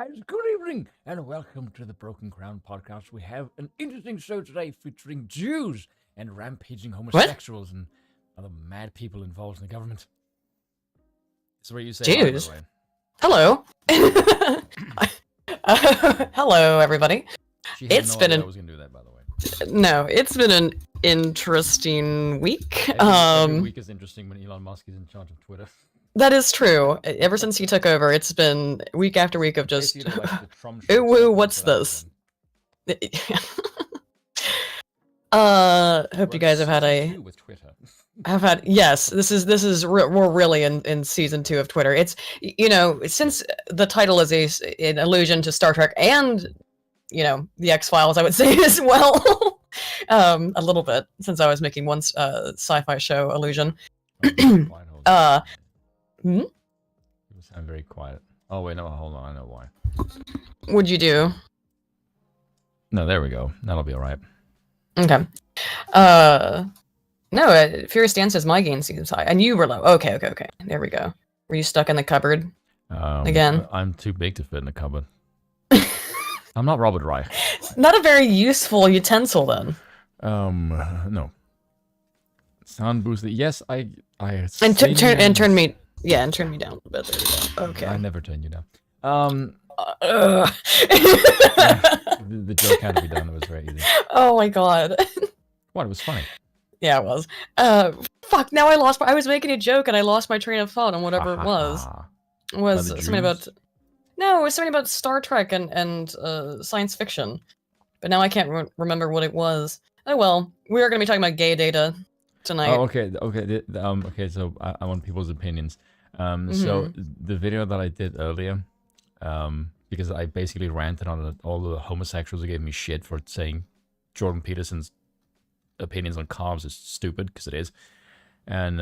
Guys, good evening and welcome to the Broken Crown podcast. We have an interesting show today featuring Jews and rampaging homosexuals and other mad people involved in the government. This is where you say Jews. hi, by the way. Hello. Hello, everybody. She had It's no been idea an I was going to do that, by the way. no. It's been an interesting week. Every week is interesting when Elon Musk is in charge of Twitter. That is true. Ever since he took over, it's been week after week of just. Basically, like the Trump Ooh, show, what's that's what this? I've done. Hope you guys have had What's to do with Twitter? yes. This is we're really in season 2 of Twitter. It's since the title is an allusion to Star Trek and the X-Files, I would say as well. A little bit, since I was making one sci-fi show allusion. You sound very quiet. Oh wait, no, hold on, I know why. What'd you do? No, there we go. That'll be alright. Okay. No, Furious Dan says my gain seems high, and you were low. Okay. There we go. Were you stuck in the cupboard again? I'm too big to fit in the cupboard. I'm not Robert Reich. Not a very useful utensil, then. No. Sound booster. Yes, I. And turn me. Yeah, and turn me down a bit. There we go. Okay. I never turn you down. The joke had to be done. It was very easy. Oh my god. What? It was funny. Yeah, it was. Fuck. Now I was making a joke and I lost my train of thought on whatever it was. It was something about. No, it was something about Star Trek and science fiction, but now I can't remember what it was. Oh well, we are going to be talking about gay data tonight. Oh, okay. Okay. So I want people's opinions. So the video that I did earlier, because I basically ranted on all the homosexuals who gave me shit for saying Jordan Peterson's opinions on carbs is stupid, because it is. And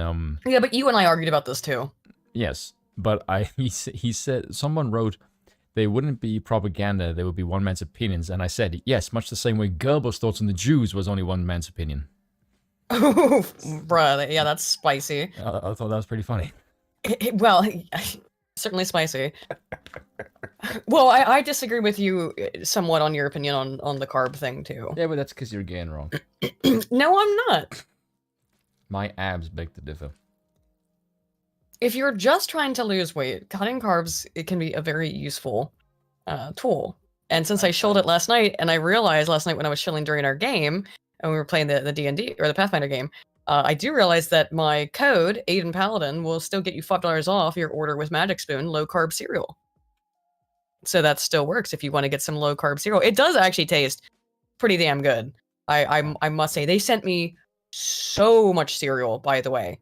yeah, but you and I argued about this too. Yes, but he said, someone wrote, they wouldn't be propaganda, they would be one man's opinions, and I said yes, much the same way Goebbels' thoughts on the Jews was only one man's opinion. Bruh, yeah, that's spicy. I thought that was pretty funny. Well, certainly spicy. Well, I disagree with you somewhat on your opinion on the carb thing too. Yeah, but that's because you're gay and wrong. No, I'm not. My abs beg to differ. If you're just trying to lose weight, cutting carbs, it can be a very useful tool. And since I shilled it last night, and I realized last night when I was shilling during our game, and we were playing the D&D, or the Pathfinder game, I do realize that my code, Aiden Paladin, will still get you $5 off your order with Magic Spoon low-carb cereal. So that still works if you want to get some low-carb cereal. It does actually taste pretty damn good. I must say. They sent me so much cereal, by the way.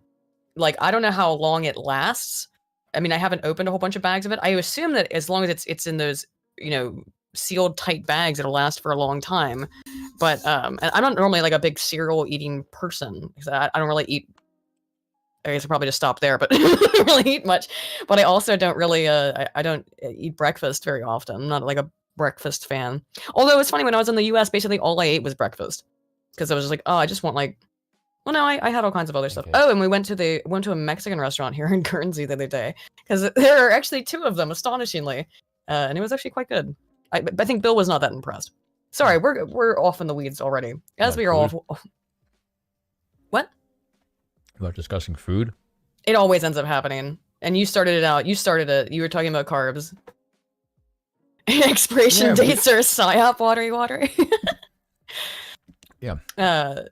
Like, I don't know how long it lasts. I mean, I haven't opened a whole bunch of bags of it. I assume that as long as it's in those, sealed tight bags, it'll last for a long time. But and I'm not normally like a big cereal eating person, because I don't really eat. I guess I'll probably just stop there, but I don't really eat much. But I also don't really I don't eat breakfast very often. I'm not like a breakfast fan. Although it's funny, when I was in the US, basically all I ate was breakfast, because I was just like, oh, I just want like. Well, no, I had all kinds of other stuff. Oh, and we went to a Mexican restaurant here in Guernsey the other day, because there are actually 2 of them, astonishingly, and it was actually quite good. I think Bill was not that impressed. Sorry, we're off in the weeds already. As we are off. What? About discussing food? It always ends up happening. And you started it out. You started it. You were talking about carbs. Expiration dates are psyop watery. Yeah.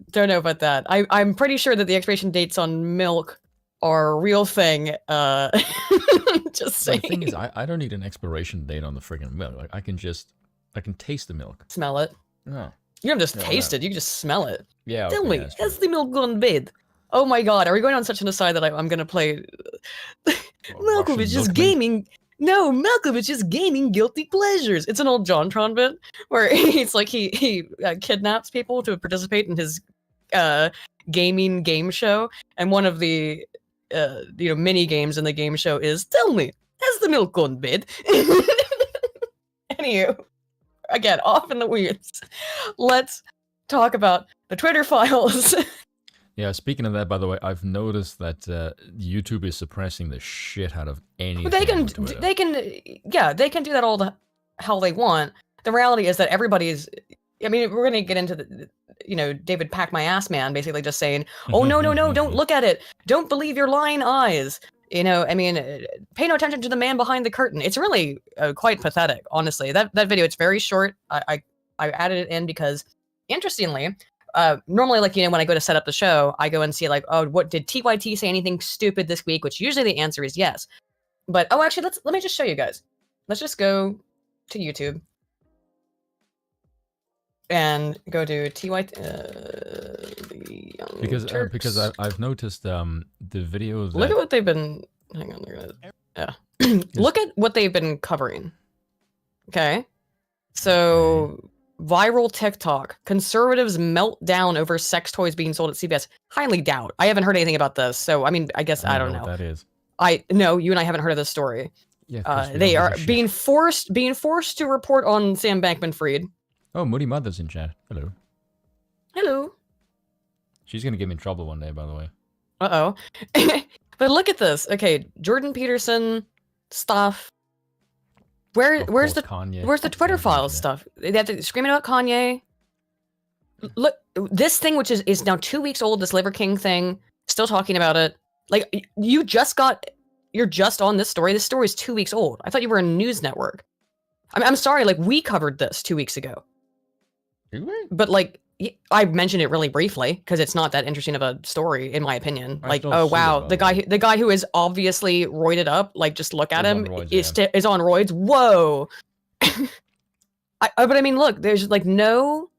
Don't know about that. I'm pretty sure that the expiration dates on milk are a real thing. Just saying. The thing is, I don't need an expiration date on the friggin' milk. Like, I can taste the milk. Smell it. No. You don't just taste it, you can just smell it. Yeah, okay, Tell me, has the milk gone bad? Oh my god, are we going on such an aside that I'm gonna play Malkovich is gaming. No, Malkovich is gaining guilty pleasures. It's an old JonTron bit where he's like he kidnaps people to participate in his gaming game show, and one of the mini games in the game show is, tell me, has the milk gone bad? Anywho, again, off in the weeds. Let's talk about the Twitter files. Yeah, speaking of that, by the way, I've noticed that YouTube is suppressing the shit out of anything. They can do that all the. how they want. The reality is that everybody's. I mean, we're gonna get into the, David Pack My Ass Man basically just saying, "Oh no, no, no! Don't look at it! Don't believe your lying eyes!" I mean, pay no attention to the man behind the curtain. It's really quite pathetic, honestly. That video, it's very short. I added it in because, interestingly, normally, like, when I go to set up the show, I go and see, like, oh, what did TYT say anything stupid this week? Which usually the answer is yes. But, oh, actually, let me just show you guys. Let's just go to YouTube and go to TYT. The Young because Turks. I've noticed the video. Look at what they've been. Hang on, yeah. Look at what they've been covering. Okay, so viral TikTok: conservatives melt down over sex toys being sold at CVS. Highly doubt. I haven't heard anything about this, so I mean, I guess I don't know. What that is. No, you and I haven't heard of this story. Yeah, they are being forced to report on Sam Bankman-Fried. Oh, Moody Mother's in chat. Hello. Hello. She's gonna get me in trouble one day, by the way. Uh-oh. But look at this. Okay, Jordan Peterson stuff. Where's the Kanye. Where's the Twitter files stuff? They have to screaming about Kanye. Look, this thing, which is now 2 weeks old, this Liver King thing, still talking about it. Like, you're just on this story. This story is 2 weeks old. I thought you were a news network. I mean, I'm sorry, like, we covered this 2 weeks ago. Did we? But, like, I mentioned it really briefly because it's not that interesting of a story, in my opinion. Like, oh wow, the guy who is obviously roided up, like, just look at him, is on roids. Whoa. But I mean, look, there's like no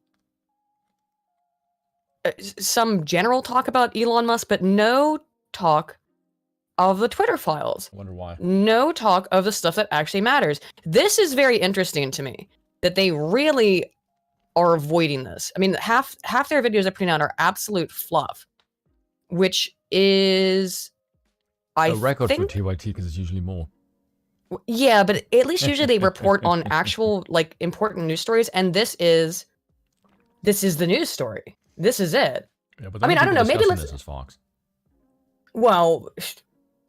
some general talk about Elon Musk, but no talk of the Twitter files. I wonder why. No talk of the stuff that actually matters. This is very interesting to me that they really are avoiding this. I mean, half their videos they're putting out are absolute fluff, which is a record for TYT because it's usually more. Yeah, but at least usually they report on actual, like, important news stories, and this is the news story. This is it. Yeah, but I mean, I don't know. Maybe this is Fox. Well,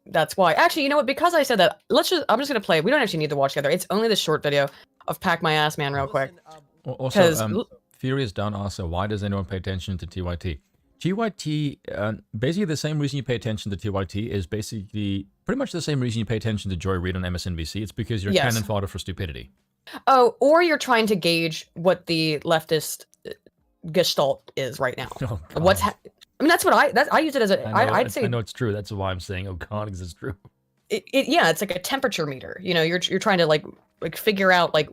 that's why. Actually, you know what? Because I said that, I'm just gonna play. We don't actually need to watch together. It's only the short video of Pack My Ass Man real quick. Also, Furious Down asks, why does anyone pay attention to TYT? TYT, basically the same reason you pay attention to TYT is basically pretty much the same reason you pay attention to Joy Reid on MSNBC. It's because you're cannon fodder for stupidity. Oh, or you're trying to gauge what the leftist gestalt is right now. Oh, I mean, that's what I use it as a. I'd say. I know it's true. That's why I'm saying, oh God, because it's true. Yeah, it's like a temperature meter. You know, you're trying to like figure out like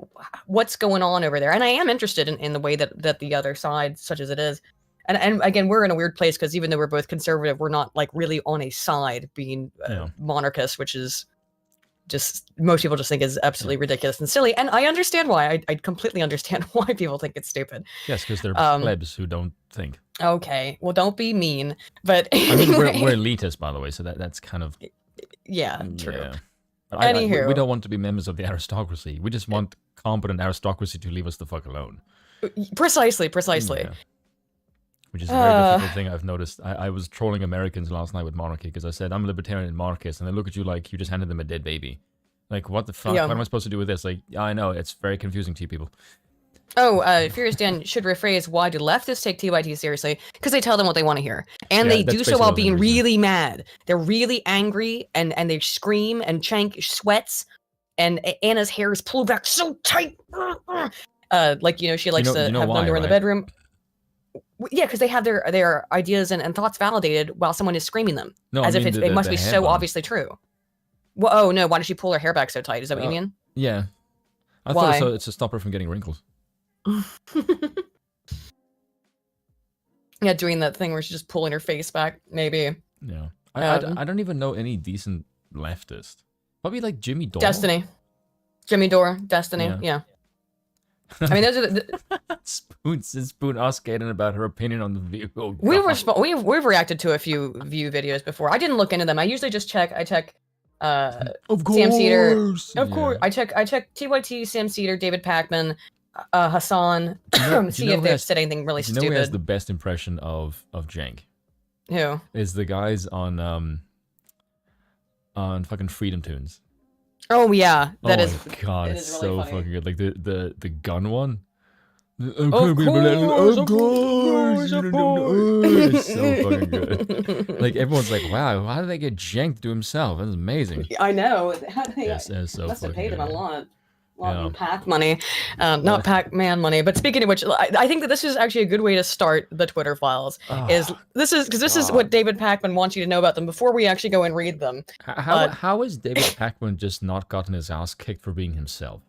what's going on over there. And I am interested in the way that the other side, such as it is. And again, we're in a weird place because even though we're both conservative, we're not like really on a side being monarchist, which is just, most people just think is absolutely ridiculous and silly. And I understand why. I completely understand why people think it's stupid. Yes, because they're plebs who don't think. Okay, well, don't be mean. But I mean, we're elitist, by the way, so that's kind of... Yeah, true. Yeah. Anywho. We don't want to be members of the aristocracy. We just want competent aristocracy to leave us the fuck alone. Precisely. Yeah. Which is a very difficult thing I've noticed. I was trolling Americans last night with monarchy because I said, I'm a libertarian and monarchist, and they look at you like you just handed them a dead baby. Like, what the fuck? Yeah. What am I supposed to do with this? Like, I know, it's very confusing to you people. Oh, Furious Dan should rephrase, why do leftists take TYT seriously? Because they tell them what they want to hear. And they do so while being really mad. They're really angry, and they scream, and Chank sweats, and Anna's hair is pulled back so tight. Like, she likes to have underwear in the bedroom. Yeah, because they have their ideas and thoughts validated while someone is screaming them. No, as if it must be so obviously true. Well, oh no, why does she pull her hair back so tight? Is that what you mean? Yeah. I thought it's to stop her from getting wrinkles. Yeah, doing that thing where she's just pulling her face back, maybe. Yeah. I don't even know any decent leftist. Probably like Jimmy Dore. Destiny. Jimmy Dore, Destiny, yeah. I mean, those are Spoon asking about her opinion on the view. Oh, we've reacted to a few view videos before. I didn't look into them. I usually just check. I check of course. Sam Cedar. Of course. I check TYT, Sam Cedar, David Pakman, Hassan. See if they've said anything really stupid. You know who has the best impression of Jank? Who? Is the guys on fucking Freedom Tunes. Oh yeah, that Oh is. my god, It it's is really so funny. fucking good. Like the gun one. Of course, of course, of course. It's so fucking good. Like everyone's like, wow, how did they get Jank to do himself? That's amazing. I know. How they It's so must have fucking paid him a good. lot. Yeah. In Pac money, not But- Pac-Man money. But speaking of which, I think that this is actually a good way to start the Twitter files. Is Oh, this is because this is God. what David Pakman wants you to know about them before we actually go and read them. How has David Pakman just not gotten his ass kicked for being himself?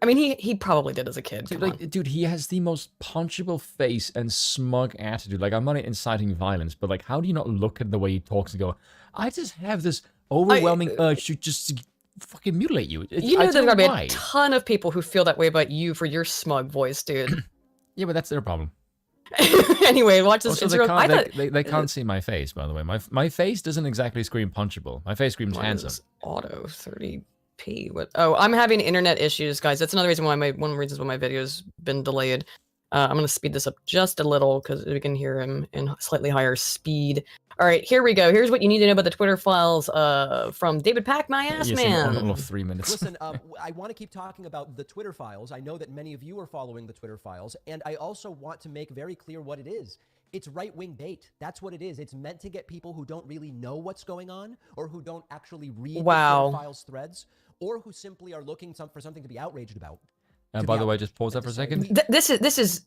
I mean, he probably did as a kid. Dude, Come on. like, dude, he has the most punchable face and smug attitude. Like, I'm not inciting violence, but like, how do you not look at the way he talks and go, I just have this overwhelming urge to just fucking mutilate you. You know, I there's don't gotta be why. a ton of people who feel that way about you for your smug voice, dude. Yeah, but that's their problem. Anyway, watch this. Also, I thought they can't see my face, by the way. My face doesn't exactly scream punchable. My face screams mine handsome. is auto 30p. What? Oh, I'm having internet issues, guys. That's another reason why one of the reasons why my video's been delayed. I'm gonna speed this up just a little because we can hear him in slightly higher speed. All right, here we go. Here's what you need to know about the Twitter files from David Pack, my ass Yes, man. in all of 3 minutes. Listen, I want to keep talking about the Twitter files. I know that many of you are following the Twitter files, and I also want to make very clear what it is. It's right-wing bait. That's what it is. It's meant to get people who don't really know what's going on, or who don't actually read the Twitter files threads, or who simply are looking for something to be outraged about. By the way, just pause that for a second. This is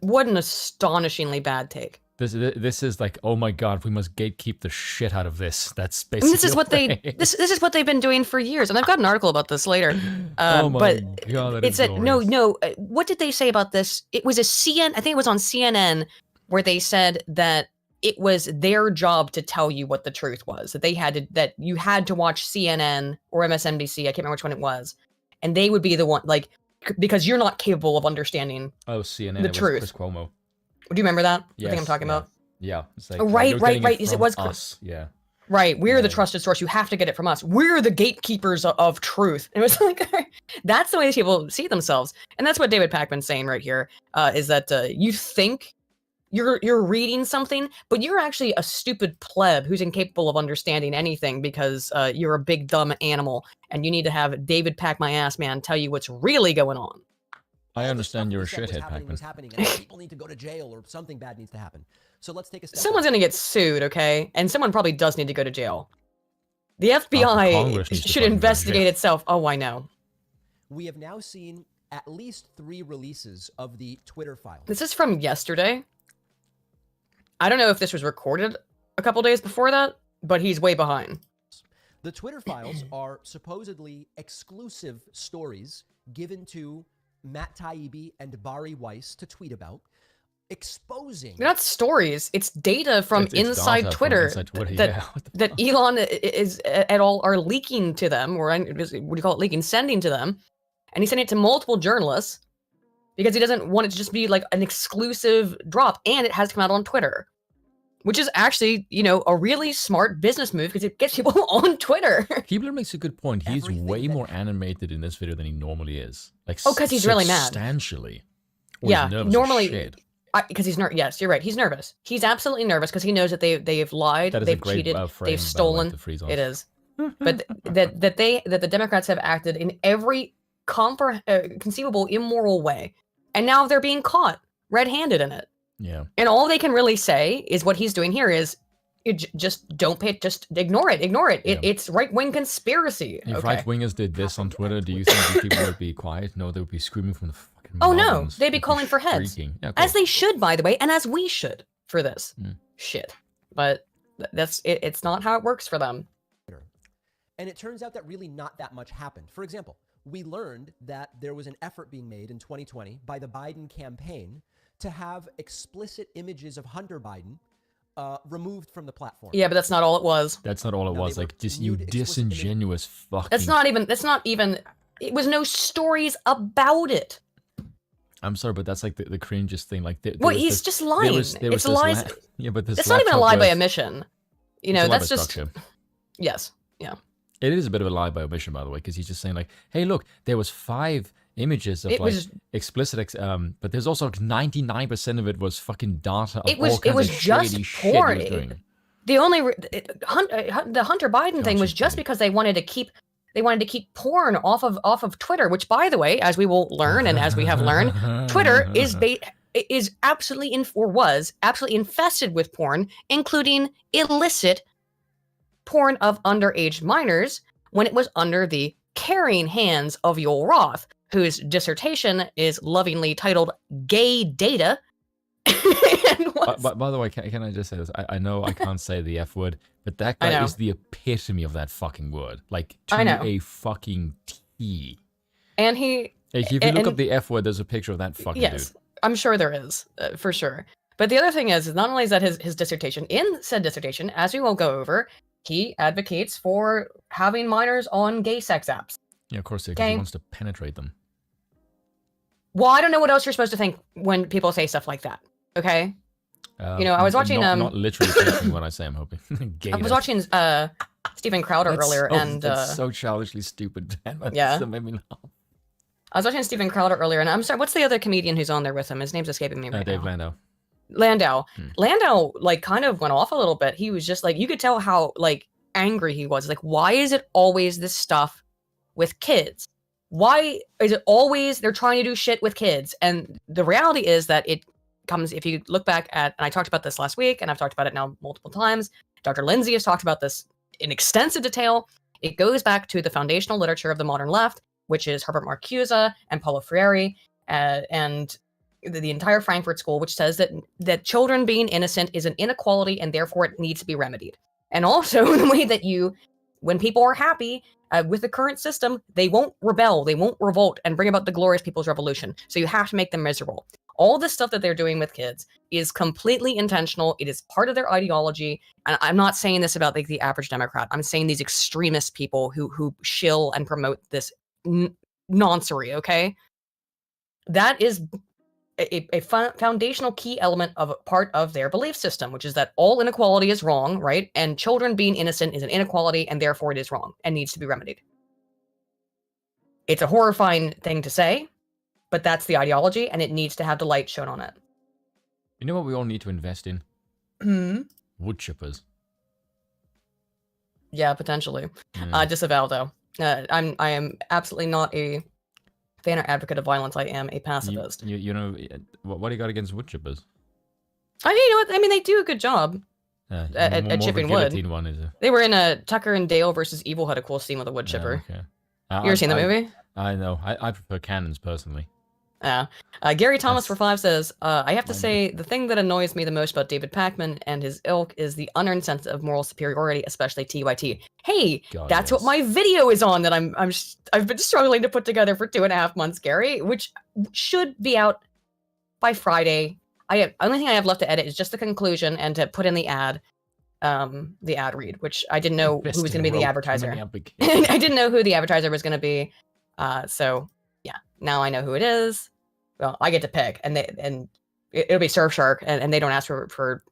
what an astonishingly bad take. This is like, oh my god, we must gatekeep the shit out of this. That's basically. And this is what this is what they've been doing for years, and I've got an article about this later. Oh my but god, that it's is no. What did they say about this? It was a CNN. I think it was on CNN where they said that it was their job to tell you what the truth was. That you had to watch CNN or MSNBC. I can't remember which one it was, and they would be the one because you're not capable of understanding. Oh, CNN. The it truth. was Chris Cuomo. Do you remember that? Yes, I think I'm talking about. Yeah. It's like, Right. you're getting Yes, it from was us. Yeah. Right, we're the Yeah. trusted source. You have to get it from us. We're the gatekeepers of truth. And it was like, that's the way people see themselves, and that's what David Pakman's saying right here. Is that you think you're reading something, but you're actually a stupid pleb who's incapable of understanding anything because you're a big dumb animal, and you need to have David Pack my ass man tell you what's really going on. I understand you're a Stuff shithead, was Pac-Man. happening, and people need to go to jail, or something bad needs to happen. So let's take a step Someone's back. gonna get sued, okay? And someone probably does need to go to jail. The Congress FBI needs to should fucking go to investigate jail. itself. Oh, I know. We have now seen at least 3 releases of the Twitter files. This is from yesterday. I don't know if this was recorded a couple days before that, but he's way behind. The Twitter files are supposedly exclusive stories given to Matt Taibbi and Bari Weiss to tweet about, exposing They're not stories. It's data from It's inside data from Twitter, inside Twitter, that, yeah. What the that fuck? Elon is at all are leaking to them, or what do you call it? Leaking, sending to them, and he's sending it to multiple journalists because he doesn't want it to just be like an exclusive drop, and it has to come out on Twitter, which is actually, you know, a really smart business move because it gets people on Twitter. Keebler makes a good point. He's Everything way that- more animated in this video than he normally is. Like, Oh, 'cause he's really mad. Substantially. Or he's Yeah, nervous as normally- shit. Because he's nervous. Yes, you're right. He's nervous. He's absolutely nervous because he knows that they've lied, That is a they've great cheated, frame, they've by the way, stolen. to freeze on. It is. But that the Democrats have acted in every conceivable immoral way, and now they're being caught red-handed in it. Yeah. And all they can really say is what he's doing here is just don't pay, just ignore it. Yeah. It's right-wing conspiracy. If Okay. right-wingers did this on Twitter, do you think these people would be quiet? No, they would be screaming from the fucking Oh, no, mountains. they'd be They'd calling for heads. shrieking. Yeah, of As course. they should, by the way, and as we should for this Mm. shit. But that's it. It's not how it works for them. And it turns out that really not that much happened. For example, we learned that there was an effort being made in 2020 by the Biden campaign to have explicit images of Hunter Biden removed from the platform. Yeah, but that's not all it was. That's not all it No, was. they Like, were just you nude explicit images. disingenuous fucking... That's not even, it was no stories about it. I'm sorry, but that's like the cringiest thing. Like, there Well, was he's this- just there lying. was It's this lies. Yeah, but this It's not even a laptop lie by was- omission. You it's know, a lie that's by just, structure. yes. Yeah. It is a bit of a lie by omission, by the way, because he's just saying like, "Hey, look, there was 5 images of It like was- explicit, but there's also like 99% of it was fucking data. Of It was- all it kinds was of just shady shit he porn. was doing. The only, the Hunter Biden thing Gosh, was it's just funny. because they wanted to keep they wanted to keep porn off of Twitter, which, by the way, as we will learn and as we have learned, Twitter is absolutely was absolutely infested with porn, including illicit porn of underage minors when it was under the caring hands of Yoel Roth, whose dissertation is lovingly titled Gay Data. By the way, can I just say this? I know I can't say the F word, but that guy is the epitome of that fucking word. Like, to a fucking T. And he... If you look up the F word, there's a picture of that fucking dude. Yes, I'm sure there is, for sure. But the other thing is not only is that his dissertation, in said dissertation, as we will go over, he advocates for having minors on gay sex apps. Yeah, of course, because he wants to penetrate them. Well, I don't know what else you're supposed to think when people say stuff like that. Okay, I was watching. Not literally thinking when I say I'm hoping. I was watching Steven Crowder earlier, and that's so childishly stupid. Yeah, that made me laugh. I was watching Steven Crowder earlier, and I'm sorry. What's the other comedian who's on there with him? His name's escaping me right Dave now. Landau. Landau, like, kind of went off a little bit. He was just like, you could tell how like angry he was. Like, why is it always this stuff with kids? Why is it always they're trying to do shit with kids? And the reality is that it comes, if you look back at, and I talked about this last week, and I've talked about it now multiple times. Dr. Lindsay has talked about this in extensive detail. It goes back to the foundational literature of the modern left, which is Herbert Marcuse and Paulo Freire, and the entire Frankfurt School, which says that children being innocent is an inequality and therefore it needs to be remedied. And also the way that when people are happy with the current system, they won't rebel, they won't revolt and bring about the glorious people's revolution. So you have to make them miserable. All this stuff that they're doing with kids is completely intentional. It is part of their ideology. And I'm not saying this about like the average Democrat. I'm saying these extremist people who shill and promote this nonsense, okay? That is a foundational key element of part of their belief system, which is that all inequality is wrong, right? And children being innocent is an inequality, and therefore it is wrong and needs to be remedied. It's a horrifying thing to say, but that's the ideology, and it needs to have the light shown on it. You know what we all need to invest in? Wood chippers. Yeah, potentially. Disavow, though. I am absolutely not a fan or advocate of violence. I am a pacifist. You know, what do you got against wood chippers? You know what? I mean, they do a good job at chipping wood. One, is it? They were in a Tucker and Dale versus Evil had a cool scene with a wood chipper. Okay. You ever seen the movie? I know. I prefer cannons personally. Yeah. Gary Thomas for 5 says, I have to say, the thing that annoys me the most about David Pakman and his ilk is the unearned sense of moral superiority, especially TYT. Hey, that's what my video is on that I've been struggling to put together for 2.5 months, Gary, which should be out by Friday. Only thing I have left to edit is just the conclusion and to put in the ad read, which I didn't know who was going to be the advertiser. I didn't know who the advertiser was going to be. So yeah, now I know who it is. Well, I get to pick, and it'll be Surfshark, and they don't ask for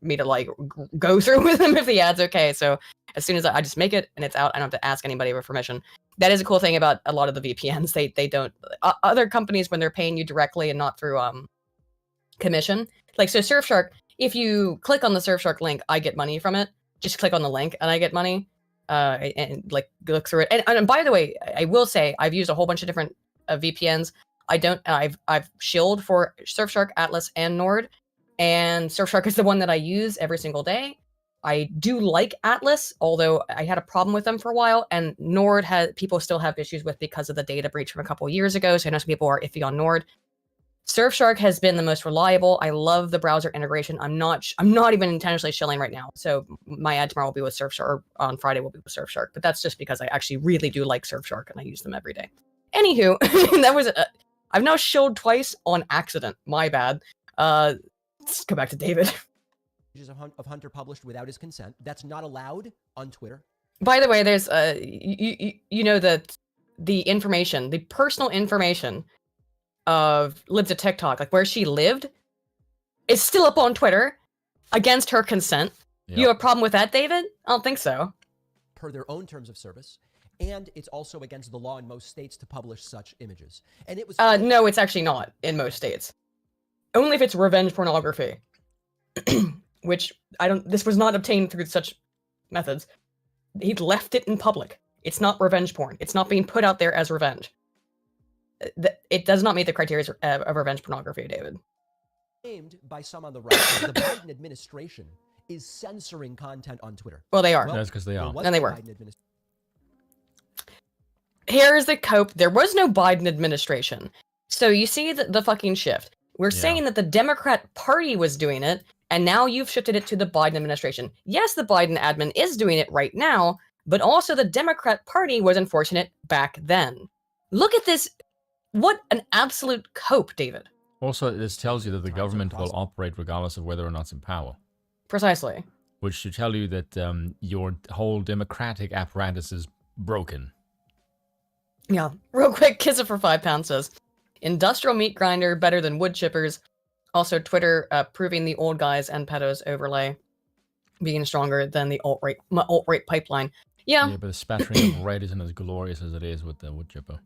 me to like go through with them if the ad's okay. So as soon as I just make it and it's out, I don't have to ask anybody for permission. That is a cool thing about a lot of the VPNs. They don't other companies, when they're paying you directly and not through commission. Like, so Surfshark, if you click on the Surfshark link, I get money from it. Just click on the link and I get money. And like look through it. And by the way, I will say I've used a whole bunch of different VPNs. I've shilled for Surfshark, Atlas, and Nord, and Surfshark is the one that I use every single day. I do like Atlas, although I had a problem with them for a while, and Nord people still have issues with because of the data breach from a couple of years ago. So I know some people are iffy on Nord. Surfshark has been the most reliable. I love the browser integration. I'm not even intentionally shilling right now. So my ad tomorrow will be with Surfshark, or on Friday will be with Surfshark. But that's just because I actually really do like Surfshark and I use them every day. Anywho, that was I've now shilled twice on accident. My bad. Let's go back to David. Of Hunter published without his consent. That's not allowed on Twitter. By the way, there's you know that the information, the personal information of Libs of TikTok, like where she lived, is still up on Twitter against her consent. Yep. You have a problem with that, David? I don't think so. Per their own terms of service. And it's also against the law in most states to publish such images. And it was no, it's actually not in most states. Only if it's revenge pornography. Which this was not obtained through such methods. He left it in public. It's not revenge porn. It's not being put out there as revenge. It does not meet the criteria of revenge pornography, David. Claimed by some on the right that the Biden administration is censoring content on Twitter. Well, they are. Well, That's because they there are. was And they no were. Biden administration. Here's the cope. There was no Biden administration. So you see the fucking shift. We're Yeah. saying that the Democrat Party was doing it, and now you've shifted it to the Biden administration. Yes, the Biden admin is doing it right now, but also the Democrat Party was enforcing it back then. Look at this. What an absolute cope, David. Also, this tells you that the Times are government will crossing. operate regardless of whether or not it's in power. Precisely. Which should tell you that your whole democratic apparatus is broken. Yeah. Real quick, Kiss It for £5 says, industrial meat grinder better than wood chippers. Also, Twitter proving the old guys and pedos overlay being stronger than the alt-right pipeline. Yeah. Yeah, but the spattering of red isn't as glorious as it is with the wood chipper.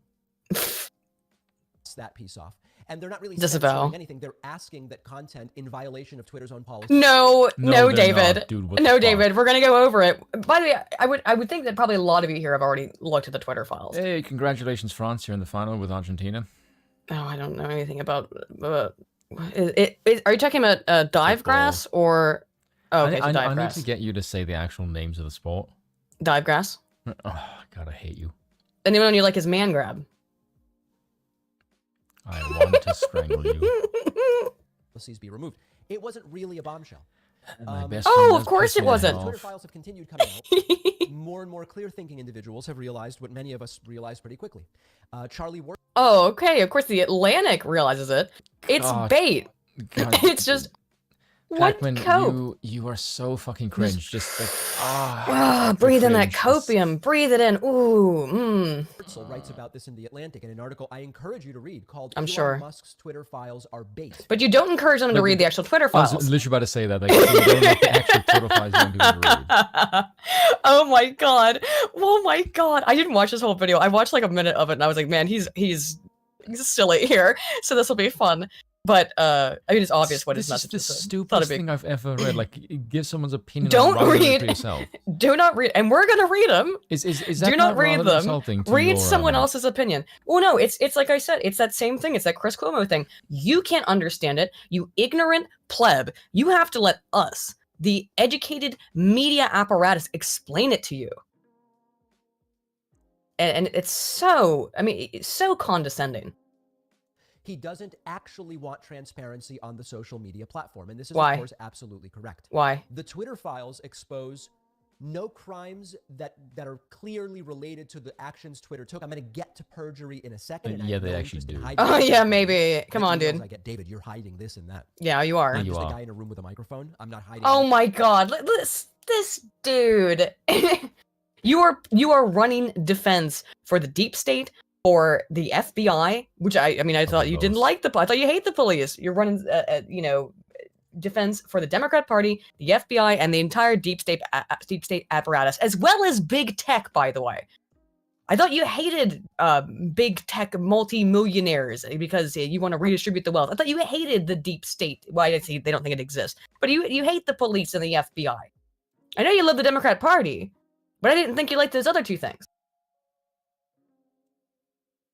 That piece off. And they're not really Disavow. censoring anything. They're asking that content in violation of Twitter's own policy. No, No, they're David. not, dude, what the No, fuck? David. We're gonna go over it. By the way, I would think that probably a lot of you here have already looked at the Twitter files. Hey, congratulations, France! You're in the final with Argentina. Oh, I don't know anything about. Are you talking about dive Football. grass or? Oh, okay, so I dive need grass. to get you to say the actual names of the sport. Dive grass. Oh, God, I hate you. And the one you like is man grab. I want to strangle you. Policies be removed. It wasn't really a bombshell. My best Oh, friend of does course piss it me wasn't. off. Twitter files have continued coming out. More and more clear-thinking individuals have realized what many of us realized pretty quickly. Charlie Ward. Oh, okay. Of course, the Atlantic realizes it. It's God. bait. God, It's just what Pac-Man, cope. you are so fucking cringe. Just like Ah, breathe in that cringe. copium. Breathe it in. Ooh, Wurtzel writes about this in The Atlantic in an article I encourage you to read called I'm Elon sure. Musk's Twitter files are bait. But you don't encourage them to Look, read the actual Twitter I was files. literally about to say that. Like, you don't let the actual Twitter files you want people to read. Oh my god. Oh my god. I didn't watch this whole video. I watched like a minute of it and I was like, man, he's silly here. So this will be fun. But I mean it's obvious what his This is message the is. so thought stupidest it'd be- thing I've ever read. Like, give someone's opinion. Don't and write it read- for yourself. Do not read, and we're gonna read them. Is that Do not read rather them. insulting to Read your, someone else's opinion. Well, no, it's like I said, it's that same thing. It's that Chris Cuomo thing. You can't understand it. You ignorant pleb. You have to let us, the educated media apparatus, explain it to you. And it's so, I mean, it's so condescending. He doesn't actually want transparency on the social media platform, and this is, Why? of course, absolutely correct. Why? The Twitter files expose no crimes that are clearly related to the actions Twitter took. I'm going to get to perjury in a second. and I Yeah, have they no actually interest in do. hiding Oh it. yeah, maybe. Come The on, emails dude. I get, David, you're hiding this and that. Yeah, you are. I'm You just a are. guy in a room with a microphone. I'm not hiding. Oh anything. my god, this dude. you are running defense for the deep state or the FBI, which I mean I thought you didn't both. like I thought you hate the police. You're running defense for the Democrat Party, the FBI, and the entire deep state apparatus, as well as big tech, by the way. I thought you hated big tech multi-millionaires because you want to redistribute the wealth. I thought you hated the deep state. Well, I see they don't think it exists. But you hate the police and the FBI. I know you love the Democrat Party, but I didn't think you liked those other two things.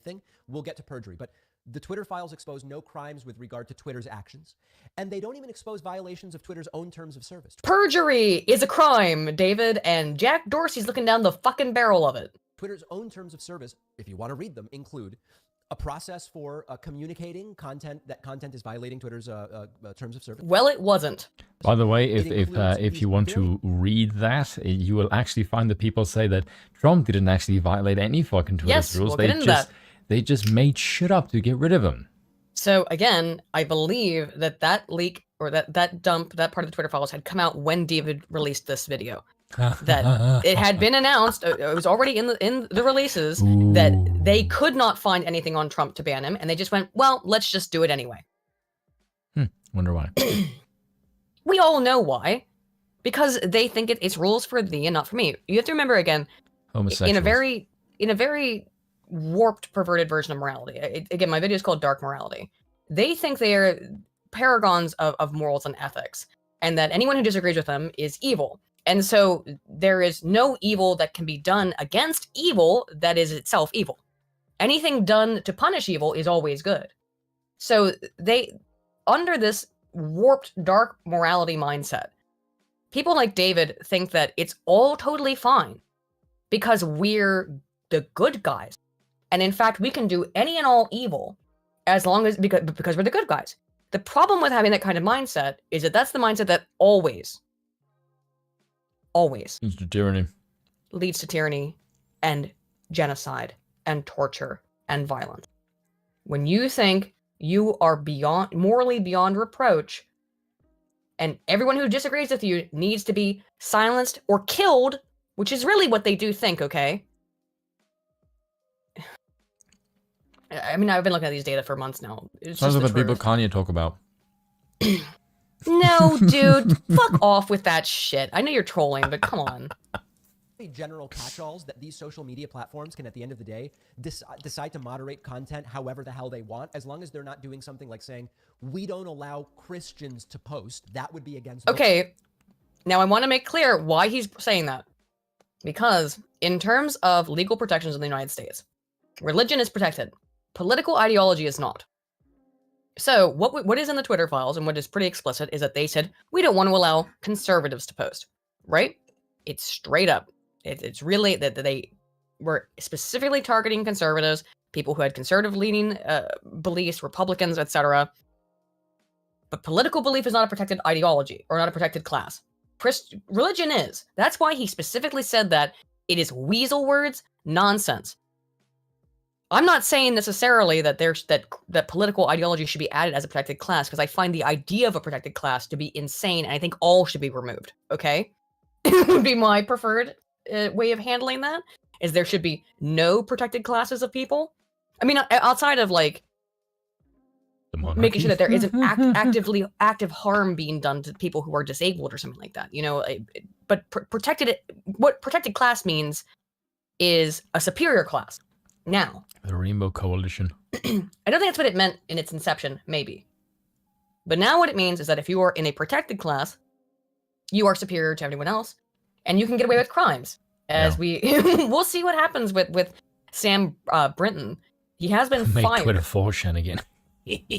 Thing. We'll get to perjury, but the Twitter files expose no crimes with regard to Twitter's actions, and they don't even expose violations of Twitter's own terms of service. Perjury is a crime, David, and Jack Dorsey's looking down the fucking barrel of it. Twitter's own terms of service, if you want to read them, include a process for communicating content is violating Twitter's terms of service. Well, it wasn't. By the way, It includes if these you want very- to read that, you will actually find that people say that Trump didn't actually violate any fucking Twitter's Yes, rules. we'll get into They just made shit up to get rid of him. So again, I believe that leak or that dump, that part of the Twitter files had come out when David released this video. That it had been announced, it was already in the releases that they could not find anything on Trump to ban him, and they just went, well, let's just do it anyway. Wonder why. We all know why. Because they think it's rules for thee and not for me. You have to remember again, Homosexuals. in a very warped, perverted version of morality. Again, my video is called Dark Morality. They think they are paragons of morals and ethics, and that anyone who disagrees with them is evil. And so there is no evil that can be done against evil that is itself evil. Anything done to punish evil is always good. So they, under this warped, dark morality mindset, people like David think that it's all totally fine because we're the good guys. And in fact, we can do any and all evil as long as, because we're the good guys. The problem with having that kind of mindset is that that's the mindset that always It's tyranny. leads to tyranny and genocide and torture and violence. When you think you are morally beyond reproach, and everyone who disagrees with you needs to be silenced or killed, which is really what they do think, okay? I mean, I've been looking at these data for months now. It's Sounds just like the the people truth. Kanye talk about. No, dude, fuck off with that shit. I know you're trolling, but come on. General catch-alls that these social media platforms can, at the end of the day, decide to moderate content however the hell they want, as long as they're not doing something like saying, we don't allow Christians to post. That would be against... Okay, now I want to make clear why he's saying that. Because in terms of legal protections in the United States, religion is protected. Political ideology is not. So what is in the Twitter files, and what is pretty explicit, is that they said, we don't want to allow conservatives to post, right? It's straight up. It's really that they were specifically targeting conservatives, people who had conservative-leaning beliefs, Republicans, etc. But political belief is not a protected ideology or not a protected class. Religion is. That's why he specifically said that it is weasel words, nonsense. I'm not saying necessarily that that political ideology should be added as a protected class, because I find the idea of a protected class to be insane, and I think all should be removed. Okay, it would be my preferred way of handling that. Is there should be no protected classes of people. I mean, outside of like making sure that there isn't active harm being done to people who are disabled or something like that. You know, but what protected class means is a superior class. Now, The Rainbow Coalition. I don't think that's what it meant in its inception, maybe. But now what it means is that if you are in a protected class, you are superior to everyone else, and you can get away with crimes. As we'll see what happens with Sam Brinton. He has been Make fired. Twitter 4chan again.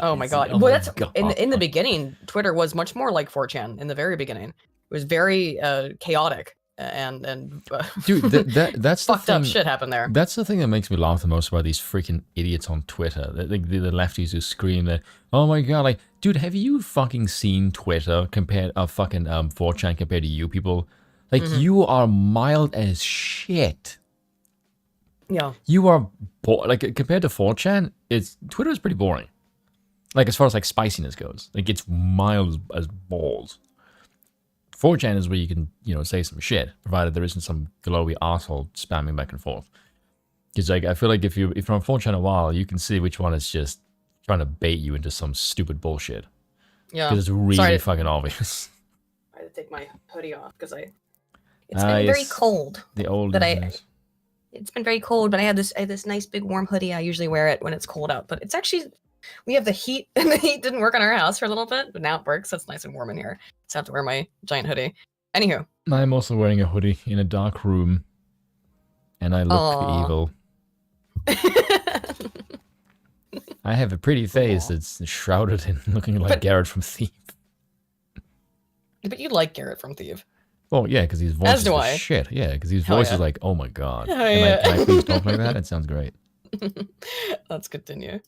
Oh my god. Oh Well, my that's God. in the beginning. Twitter was much more like 4chan in the very beginning. It was very chaotic and Dude, that's the fucked up thing. shit happened there. That's the thing that makes me laugh the most about these freaking idiots on Twitter. The lefties who scream that, oh my god, like, dude, have you fucking seen Twitter compared fucking 4chan compared to you people? Like, you are mild as shit. Yeah. You are like compared to 4chan, Twitter is pretty boring. Like as far as like spiciness goes, like it's mild as balls. 4chan is where you can, you know, say some shit, provided there isn't some glowy asshole spamming back and forth. Because like I feel like if you're on 4chan a while, you can see which one is just trying to bait you into some stupid bullshit. Yeah. Because it's really Sorry. fucking obvious. I had to take my hoodie off because it's been very cold. The old. It's been very cold, but I have this nice big warm hoodie. I usually wear it when it's cold out, but it's actually, we have the heat, and the heat didn't work on our house for a little bit, but now it works, so it's nice and warm in here. So I have to wear my giant hoodie. Anywho. I'm also wearing a hoodie in a dark room, and I look evil. I have a pretty face that's shrouded in looking like Garrett from Thief. But you like Garrett from Thief. Well, yeah, because his voice As is do the I. shit. Yeah, because his Hell voice yeah. is like, oh my god. Hell Can yeah. I please talk like that? It sounds great. Let's continue.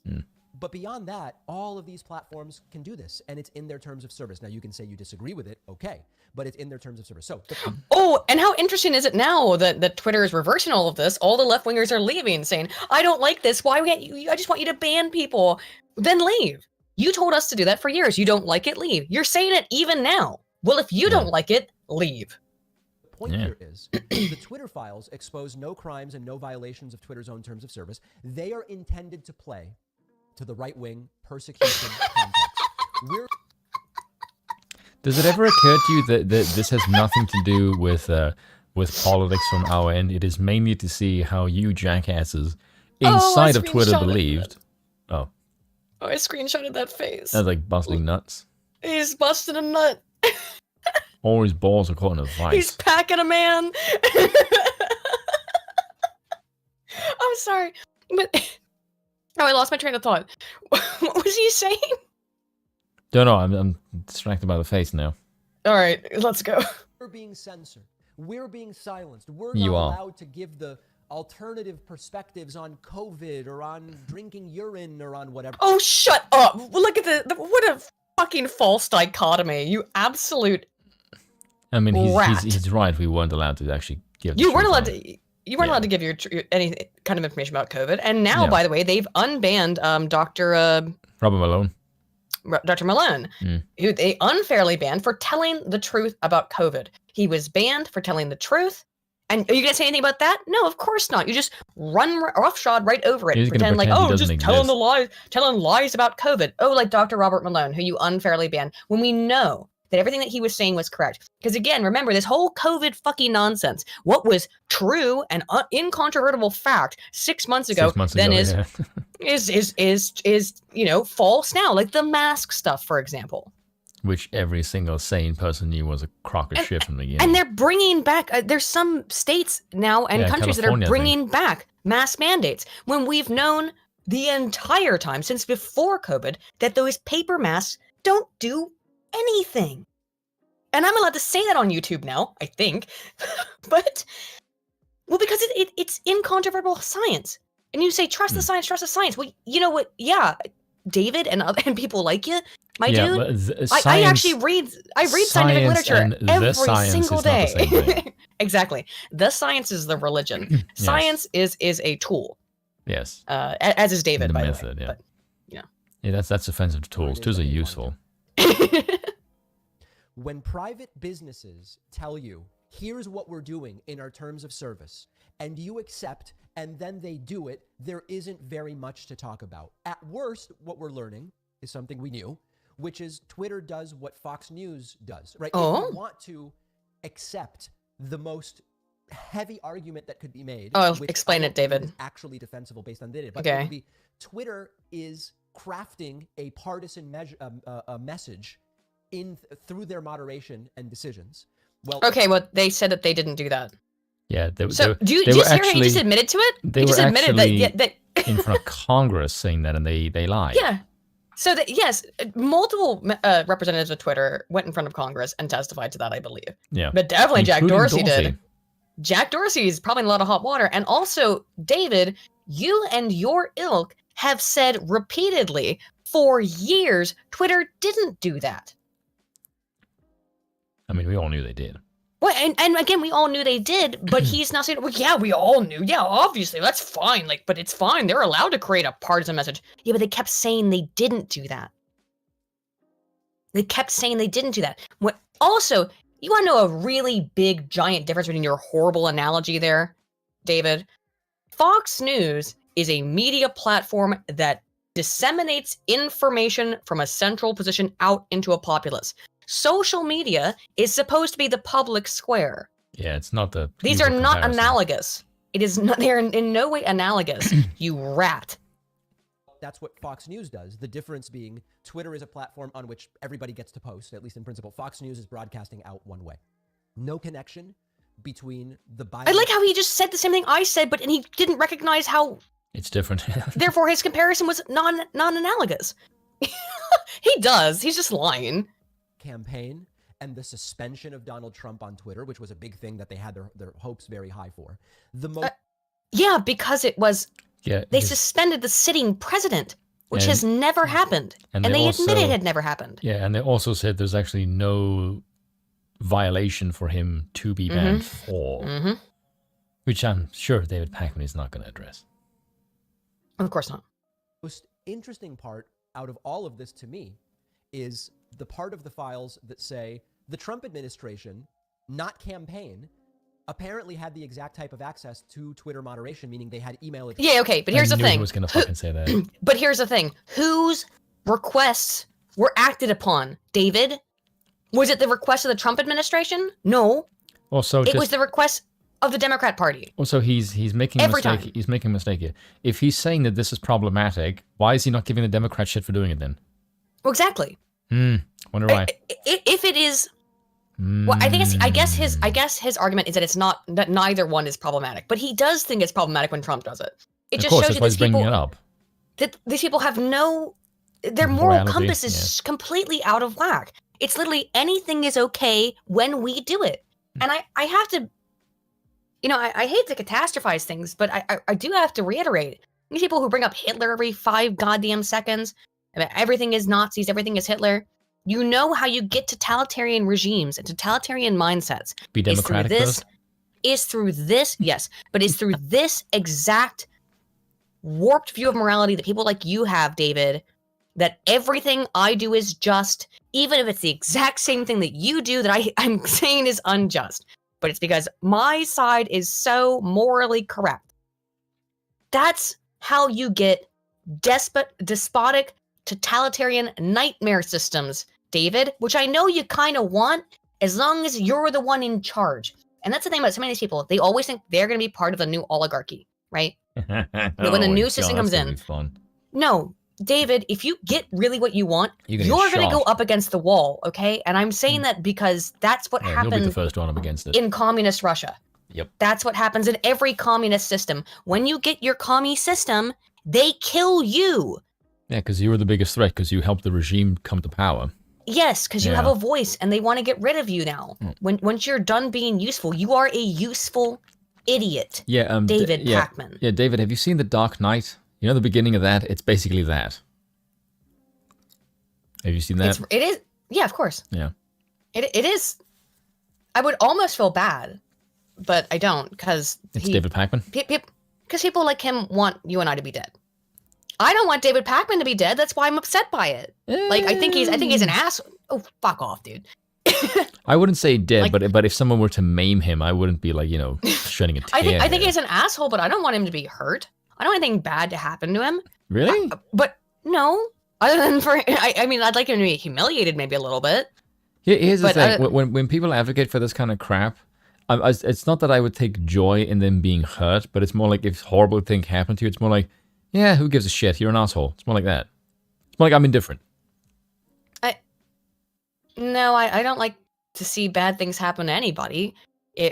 But beyond that, all of these platforms can do this, and it's in their terms of service. Now, you can say you disagree with it, okay, but it's in their terms of service. So, Oh, and how interesting is it now that Twitter is reversing all of this? All the left-wingers are leaving, saying, I don't like this. Why can't you? I just want you to ban people. Then leave. You told us to do that for years. You don't like it, leave. You're saying it even now. Well, if you don't like it, leave. the point here is the Twitter files expose no crimes and no violations of Twitter's own terms of service. They are intended to play to the right-wing persecution complex. Does it ever occur to you that this has nothing to do with politics from our end? It is mainly to see how you jackasses inside of Twitter screenshotted believed. Oh, I screenshotted that face. that's like busting nuts. He's busting a nut. All his balls are caught in a vice. He's packing a man. I'm sorry, but oh, I lost my train of thought. What was he saying? Don't know. I'm distracted by the face now. All right, let's go. We're being censored. We're being silenced. We're You not are. allowed to give the alternative perspectives on COVID or on drinking urine or on whatever. Oh, shut up! Look at what a fucking false dichotomy. You absolute. I mean, Rat. he's right. We weren't allowed to actually give. the You weren't truth allowed on it. to. You weren't Yeah. allowed to give your any kind of information about COVID. And now, Yeah. by the way, they've unbanned Dr. Robert Malone. Dr. Malone, Mm. who they unfairly banned for telling the truth about COVID. He was banned for telling the truth. And are you gonna say anything about that? No, of course not. You just run roughshod right over it, You're just gonna pretend like, pretend he oh, doesn't just telling exist. telling lies about COVID. Oh, like Dr. Robert Malone, who you unfairly banned, when we know that everything that he was saying was correct. Because again, remember this whole COVID fucking nonsense. What was true and incontrovertible fact 6 months ago, 6 months then ago, yeah. is false now. Like the mask stuff, for example. Which every single sane person knew was a crock of shit from the beginning. And they're bringing back, there's some states now and Yeah, countries that are California, I think. bringing back mask mandates when we've known the entire time since before COVID that those paper masks don't do anything. And I'm allowed to say that on YouTube now, I think. But, well, because it's incontrovertible science. And you say, trust the science, trust the science. Well, you know what? Yeah, David and people like you, my dude. But I actually read scientific science literature and the every science single is not the day. same thing. Exactly. The science is the religion. Yes. Science is a tool. Yes. As is David, The by method, the way. yeah. Yeah, that's offensive to tools. it is Tools are that you want useful. But When private businesses tell you, here's what we're doing in our terms of service, and you accept, and then they do it, there isn't very much to talk about. At worst, what we're learning is something we knew, which is Twitter does what Fox News does, right? Oh. If you want to accept the most heavy argument that could be made. Oh, which explain I it, don't believe David. is actually defensible based on data, but Okay. it would be Twitter is crafting a partisan message through their moderation and decisions. Well, okay, well, they said that they didn't do that. Yeah. So do you they just were hear how he just actually- admitted to it? they He just were admitted actually that in front of Congress saying that, and they lied. yeah. So that yes, multiple representatives of Twitter went in front of Congress and testified to that, I believe. Yeah. But definitely Jack Including Dorsey did. Jack Dorsey is probably in a lot of hot water. And also, David, you and your ilk have said repeatedly for years Twitter didn't do that. I mean, we all knew they did. Well, and again, we all knew they did, but he's not saying, well, yeah, we all knew. Yeah, obviously, that's fine. Like, but it's fine. They're allowed to create a partisan message. Yeah, but they kept saying they didn't do that. They kept saying they didn't do that. What, also, you want to know a really big, giant difference between your horrible analogy there, David? Fox News is a media platform that disseminates information from a central position out into a populace. Social media is supposed to be the public square. Yeah, it's not the. These usual are not comparison. analogous. It is not. They are in no way analogous. You rat. that's what Fox News does. The difference being Twitter is a platform on which everybody gets to post, at least in principle. Fox News is broadcasting out one way. No connection between the Biden. I like how he just said the same thing I said, but and he didn't recognize how. It's different. Therefore, his comparison was non-analogous. He does. He's just lying. Campaign and the suspension of Donald Trump on Twitter, which was a big thing that they had their hopes very high for. The most Yeah, because it was. Yeah. They his- suspended the sitting president, which And- has never happened, and and they they also- admitted it had never happened. Yeah, and they also said there's actually no violation for him to be banned for, Mm-hmm. which I'm sure David Pakman is not going to address. Of course not. most interesting part out of all of this to me is the part of the files that say the Trump administration, not campaign, apparently had the exact type of access to Twitter moderation, meaning they had email address. Yeah, okay, but here's I the knew thing. he was going to fucking say that. But here's the thing. Whose requests were acted upon? David? Was it the request of the Trump administration? No. Also, It was the request of the Democrat Party. Also, he's making a Every mistake. time. He's making a mistake here. If he's saying that this is problematic, why is he not giving the Democrat shit for doing it then? Well, exactly. Wonder why. If it is, Well, I guess his argument is that it's not that neither one is problematic, but he does think it's problematic when Trump does it. It Of just course, shows that's you why these he's bringing people it up. that these people have their moral Morality, compass is completely out of whack. It's literally anything is okay when we do it, and I have to, I hate to catastrophize things, but I do have to reiterate these people who bring up Hitler every 5 goddamn seconds. And everything is Nazis, everything is Hitler. You know how you get totalitarian regimes and totalitarian mindsets. Be democratic first. Is through this, yes, but it's through this exact warped view of morality that people like you have, David, that everything I do is just, even if it's the exact same thing that you do that I'm saying is unjust. But it's because my side is so morally correct. That's how you get despotic, totalitarian nightmare systems, David, which I know you kind of want as long as you're the one in charge. And that's the thing about so many of these people. They always think they're going to be part of the new oligarchy, right? When the new system comes in. No, David, if you get really what you want, you're going to go up against the wall, okay? And I'm saying that because that's what happened he'll be the first one up against it. In communist Russia. Yep. That's what happens in every communist system. When you get your commie system, they kill you. Yeah, because you were the biggest threat because you helped the regime come to power. Yes, because you have a voice and they want to get rid of you now. Once you're done being useful, you are a useful idiot. Yeah, David Pakman. Yeah, David, have you seen The Dark Knight? You know the beginning of that? It's basically that. Have you seen that? It is. Yeah, of course. Yeah. It is. I would almost feel bad, but I don't because it's David Pakman. Because people like him want you and I to be dead. I don't want David Pakman to be dead. That's why I'm upset by it. Like I think he's an asshole. Oh, fuck off, dude. I wouldn't say dead, but if someone were to maim him, I wouldn't be like, shedding a tear. I think he's an asshole, but I don't want him to be hurt. I don't want anything bad to happen to him. Really? But no. Other than I mean, I'd like him to be humiliated maybe a little bit. Here's the thing. When people advocate for this kind of crap, it's not that I would take joy in them being hurt, but it's more like if horrible thing happened to you, it's more like, yeah, who gives a shit? You're an asshole. It's more like that. It's more like I'm indifferent. I don't like to see bad things happen to anybody.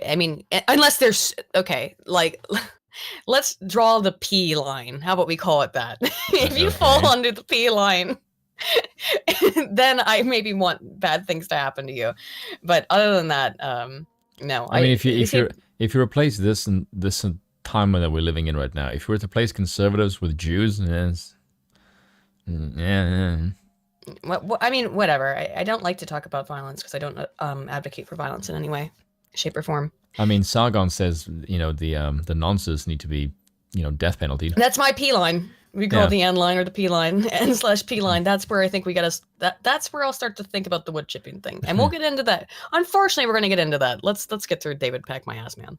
I mean, unless there's okay, like let's draw the P line. How about we call it that? If you fall under the P line, then I maybe want bad things to happen to you. But other than that, no. I mean, if you replace this and this time that we're living in right now, if you were to replace conservatives with Jews, Well, I mean, whatever. I don't like to talk about violence because I don't advocate for violence in any way, shape, or form. I mean, Sargon says, the nonces need to be, death penalty. That's my P line. We call it the N line or the P line, N/P line. That's where I think we gotta. That's where I'll start to think about the wood chipping thing, and we'll get into that. Unfortunately, we're gonna get into that. Let's get through David Pack my ass, man.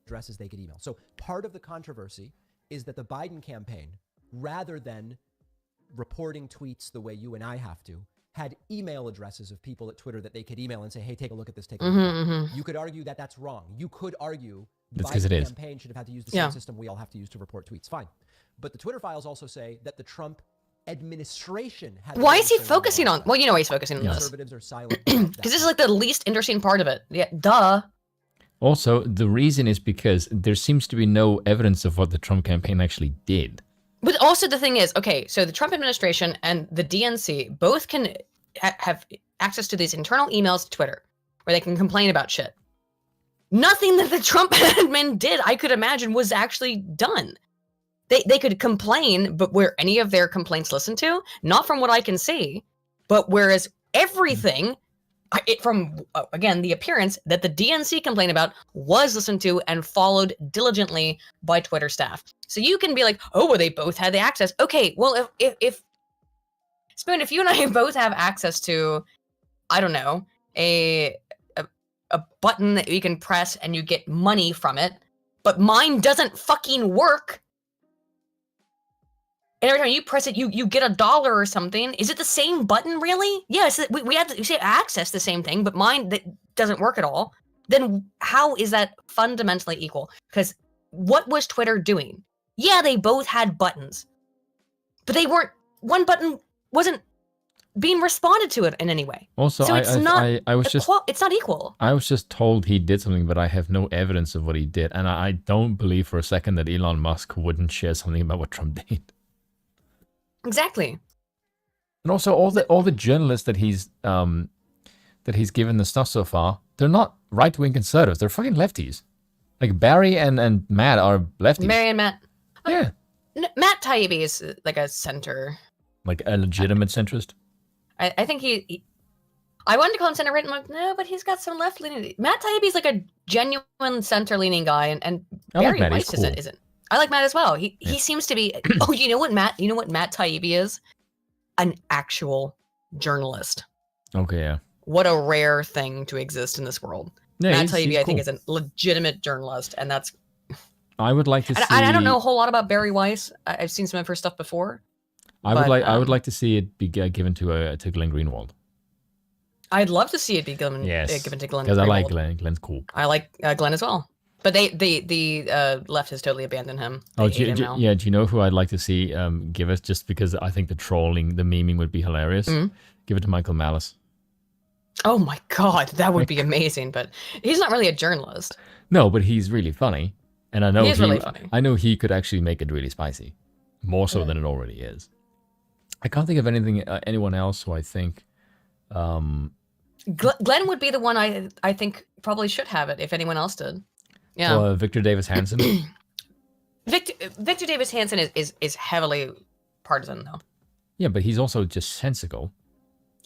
Addresses they could email. So part of the controversy is that the Biden campaign, rather than reporting tweets the way you and I have to, had email addresses of people at Twitter that they could email and say, hey, take a look at this, take a look at that. You could argue that that's wrong. You could argue the Biden campaign should have had to use the same system we all have to use to report tweets. Fine. But the Twitter files also say that the Trump administration had... Why is he focusing on... Well, you know why he's focusing on this. Conservatives are silent. Because this is like the least interesting part of it. Yeah, duh. Also, the reason is because there seems to be no evidence of what the Trump campaign actually did. But also the thing is, okay, so the Trump administration and the DNC both can have access to these internal emails to Twitter where they can complain about shit. Nothing that the Trump admin did, I could imagine, was actually done. They could complain, but were any of their complaints listened to? Not from what I can see, but whereas everything... from, again, the appearance that the DNC complained about was listened to and followed diligently by Twitter staff. So you can be like, oh, well, they both had the access. Okay, well, if Spoon, if you and I both have access to, I don't know, a button that you can press and you get money from it, but mine doesn't fucking work, and every time you press it, you get $1 or something. Is it the same button, really? Yes, we have to say access the same thing, but mine that doesn't work at all. Then how is that fundamentally equal? Because what was Twitter doing? Yeah, they both had buttons, but they weren't. One button wasn't being responded to it in any way. Also, So it's not I was just it's not equal. I was just told he did something, but I have no evidence of what he did, and I don't believe for a second that Elon Musk wouldn't share something about what Trump did. Exactly. And also, all the journalists that he's given the stuff so far, they're not right wing conservatives. They're fucking lefties. Like Barry and Matt are lefties. Mary and Matt. Yeah, Matt Taibbi is like a center. like a legitimate centrist. I think he I wanted to call him center right, and I'm like, no, but he's got some left leaning. Matt Taibbi's like a genuine center leaning guy, and I like Barry Matt, Weiss he's cool. isn't. I like Matt as well. He seems to be. Oh, you know what Matt Taibbi is? An actual journalist. Okay, yeah. What a rare thing to exist in this world. Yeah, Matt he's Taibbi, I think, cool. is a legitimate journalist, and that's. I would like to see. I don't know a whole lot about Barry Weiss. I've seen some of her stuff before. I would but, like to see it be given to Glenn Greenwald. I'd love to see it be given, Yes, given to Glenn. because I like Greenwald. Glenn. Glenn's cool. I like Glenn as well. But the left has totally abandoned him. They Oh, hate him now. yeah. Do you know who I'd like to see give us, just because I think the trolling, the memeing would be hilarious? Mhm. Give it to Michael Malice. Oh my god, that would be amazing. But he's not really a journalist. No, but he's really funny, and I know He is really funny. I know he could actually make it really spicy, more so than it already is. I can't think of anyone else who I think. Glenn would be the one I think probably should have it if anyone else did. Yeah. Victor Davis Hanson. Victor Davis Hanson is heavily partisan though. Yeah, but he's also just sensical.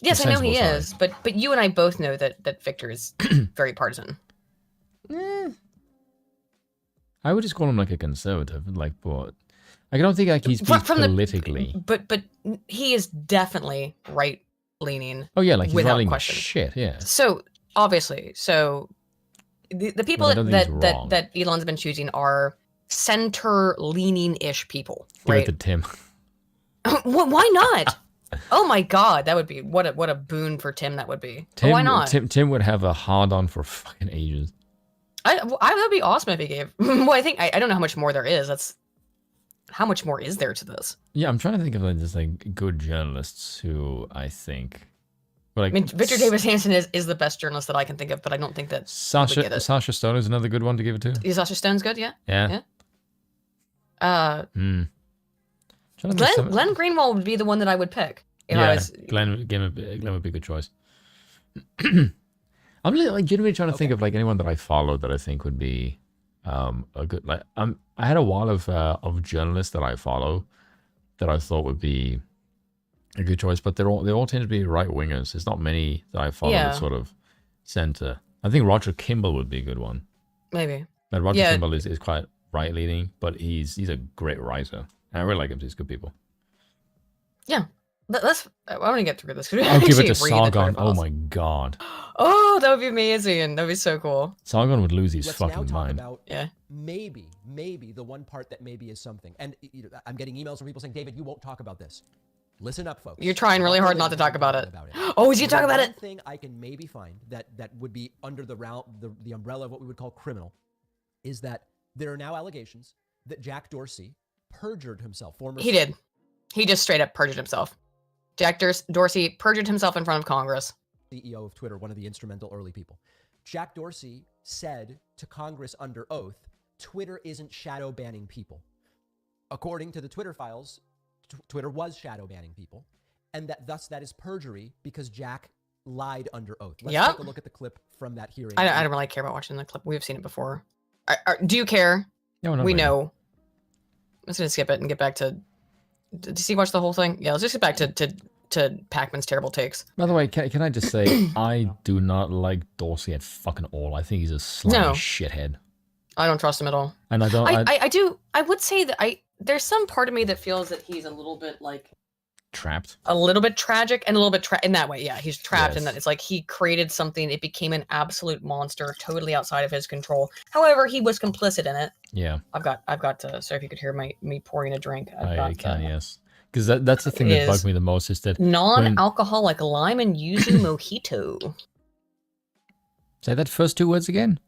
Yes, The I know he sensible is, but you and I both know that Victor is very partisan. I would just call him like a conservative, like, but I don't think like he's From the- politically. But he is definitely right leaning. Oh yeah, like he's without running question. shit. Yeah. So obviously, the people But I don't think he's that wrong. that Elon's been choosing are center leaning ish people, Give right? it to Tim. Why not? Oh my god, that would be what a boon for Tim that would be. Tim, Why not? Tim would have a hard on for fucking ages. That'd be awesome if he gave. Well, I think I don't know how much more there is. That's how much more is there to this? Yeah, I'm trying to think of like just like good journalists who I think. But like, I mean, Victor Davis Hanson is the best journalist that I can think of, but I don't think that Sasha get it. Sasha Stone is another good one to give it to. is Sasha Stone's good. Yeah. Yeah. Yeah. Trying to think some- Glenn Greenwald would be the one that I would pick if I yeah, was. Glenn would be a good choice. I'm really, like genuinely trying to think of like anyone that I followed that I think would be a good like I had a while of journalists that I follow that I thought would be a good choice, but they all tend to be right wingers. There's not many that I follow Yeah. that sort of center. I think Roger Kimball would be a good one. Maybe. But Roger Yeah. Kimball is quite right leaning, but he's a great writer. And I really like him. He's good people. Yeah. Let's. I want to get through this. I'll give it to Sargon. Oh my god. Oh, that would be amazing. That'd be so cool. Sargon would lose his Let's now fucking talk mind. about Yeah. maybe the one part that maybe is something. And I'm getting emails from people saying, David, you won't talk about this. Listen up, folks. You're trying really hard not to talk about it. Oh, is he The talking about one it? thing I can maybe find that would be under the umbrella of what we would call criminal is that there are now allegations that Jack Dorsey perjured himself. He did. He just straight up perjured himself. Jack Dorsey perjured himself in front of Congress. CEO of Twitter, one of the instrumental early people. Jack Dorsey said to Congress under oath, Twitter isn't shadow banning people. According to the Twitter files, Twitter was shadow banning people, and that is perjury because Jack lied under oath. Let's Yep. take a look at the clip from that hearing. I don't really care about watching the clip. We've seen it before. Do you care? No, not We really. know. I'm just gonna skip it and get back to. Did you watch the whole thing? Yeah, let's just get back to Pac-Man's terrible takes. By the way, can I just say, I do not like Dorsey at fucking all. I think he's a slimy No. shithead. I don't trust him at all. And I don't. I do. I would say that there's some part of me that feels that he's a little bit like trapped. a little bit tragic and a little bit in that way. Yeah, he's trapped in Yes. that it's like he created something. It became an absolute monster, totally outside of his control. However, he was complicit in it. Yeah, I've got to. Sorry if you could hear me pouring a drink. I can, yes. Because that's the thing that is bugged me the most is that. Non-alcoholic lime and yuzu mojito. Say that first two words again.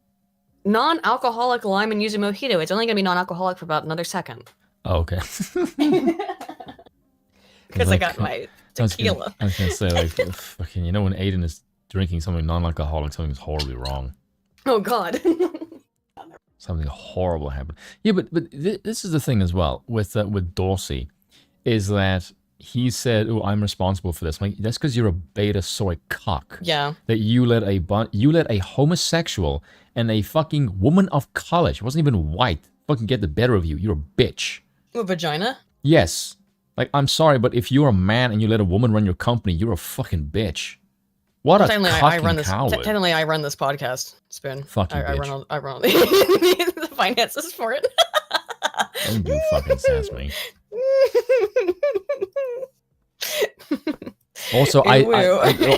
Non-alcoholic lime and yuzu mojito. It's only gonna be non-alcoholic for about another second. Oh, okay. Because I got my tequila. I was gonna say, like, fucking, you know, when Aiden is drinking something non-alcoholic, something's horribly wrong. Oh God. Something horrible happened. Yeah, but this is the thing as well with Dorsey, is that he said, "Oh, I'm responsible for this." I'm like, that's because you're a beta soy cock. Yeah. That you let a homosexual and a fucking woman of college, it wasn't even white, fucking get the better of you. You're a bitch. A vagina? Yes. Like, I'm sorry, but if you're a man and you let a woman run your company, you're a fucking bitch. What a Technically, fucking I run this. coward. Technically, I run this podcast. Spoon. Fuck you, I bitch. run all the finances for it. Don't you fucking sass me. Also,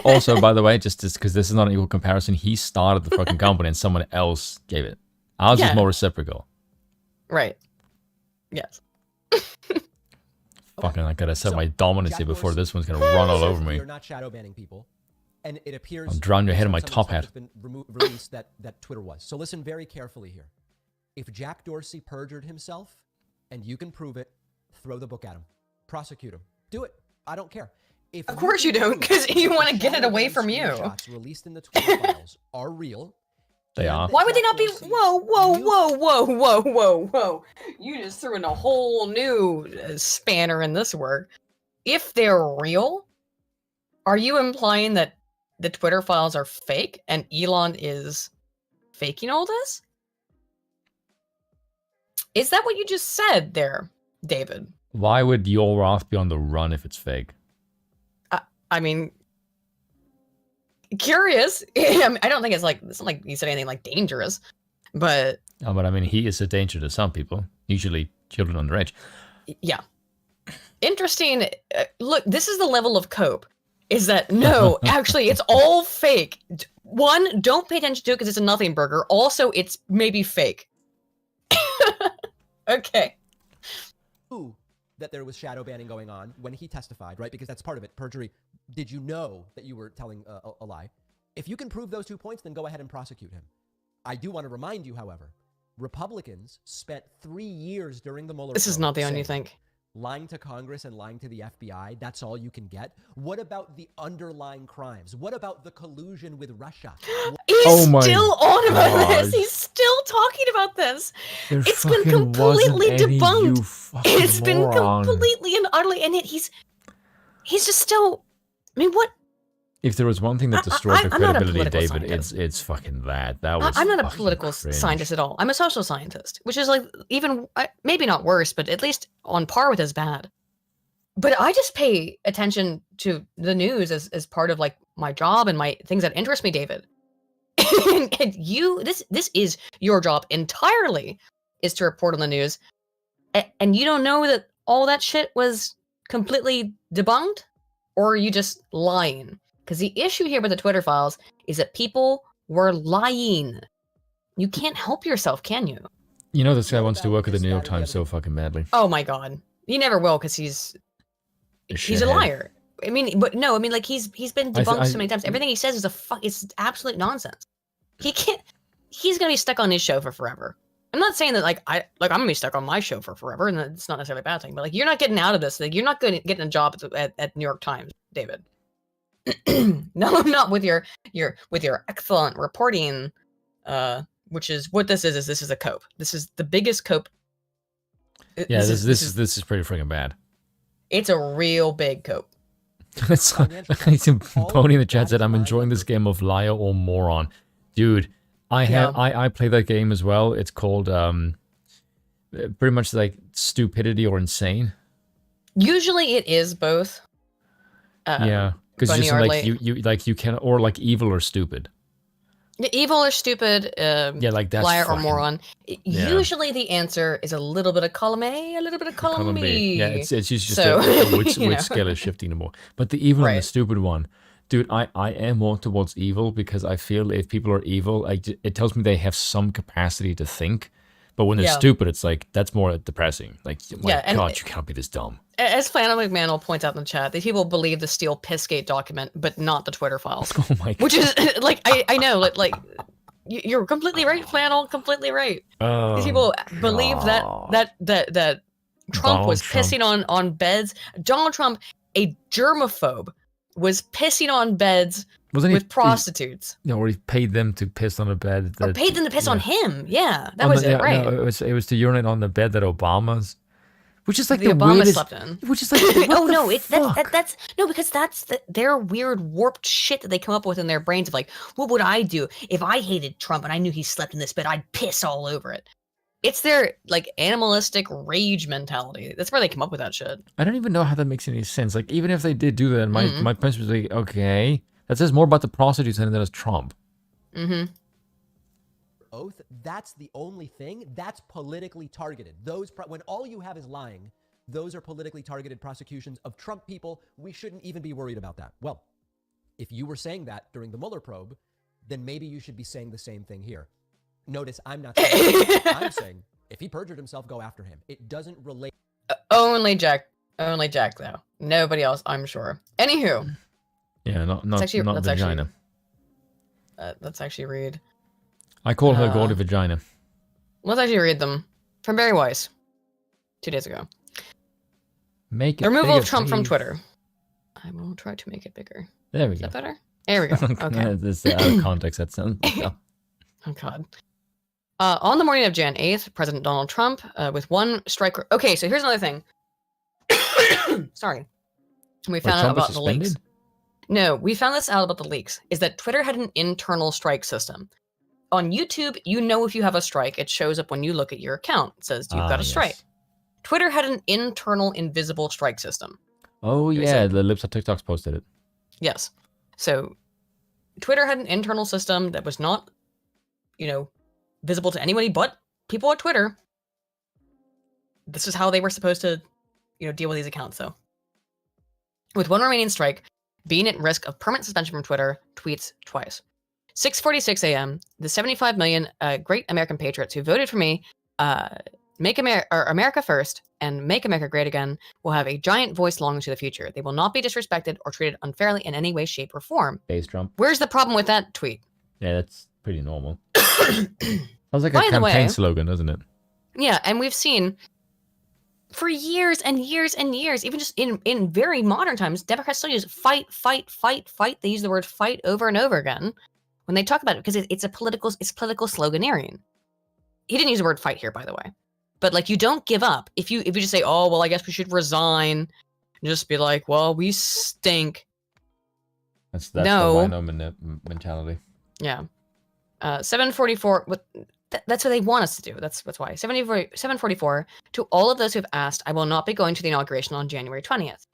also, by the way, just because this is not an equal comparison, he started the fucking company and someone else gave it. Ours is more reciprocal. Right. Yes. Fucking, I gotta set my dominance Jack here before Dorsey this one's gonna run all over me. You're not shadow banning people, and it appears I'll drown your head in my some of the top stuff hat. that's been released that Twitter was. So listen very carefully here. If Jack Dorsey perjured himself, and you can prove it, throw the book at him, prosecute him, do it. I don't care. If Of course you don't, because you want to get it away from you. Screenshots released in the Twitter files are real. They are. Why would they not be? Whoa. You just threw in a whole new spanner in this work. If they're real, are you implying that the Twitter files are fake and Elon is faking all this? Is that what you just said there, David? Why would your Roth be on the run if it's fake? I mean, curious. I don't think it's not like you said anything like dangerous, but Oh, but I mean, he is a danger to some people, usually children underage. yeah. Interesting. Look, this is the level of cope. Is that no, actually, it's all fake. One, don't pay attention to it because it's a nothing burger. Also, it's maybe fake. Okay. Knew that there was shadow banning going on when he testified, right? Because that's part of it, perjury. Did you know that you were telling a lie? If you can prove those 2 points, then go ahead and prosecute him. I do want to remind you, however, Republicans spent 3 years during the Mueller This is probe not the one you saying, think. lying to Congress and lying to the FBI, that's all you can get? What about the underlying crimes? What about the collusion with Russia? He's Oh my still on about God. this. He's still talking about this. There It's been fucking completely wasn't any, debunked. you fucking It's been moron. completely and utterly, and he's just still. I mean, what? If there was one thing that destroyed the I'm not a credibility of political David, scientist. it's fucking that. That was. I'm not a fucking political cringe. scientist at all. I'm a social scientist, which is like even maybe not worse, but at least on par with as bad. But I just pay attention to the news as part of like my job and my things that interest me, David. And you, this is your job entirely, is to report on the news, and you don't know that all that shit was completely debunked, or are you just lying? Because the issue here with the Twitter files is that people were lying. You can't help yourself, can you? You know, this guy What wants to about work at the this, New York that, and the Times so other- fucking badly. Oh my god, he never will, because he's a shithead. liar. I mean, but no, I mean, like he's been debunked so many times. I- Everything he says is it's absolute nonsense. He can't. He's gonna be stuck on his show for forever. I'm not saying that I'm gonna be stuck on my show for forever, and it's not necessarily a bad thing. But like, you're not getting out of this. Like, you're not going to get a job at New York Times, David. No, not with your excellent reporting, which is what this is. This is a cope. This is the biggest cope. Yeah, this is pretty freaking bad. It's a real big cope. It's Pony in the chat said, "I'm enjoying this game of liar or moron." Dude, I play that game as well. It's called pretty much like stupidity or insane. Usually, it is both. Yeah, because Bunny just or like you can, or like evil or stupid. Evil or stupid, Yeah, like that's liar or fucking- moron. Yeah. Usually the answer is a little bit of column A, a little bit of column Column B. B. Yeah, it's usually just So, which you know. scale is shifting the more. But the evil and the Right. stupid one, dude, I am more towards evil because I feel if people are evil, it tells me they have some capacity to think. But when they're Yeah. stupid, it's like that's more depressing. Like, my Yeah, and- God, you can't be this dumb. As Flannel McManel points out in the chat, these people believe the Steele Pissgate document, but not the Twitter files. Oh my God. Which is like I know, like you're completely right, Flannel, completely right. These people believe that Trump Donald was Trump. pissing on beds. Donald Trump a germaphobe was pissing on beds Wasn't he? with prostitutes. Or he paid them to piss on a bed. Or paid them to piss on him. Yeah, that On was the- it, right? No, it was to urinate on the bed that Obama's, which is like the the Obama weirdest. slept in. Which is like, what Oh the no, it's fuck? that's no, because that's their weird warped shit that they come up with in their brains of like, what would I do if I hated Trump and I knew he slept in this bed? I'd piss all over it. It's their like animalistic rage mentality. That's where they come up with that shit. I don't even know how that makes any sense. Like, even if they did do that, my Mhm. my parents was like, okay, that says more about the prostitutes than it does Trump. Mm-hmm. Oath, that's the only thing that's politically targeted. When all you have is lying, those are politically targeted prosecutions of Trump people. We shouldn't even be worried about that. Well, if you were saying that during the Mueller probe, then maybe you should be saying the same thing here. Notice I'm not saying that. I'm saying if he perjured himself, go after him. It doesn't relate. Only Jack though. Nobody else, I'm sure. Anywho, Yeah, not let's actually vagina. let's actually read. I call her uh, Gordy Vagina. Let's actually read them from Barry Weiss 2 days ago. Make it The removal bigger, of Trump from please. Twitter. I will try to make it bigger. There we Is go. that better? There we go. Okay. This out of context. That sounds. Yeah. Oh God. On the morning of Jan 8th, President Donald Trump, with one strike. Okay, so here's another thing. Sorry. We found out Trump was about the leaks. suspended? No, we found this out about the leaks. Is that Twitter had an internal strike system. On YouTube, you know if you have a strike, it shows up when you look at your account. It says you've got a strike. Yes. Twitter had an internal invisible strike system. Oh was yeah, like- the Lips of TikToks posted it. Yes. So Twitter had an internal system that was not, visible to anybody but people at Twitter. This is how they were supposed to, deal with these accounts, though. With one remaining strike, being at risk of permanent suspension from Twitter, tweets twice. 6:46 a.m. The 75 million great American patriots who voted for me, make America first and make America great again, will have a giant voice long into the future. They will not be disrespected or treated unfairly in any way, shape, or form. Base Trump. Where's the problem with that tweet? Yeah, that's pretty normal. Sounds like a By the way- campaign slogan, doesn't it? Yeah, and we've seen for years and years and years, even just in very modern times, Democrats still use fight, fight, fight, fight. They use the word fight over and over again when they talk about it because it's political sloganeering. He didn't use the word fight here, by the way. But like, you don't give up. If you just say, oh, well, I guess we should resign, and just be like, well, we stink. That's No. the wino mentality. Yeah. 744. That's what they want us to do. That's why. 744. To all of those who have asked, I will not be going to the inauguration on January 20th.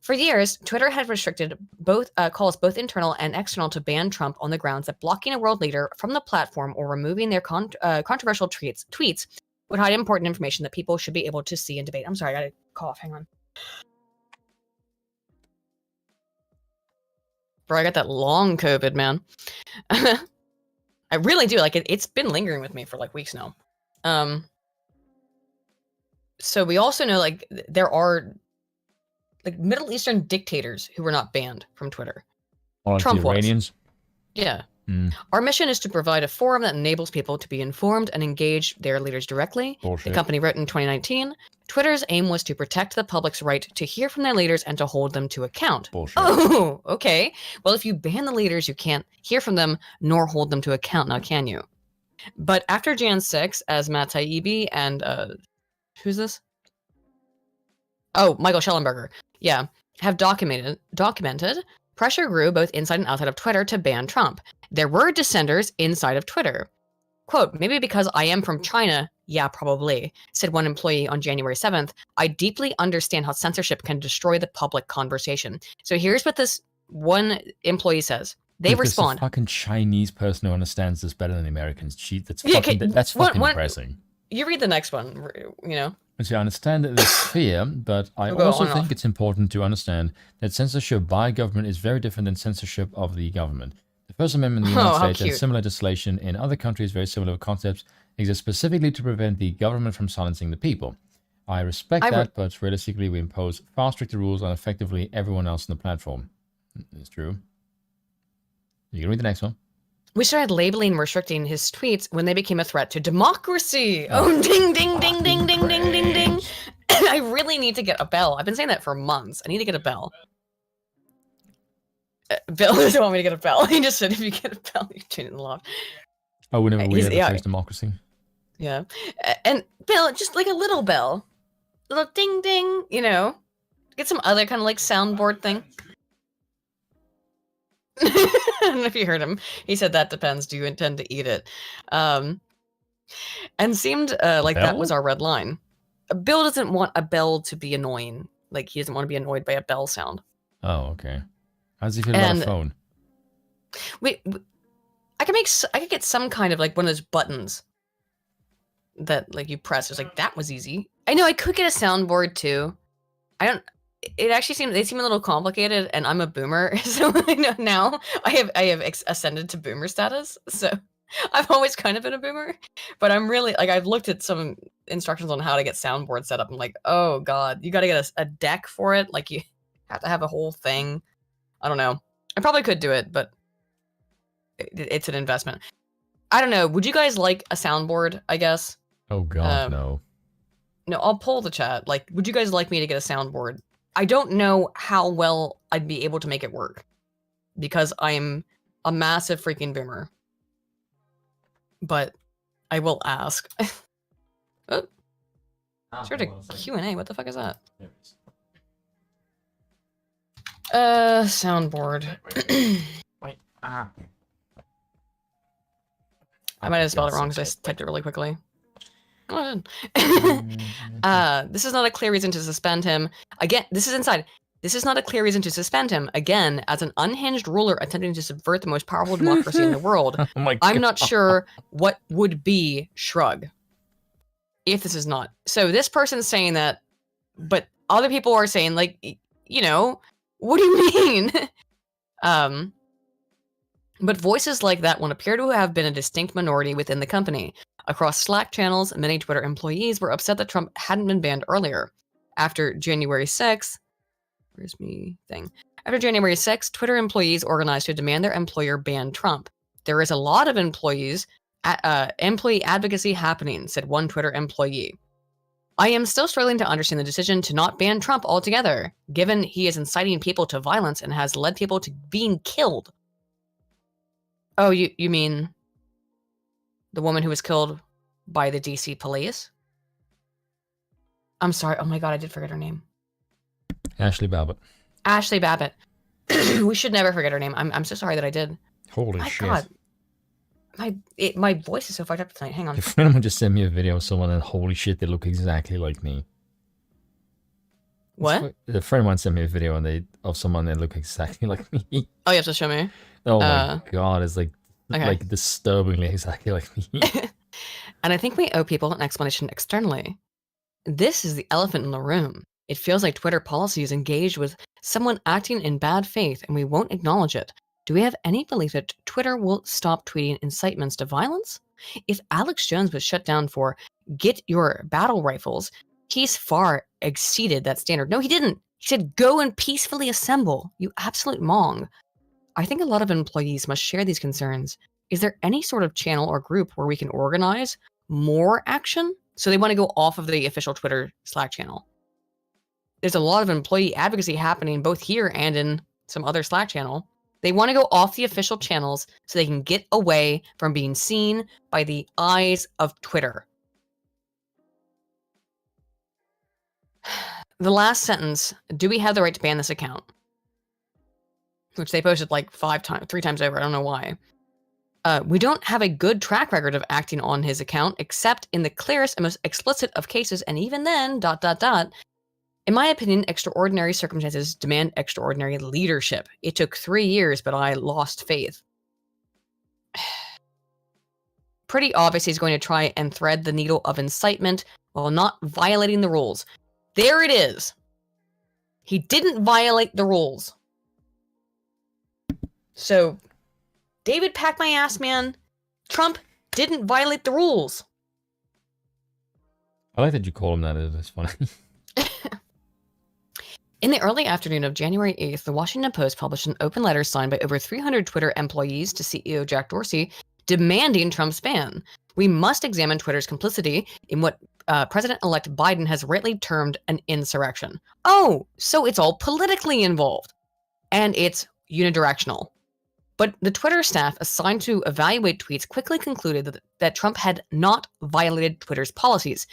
For years, Twitter had restricted both calls, both internal and external, to ban Trump on the grounds that blocking a world leader from the platform or removing their controversial tweets would hide important information that people should be able to see and debate. I'm sorry, I gotta cough. Hang on. Bro, I got that long COVID, man. I really do. Like, it's been lingering with me for like weeks now. So we also know like there are like Middle Eastern dictators who were not banned from Twitter. Or like Trump the was. Iranians. Yeah. Mm, Our mission is to provide a forum that enables people to be informed and engage their leaders directly. The bullshit. company wrote in 2019, Twitter's aim was to protect the public's right to hear from their leaders and to hold them to account. Bullshit. Oh, okay. Well, if you ban the leaders, you can't hear from them nor hold them to account, now can you? But after Jan 6, as Matt Taibbi and who's this? Oh, Michael Schellenberger. Yeah, have documented, pressure grew both inside and outside of Twitter to ban Trump. There were dissenters inside of Twitter. Quote, maybe because I am from China, yeah, probably, said one employee on January 7th. I deeply understand how censorship can destroy the public conversation. So here's what this one employee says. They There's respond. a fucking Chinese person who understands this better than Americans. That's Yeah, fucking, okay, that's fucking one- depressing. You read the next one, And so I understand this fear, but I We'll go also on and think off. it's important to understand that censorship by government is very different than censorship of the government. The First Amendment in the Oh, United how States and cute. similar legislation in other countries, very similar concepts, exist specifically to prevent the government from silencing the people. I respect I that, but realistically, we impose far stricter rules on effectively everyone else on the platform. It's true. You can read the next one. We started labeling and restricting his tweets when they became a threat to democracy. Oh, ding, ding, ding, ding, ding, ding, ding, ding. I really need to get a bell. I've been saying that for months. I need to get a bell. Bill doesn't want me to get a bell. He just said if you get a bell, you turn it in the loft. Oh, we never He's- really ever yeah. faced democracy. Yeah. And Bill, just like a little bell. Little ding ding, you know. Get some other kind of like soundboard thing. I don't know if you heard him. He said that depends. Do you intend to eat it? And seemed like that was bell? our red line. Bill doesn't want a bell to be annoying. Like he doesn't want to be annoyed by a bell sound. Oh, okay. How does he feel about a And- phone? Wait, I could get some kind of like one of those buttons that like you press. It's like that was easy. I know I could get a soundboard too. I don't. It actually they seem a little complicated, and I'm a boomer, so I know now I have ascended to boomer status. So I've always kind of been a boomer, but I'm really like I've looked at some instructions on how to get soundboard set up. I'm like, oh god, you got to get a deck for it. Like you have to have a whole thing. I don't know. I probably could do it, but it's an investment. I don't know. Would you guys like a soundboard? I guess. Oh god, no. No, I'll pull the chat. Like, would you guys like me to get a soundboard? I don't know how well I'd be able to make it work because I'm a massive freaking boomer. But I will ask. Oh, sort of Q&A. What the fuck is that? Soundboard. Wait. Ah. I might have spelled it wrong because I typed it really quickly. This is not a clear reason to suspend him. Again, this is inside. This is not a clear reason to suspend him. Again, as an unhinged ruler attempting to subvert the most powerful democracy in the world, Oh my god. I'm not sure what would be shrug. If this is not. So this person's saying that, but other people are saying, like, you know, what do you mean? But voices like that one appear to have been a distinct minority within the company. Across Slack channels, many Twitter employees were upset that Trump hadn't been banned earlier. After January 6th, After January 6th, Twitter employees organized to demand their employer ban Trump. There is a lot of employee advocacy happening, said one Twitter employee. I am still struggling to understand the decision to not ban Trump altogether, given he is inciting people to violence and has led people to being killed. Oh, you mean the woman who was killed by the DC police? I'm sorry. Oh my god, I did forget her name. Ashley Babbitt. Ashley Babbitt. We should never forget her name. I'm so sorry that I did. Holy My shit. god. My voice is so fucked up tonight. Hang on. A friend of mine just sent me a video of someone and holy shit, they look exactly like me. What? A friend of mine sent me a video of someone that look exactly like me. Oh, you have to show me. Oh my god, it's like okay. like disturbingly exactly like me. And I think we owe people an explanation externally. This is the elephant in the room. It feels like Twitter policy is engaged with someone acting in bad faith, and we won't acknowledge it. Do we have any belief that Twitter will stop tweeting incitements to violence? If Alex Jones was shut down for get your battle rifles, he's far exceeded that standard. No, he didn't. He said, go and peacefully assemble. You absolute mong. I think a lot of employees must share these concerns. Is there any sort of channel or group where we can organize more action? So they want to go off of the official Twitter Slack channel. There's a lot of employee advocacy happening both here and in some other Slack channel. They want to go off the official channels so they can get away from being seen by the eyes of Twitter. The last sentence, do we have the right to ban this account? Which they posted like 3 times over. I don't know why. We don't have a good track record of acting on his account, except in the clearest and most explicit of cases. And even then, ... In my opinion, extraordinary circumstances demand extraordinary leadership. It took 3 years, but I lost faith. Pretty obvious he's going to try and thread the needle of incitement while not violating the rules. There it is. He didn't violate the rules. So, David packed my ass, man. Trump didn't violate the rules. I like that you call him that. It's funny. In the early afternoon of January 8th, the Washington Post published an open letter signed by over 300 Twitter employees to CEO Jack Dorsey demanding Trump's ban. We must examine Twitter's complicity in what President-elect Biden has rightly termed an insurrection. Oh, so it's all politically involved. And it's unidirectional. But the Twitter staff assigned to evaluate tweets quickly concluded that Trump had not violated Twitter's policies.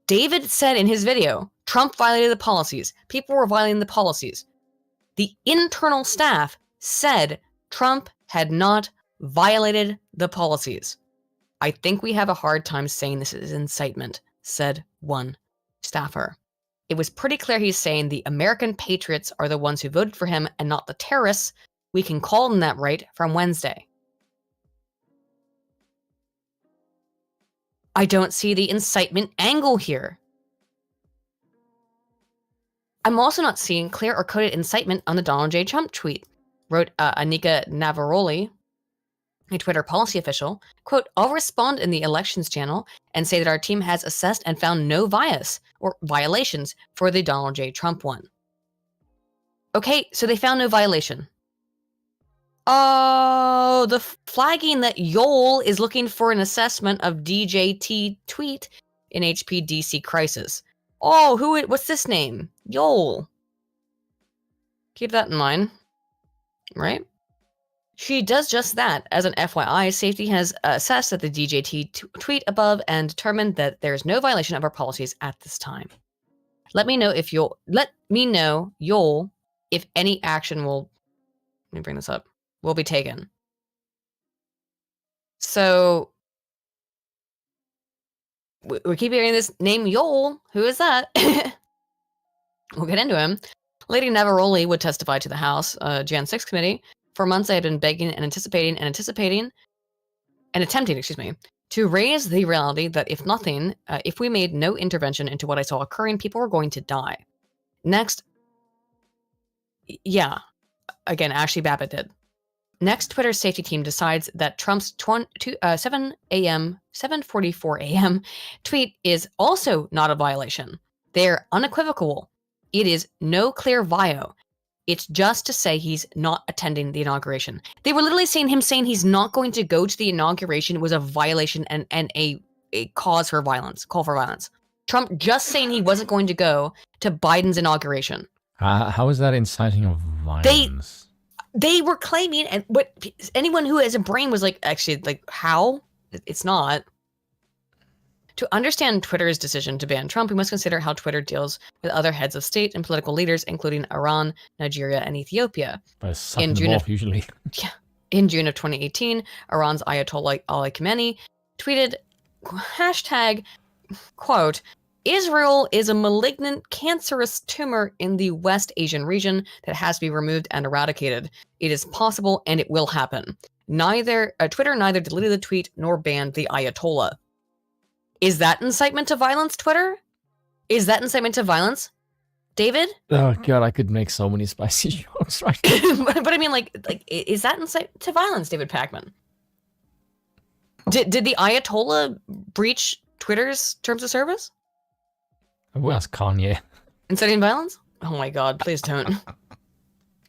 David said in his video, Trump violated the policies. People were violating the policies. The internal staff said Trump had not violated the policies. I think we have a hard time saying this is incitement, said one staffer. It was pretty clear he's saying the American patriots are the ones who voted for him and not the terrorists. We can call them that right from Wednesday. I don't see the incitement angle here. I'm also not seeing clear or coded incitement on the Donald J. Trump tweet, wrote Anika Navaroli, a Twitter policy official. Quote, I'll respond in the elections channel and say that our team has assessed and found no bias or violations for the Donald J. Trump one. Okay, so they found no violation. Oh, the flagging that Yoel is looking for an assessment of DJT tweet in HPDC crisis. Oh, what's this name? Yoel. Keep that in mind, right? She does just that. As an FYI, safety has assessed that the DJT tweet above and determined that there is no violation of our policies at this time. Let me know, Yoel, if any action will be taken. So we keep hearing this name Yoel. Who is that? We'll get into him. Lady Navaroli would testify to the House Jan 6 committee. For months, I had been begging and attempting, to raise the reality that if we made no intervention into what I saw occurring, people were going to die. Next, yeah, again, Ashley Babbitt did. Next, Twitter's safety team decides that Trump's 7:44 a.m. tweet is also not a violation. They're unequivocal. It is no clear vio. It's just to say he's not attending the inauguration. They were literally saying he's not going to go to the inauguration was a violation and a cause for violence, call for violence. Trump just saying he wasn't going to go to Biden's inauguration. How is that inciting of violence? They were claiming, and what anyone who has a brain was like, actually, like, how? It's not. To understand Twitter's decision to ban Trump, we must consider how Twitter deals with other heads of state and political leaders, including Iran, Nigeria, and Ethiopia. By sucking them off, usually. Yeah. In June of 2018, Iran's Ayatollah Ali Khamenei tweeted, hashtag, quote, Israel is a malignant, cancerous tumor in the West Asian region that has to be removed and eradicated. It is possible and it will happen. Twitter neither deleted the tweet nor banned the Ayatollah. Is that incitement to violence, Twitter? Is that incitement to violence? David? Oh god, I could make so many spicy jokes right now. but I mean, like, is that incitement to violence, David Pakman? Did the Ayatollah breach Twitter's terms of service? Who asked Kanye? Inciting violence? Oh my god, please don't.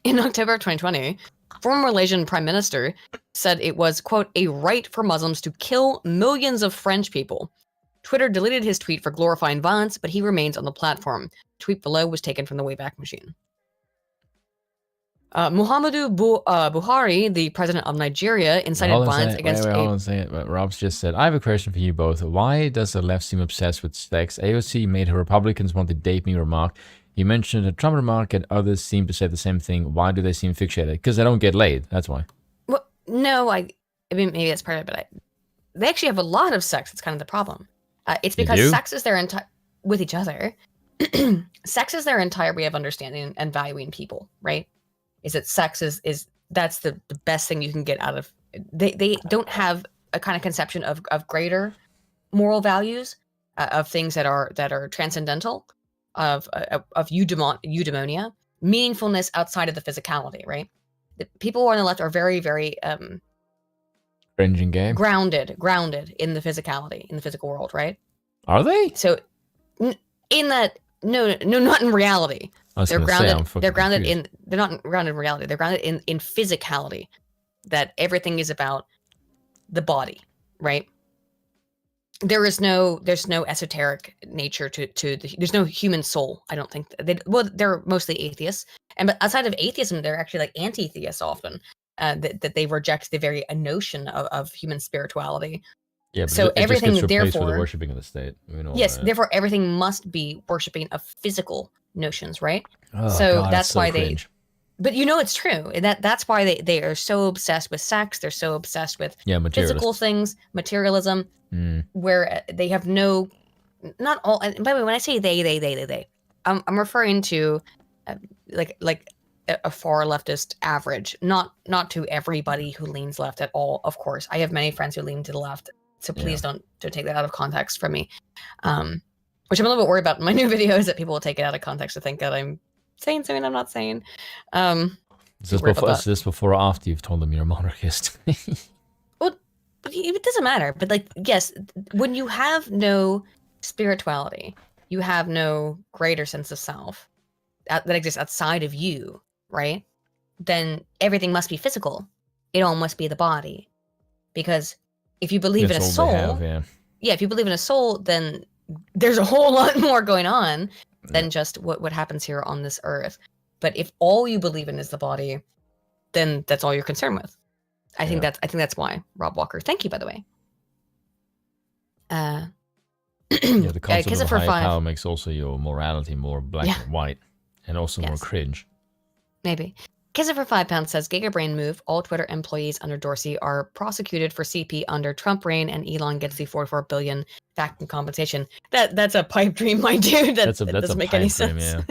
In October of 2020, former Malaysian Prime Minister said it was, quote, a right for Muslims to kill millions of French people. Twitter deleted his tweet for glorifying violence, but he remains on the platform. The tweet below was taken from the Wayback Machine. Muhammadu Buhari, the president of Nigeria, incited violence against hold on a second. Rob's just said, I have a question for you both. Why does the left seem obsessed with sex? AOC made her Republicans want to date me remark. You mentioned a Trump remark and others seem to say the same thing. Why do they seem fixated? Because they don't get laid. That's why. Well, no, I mean, maybe that's part of it, but they actually have a lot of sex. It's kind of the problem. It's because sex is their entire, with each other, sex is their entire way of understanding and valuing people, right? Is that sex is that's the best thing you can get out of, they don't have a kind of conception of greater moral values, of things that are transcendental, of eudaimonia, meaningfulness outside of the physicality, right? The people on the left are very, very cringing game. Grounded in the physicality, in the physical world, right? Are they? So, in that, no, not in reality. They're grounded. They're grounded in. They're not grounded in reality. They're grounded in physicality. That everything is about the body, right? there's no esoteric nature to there's no human soul. I don't think they're mostly atheists, but outside of atheism, they're actually like anti-theists often. That they reject the very notion of human spirituality. Yeah, but So it just everything, gets replaced with the therefore, worshiping of the state. We know yes, that. therefore everything must be worshiping of physical notions, right? Oh, so God, that's it's so why cringe. but it's true. That's why they are so obsessed with sex. They're so obsessed with physical materialist. things, materialism, where they have no, not all. And by the way, when I say they, I'm referring to like a far leftist average, not to everybody who leans left at all. Of course, I have many friends who lean to the left, so please don't take that out of context from me. Which I'm a little bit worried about in my new videos, that people will take it out of context to think that I'm saying something I'm not saying. Is this before or after you've told them you're a monarchist? Well, it doesn't matter. But like, yes, when you have no spirituality, you have no greater sense of self that exists outside of you, right? Then everything must be physical. It all must be the body, because if you believe in a soul, if you believe in a soul, then there's a whole lot more going on than just what happens here on this earth. But if all you believe in is the body, then that's all you're concerned with. I think that's why. Rob Walker, thank you, by the way. The concept of higher power makes also your morality more black and white, and also more cringe. Maybe. Kisser for £5 says, Gigabrain move. All Twitter employees under Dorsey are prosecuted for CP under Trump reign, and Elon gets the $44 billion back in compensation. That's a pipe dream, my dude. That doesn't make any sense. Yeah.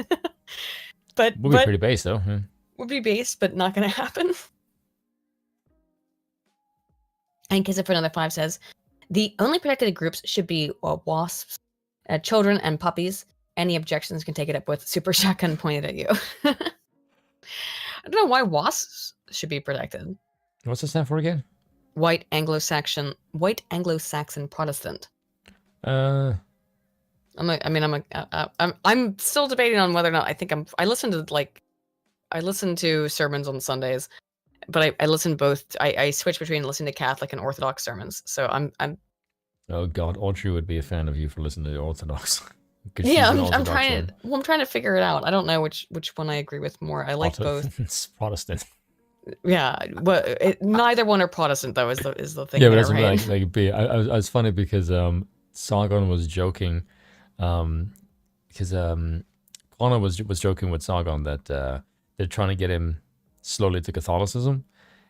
But would be pretty base though. Yeah. Would be base, but not going to happen. And Kisser for another 5 says, the only protected groups should be wasps, children, and puppies. Any objections can take it up with Super Shotgun pointed at you. I don't know why wasps should be protected. What's the stand for again? White Anglo-Saxon Protestant. I'm still debating on whether or not I listen to sermons on Sundays, but I listen both. I switch between listening to Catholic and Orthodox sermons. So I'm. Oh God, Audrey would be a fan of you for listening to the Orthodox. Yeah, I'm trying to figure it out. I don't know which one I agree with more. I like both. It's Protestant. Yeah, but neither one are Protestant though. Is the thing? Yeah, but that's right? I was funny because Sargon was joking, because Connor was joking with Sargon that they're trying to get him slowly to Catholicism.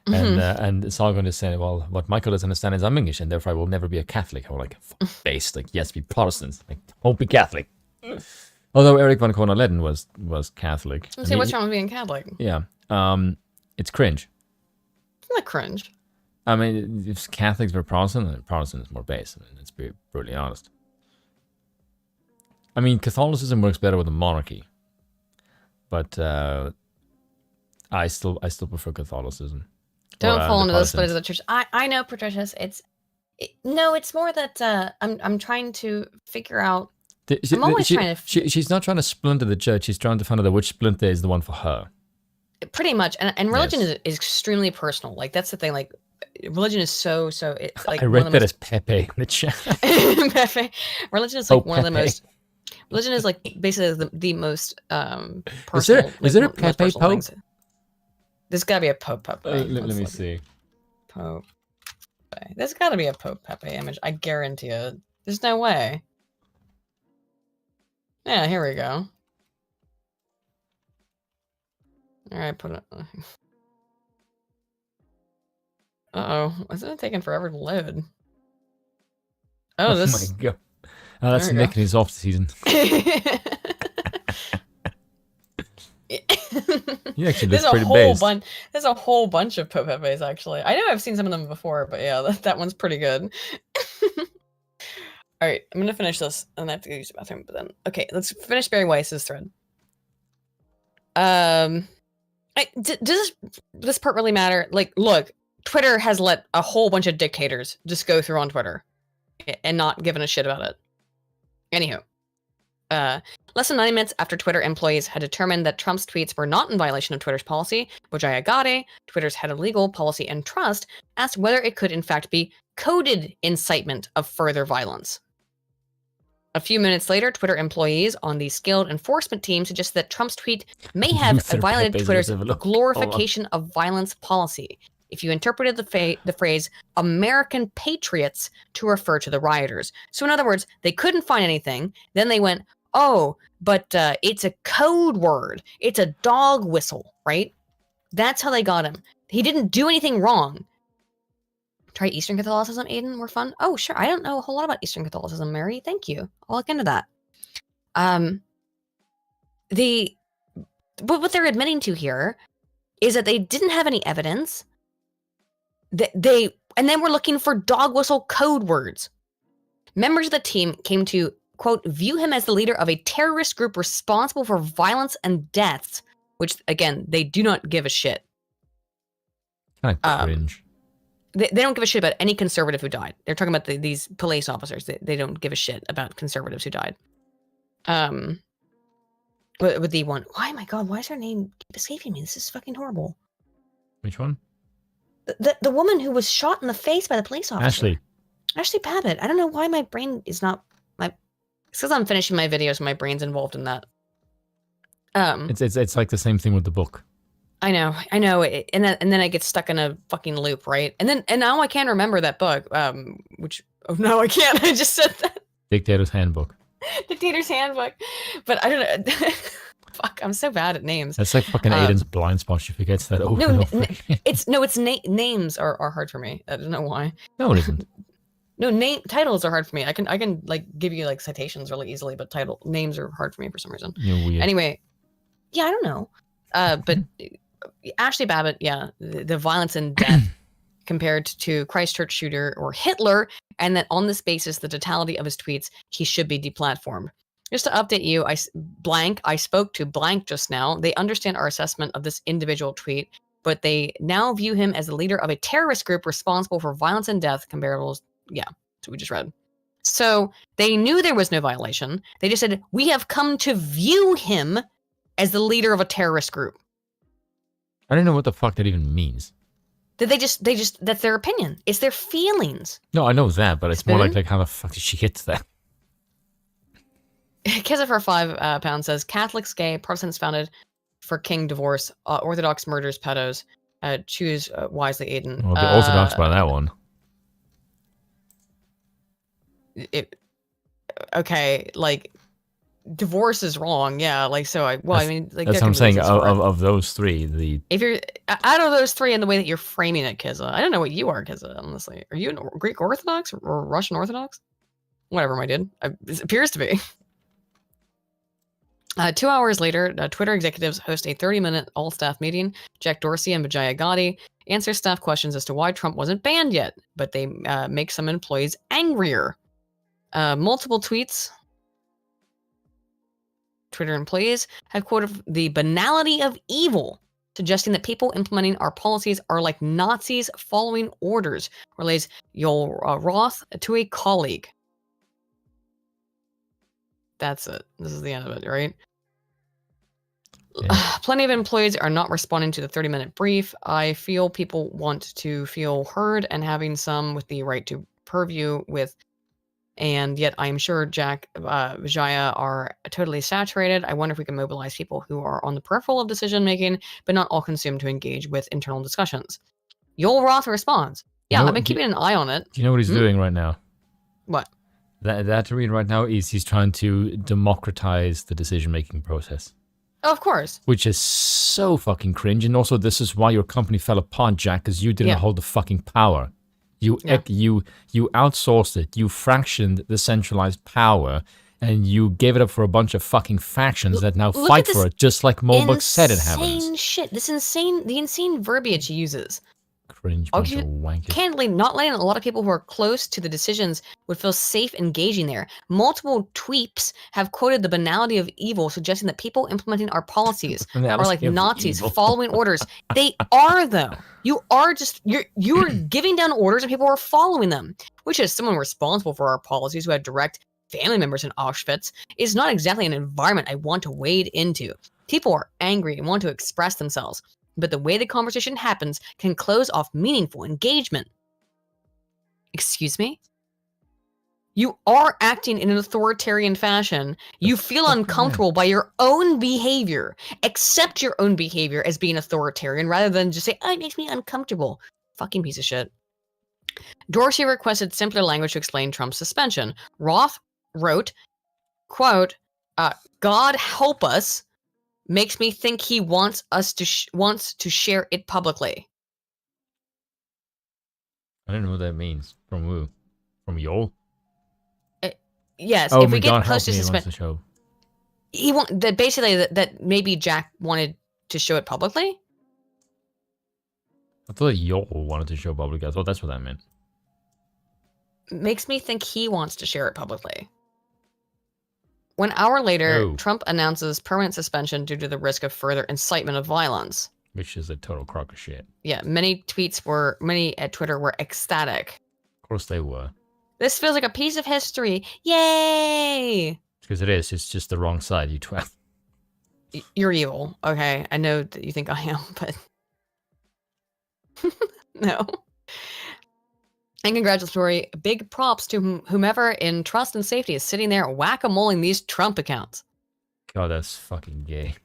And Sargon is saying, well, what Michael doesn't understand is I'm English, and therefore I will never be a Catholic. Or like, based, like, yes, be Protestants, like, won't be Catholic. Although Eric von Corneleden was Catholic. See, what's wrong with being Catholic? Yeah, it's cringe. It's not cringe. I mean, if Catholics were Protestant, then Protestant is more base. I mean, let's be brutally honest. I mean, Catholicism works better with a monarchy, but I still prefer Catholicism. Don't fall into the split of the church. I know, Patricius. It's more that I'm trying to figure out. She's not trying to splinter the church. She's trying to find out which splinter is the one for her. Pretty much, and religion is extremely personal. Like that's the thing. Like religion is so. Like I read that as Pepe in the chat. Pepe. Religion is like one of the most. Religion is like basically the most personal. Is there a Pepe Pope? Things. There's gotta be a Pope Pepe. Let me see. Pope Pepe. There's gotta be a Pope Pepe image. I guarantee it. There's no way. Yeah, here we go. Alright, put it. Uh-oh. Isn't it taking forever to load? Oh, this. My God. Oh, that's Nick in his off season. You actually look pretty based. There's a whole bunch of Pope Pepes, actually. I know I've seen some of them before, but yeah, that one's pretty good. Alright, I'm gonna finish this, and I have to go use the bathroom, but then... Okay, let's finish Barry Weiss's thread. Does this part really matter? Like, look, Twitter has let a whole bunch of dictators just go through on Twitter and not given a shit about it. Anywho. Less than 90 minutes after Twitter employees had determined that Trump's tweets were not in violation of Twitter's policy, Vijaya Gadde, Twitter's head of legal, policy, and trust, asked whether it could in fact be coded incitement of further violence. A few minutes later, Twitter employees on the skilled enforcement team suggest that Trump's tweet may have Luther violated Pepe's Twitter's Hold on. glorification of violence policy if you interpreted the phrase American patriots to refer to the rioters. So in other words, they couldn't find anything. Then they went, oh, but it's a code word. It's a dog whistle, right? That's how they got him. He didn't do anything wrong. Try Eastern Catholicism, Aiden. We're fun. Oh, sure. I don't know a whole lot about Eastern Catholicism, Mary. Thank you. I'll look into that. But what they're admitting to here is that they didn't have any evidence. And then we're looking for dog whistle code words. Members of the team came to, quote, view him as the leader of a terrorist group responsible for violence and deaths, which, again, they do not give a shit. Kind of cringe. They don't give a shit about any conservative who died. They're talking about these police officers. They don't give a shit about conservatives who died. With the one, why, my God, why is her name keep escaping me? This is fucking horrible. Which one? The woman who was shot in the face by the police officer. Ashley Babbitt. I don't know why my brain is not it's because I'm finishing my videos and my brain's involved in that. It's like the same thing with the book. I know, and then I get stuck in a fucking loop, right? And now I can't remember that book. No, I can't. I just said that. Dictator's Handbook. Dictator's Handbook, but I don't know. Fuck, I'm so bad at names. That's like fucking Aiden's blind spot. She forgets that over and over again. Names are hard for me. I don't know why. No, it isn't. No, titles are hard for me. I can like give you like citations really easily, but names are hard for me for some reason. You're weird. Anyway, yeah, I don't know. But Ashley Babbitt, yeah, the violence and death compared to Christchurch shooter or Hitler, and that on this basis, the totality of his tweets, he should be deplatformed. Just to update you, I spoke to blank just now. They understand our assessment of this individual tweet, but they now view him as the leader of a terrorist group responsible for violence and death comparables. Yeah, so we just read. So they knew there was no violation. They just said, we have come to view him as the leader of a terrorist group. I don't know what the fuck that even means. They just that's their opinion. It's their feelings. No, I know that, but it's more like how the fuck did she get to that? Kizza for £5 says Catholics, gay, Protestants founded for king divorce, Orthodox murders, pedos. Choose wisely, Aiden. Well, the Orthodox by that one. Okay, like divorce is wrong, yeah. Like so, I mean, like that's what I'm saying. Of those three, if you're out of those three, and the way that you're framing it, Kizza, I don't know what you are, Kizza. Honestly, are you an Greek Orthodox or Russian Orthodox? Whatever, my dude. It appears to be. 2 hours later, Twitter executives host a 30-minute all-staff meeting. Jack Dorsey and Vijaya Gotti answer staff questions as to why Trump wasn't banned yet, but they make some employees angrier. Multiple tweets. Twitter employees have quoted the banality of evil, suggesting that people implementing our policies are like Nazis following orders, relays Yoel Roth to a colleague. That's it. This is the end of it, right? Yeah. Plenty of employees are not responding to the 30-minute brief. I feel people want to feel heard and having some with the right to purview with, and yet I'm sure Jack, Vijaya are totally saturated. I wonder if we can mobilize people who are on the peripheral of decision-making, but not all consumed to engage with internal discussions. Yoel Roth responds, yeah, I've been keeping an eye on it. Do you know what he's doing right now? What? That to read right now is he's trying to democratize the decision-making process. Oh, of course. Which is so fucking cringe. And also, this is why your company fell apart, Jack, because you didn't hold the fucking power. You outsourced it. You fractioned the centralized power, and you gave it up for a bunch of fucking factions that now fight for it, just like Mulbach said it happens. Insane shit. The insane verbiage he uses. Cringe bunch of wankers. Candidly, not letting a lot of people who are close to the decisions would feel safe engaging there. Multiple tweets have quoted the banality of evil, suggesting that people implementing our policies are like Nazis following orders. They are, though. You are giving down orders and people are following them, which is someone responsible for our policies who had direct family members in Auschwitz is not exactly an environment I want to wade into. People are angry and want to express themselves, but the way the conversation happens can close off meaningful engagement. Excuse me? You are acting in an authoritarian fashion. You feel uncomfortable by your own behavior. Accept your own behavior as being authoritarian rather than just say, oh, it makes me uncomfortable. Fucking piece of shit. Dorsey requested simpler language to explain Trump's suspension. Roth wrote, quote, God help us, makes me think he wants us to wants to share it publicly. I don't know what that means. From who? From Yol? Yes, Oh if my we get God, close to help me, he wants suspension, to show. he want that basically that maybe Jack wanted to show it publicly. I thought Yol wanted to show public. I thought that's what that meant. Makes me think he wants to share it publicly. 1 hour later, Oh. Trump announces permanent suspension due to the risk of further incitement of violence. Which is a total crock of shit. Yeah, many at Twitter were ecstatic. Of course they were. This feels like a piece of history. Yay! Because it is. It's just the wrong side, you twat. You're evil. Okay, I know that you think I am, but no. And congratulatory big props to whomever in trust and safety is sitting there whack-a-moling these Trump accounts. God, that's fucking gay.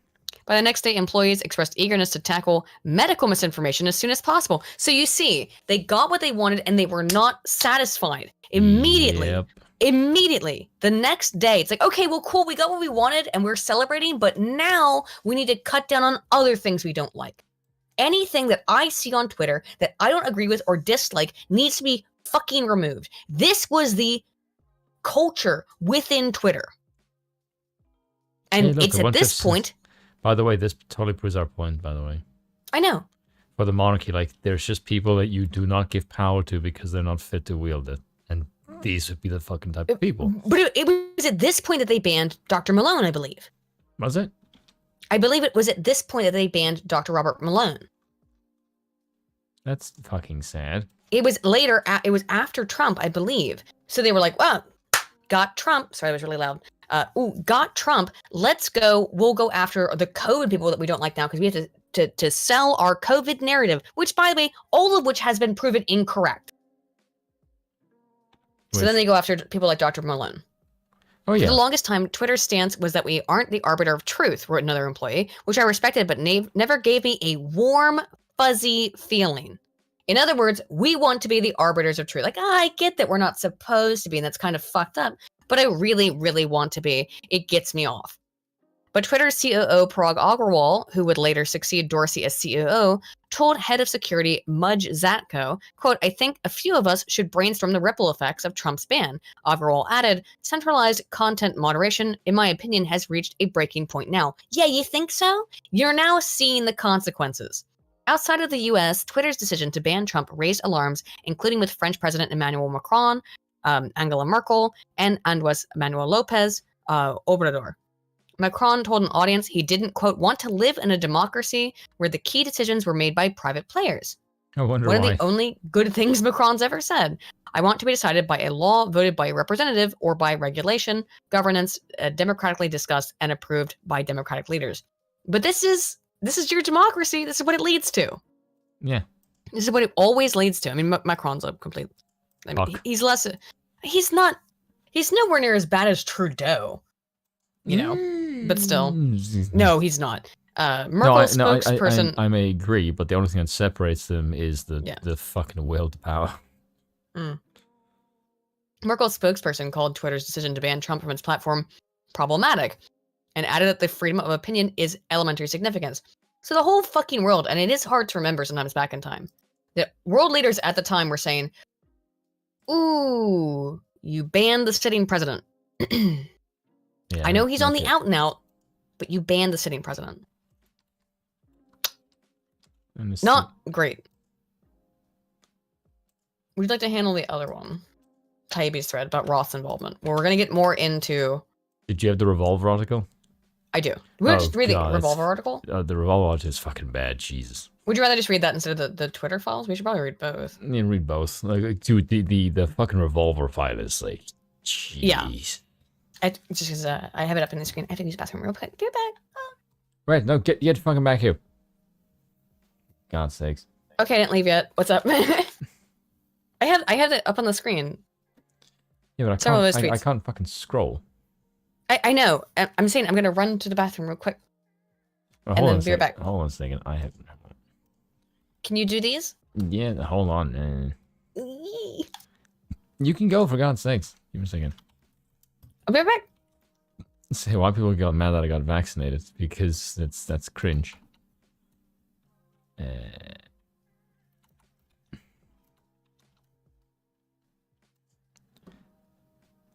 By the next day, employees expressed eagerness to tackle medical misinformation as soon as possible. So you see, they got what they wanted and they were not satisfied. Immediately. Yep. Immediately. The next day, it's like, okay, well, cool, we got what we wanted and we're celebrating, but now we need to cut down on other things we don't like. Anything that I see on Twitter that I don't agree with or dislike needs to be fucking removed. This was the culture within Twitter. And Hey, look, it's a at bunch this of point... By the way, this totally proves our point, by the way. I know. For the monarchy, like, there's just people that you do not give power to because they're not fit to wield it. And these would be the fucking type of people. But it was at this point that they banned Dr. Malone, I believe. Was it? I believe it was at this point that they banned Dr. Robert Malone. That's fucking sad. It was later, it was after Trump, I believe. So they were like, well, got Trump. Sorry, that was really loud. Got Trump. Let's go. We'll go after the COVID people that we don't like now because we have to sell our COVID narrative, which, by the way, all of which has been proven incorrect. So then they go after people like Dr. Malone. Oh, For yeah. the longest time, Twitter's stance was that we aren't the arbiter of truth, wrote another employee, which I respected, but never gave me a warm, fuzzy feeling. In other words, we want to be the arbiters of truth. Like, I get that we're not supposed to be, and that's kind of fucked up, but I really, really want to be. It gets me off. But Twitter's COO, Parag Agrawal, who would later succeed Dorsey as COO, told head of security Mudge Zatko, quote, I think a few of us should brainstorm the ripple effects of Trump's ban. Agrawal added, centralized content moderation, in my opinion, has reached a breaking point now. Yeah, you think so? You're now seeing the consequences. Outside of the US, Twitter's decision to ban Trump raised alarms, including with French President Emmanuel Macron, Angela Merkel, and Andrés Manuel López Obrador. Macron told an audience he didn't, quote, want to live in a democracy where the key decisions were made by private players. I wonder One why. of the only good things Macron's ever said. I want to be decided by a law voted by a representative or by regulation, governance, democratically discussed and approved by democratic leaders. But this is your democracy. This is what it leads to. Yeah. This is what it always leads to. I mean, Macron's a complete... I mean, Fuck. he's less... He's nowhere near as bad as Trudeau. You know, but still. No, he's not. Merkel's spokesperson... I may agree, but the only thing that separates them is the Yeah. fucking will to power. Merkel's spokesperson called Twitter's decision to ban Trump from its platform problematic and added that the freedom of opinion is elementary significance. So the whole fucking world, and it is hard to remember sometimes back in time, the world leaders at the time were saying, ooh, you banned the sitting president. Yeah, I know he's on the okay. out and out, but you banned the sitting president. And it's Not great. Would you like to handle the other one? Taibbi's thread about Roth's involvement. Well, we're going to get more into... Did you have the Revolver article? I do. We'll Oh, just read the God, Revolver article. The Revolver article is fucking bad. Jesus. Would you rather just read that instead of the Twitter files? We should probably read both. Yeah, read both. Like, dude, the fucking Revolver file is like, jeez. Yeah. Just because I have it up in the screen. I have to use the bathroom real quick. Be right back. Right, no, get fucking back here. God's sakes. Okay, I didn't leave yet. What's up? I had it up on the screen. Yeah, but Several of those I tweets. can't fucking scroll. I know. I'm saying I'm gonna run to the bathroom real quick. Oh, And then be right back. Hold on a second. I have. Can you do these? Yeah, hold on. You can go, for God's sakes. Give me a second. I'll be right back. Say why people got mad that I got vaccinated, because that's cringe.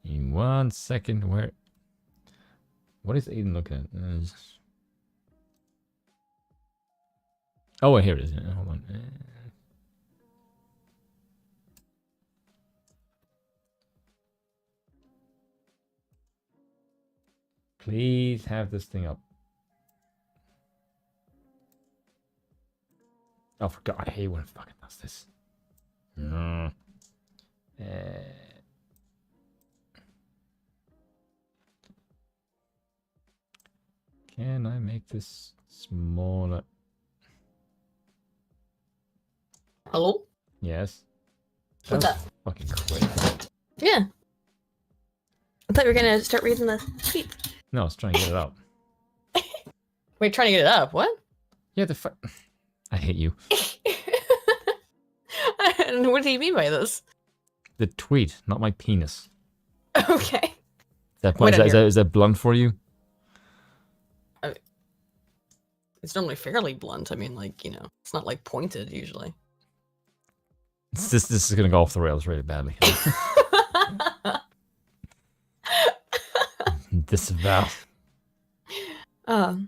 In 1 second, what is Aiden looking at? Oh, wait, here it is. Hold on. Please have this thing up. Oh, for God, I hate when it fucking does this. No. Can I make this smaller? Hello? Yes. What's That up? was fucking quick. Yeah. I thought you were gonna start reading the tweet. No, I was trying to get it up. Wait, trying to get it up. What? Yeah, the fuck. I hate you. And what do you mean by this? The tweet, not my penis. Okay. Is that blunt for you? It's normally fairly blunt. I mean, like, it's not like pointed usually. This is gonna go off the rails really badly. Disavow. To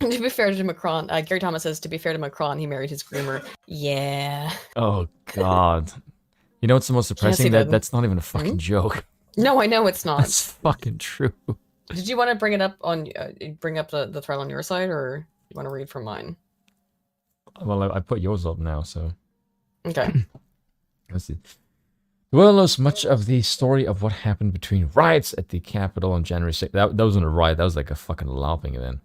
be fair to Macron, Gary Thomas says, to be fair to Macron, he married his groomer. Yeah. Oh God. You know what's the most depressing? That's not even a fucking joke. No, I know it's not. That's fucking true. Did you want to bring it up bring up the thread on your side, or you want to read from mine? Well, I put yours up now, so. Okay. Let's see. The world knows much of the story of what happened between riots at the Capitol on January 6th. That wasn't a riot, that was like a fucking LARPing event.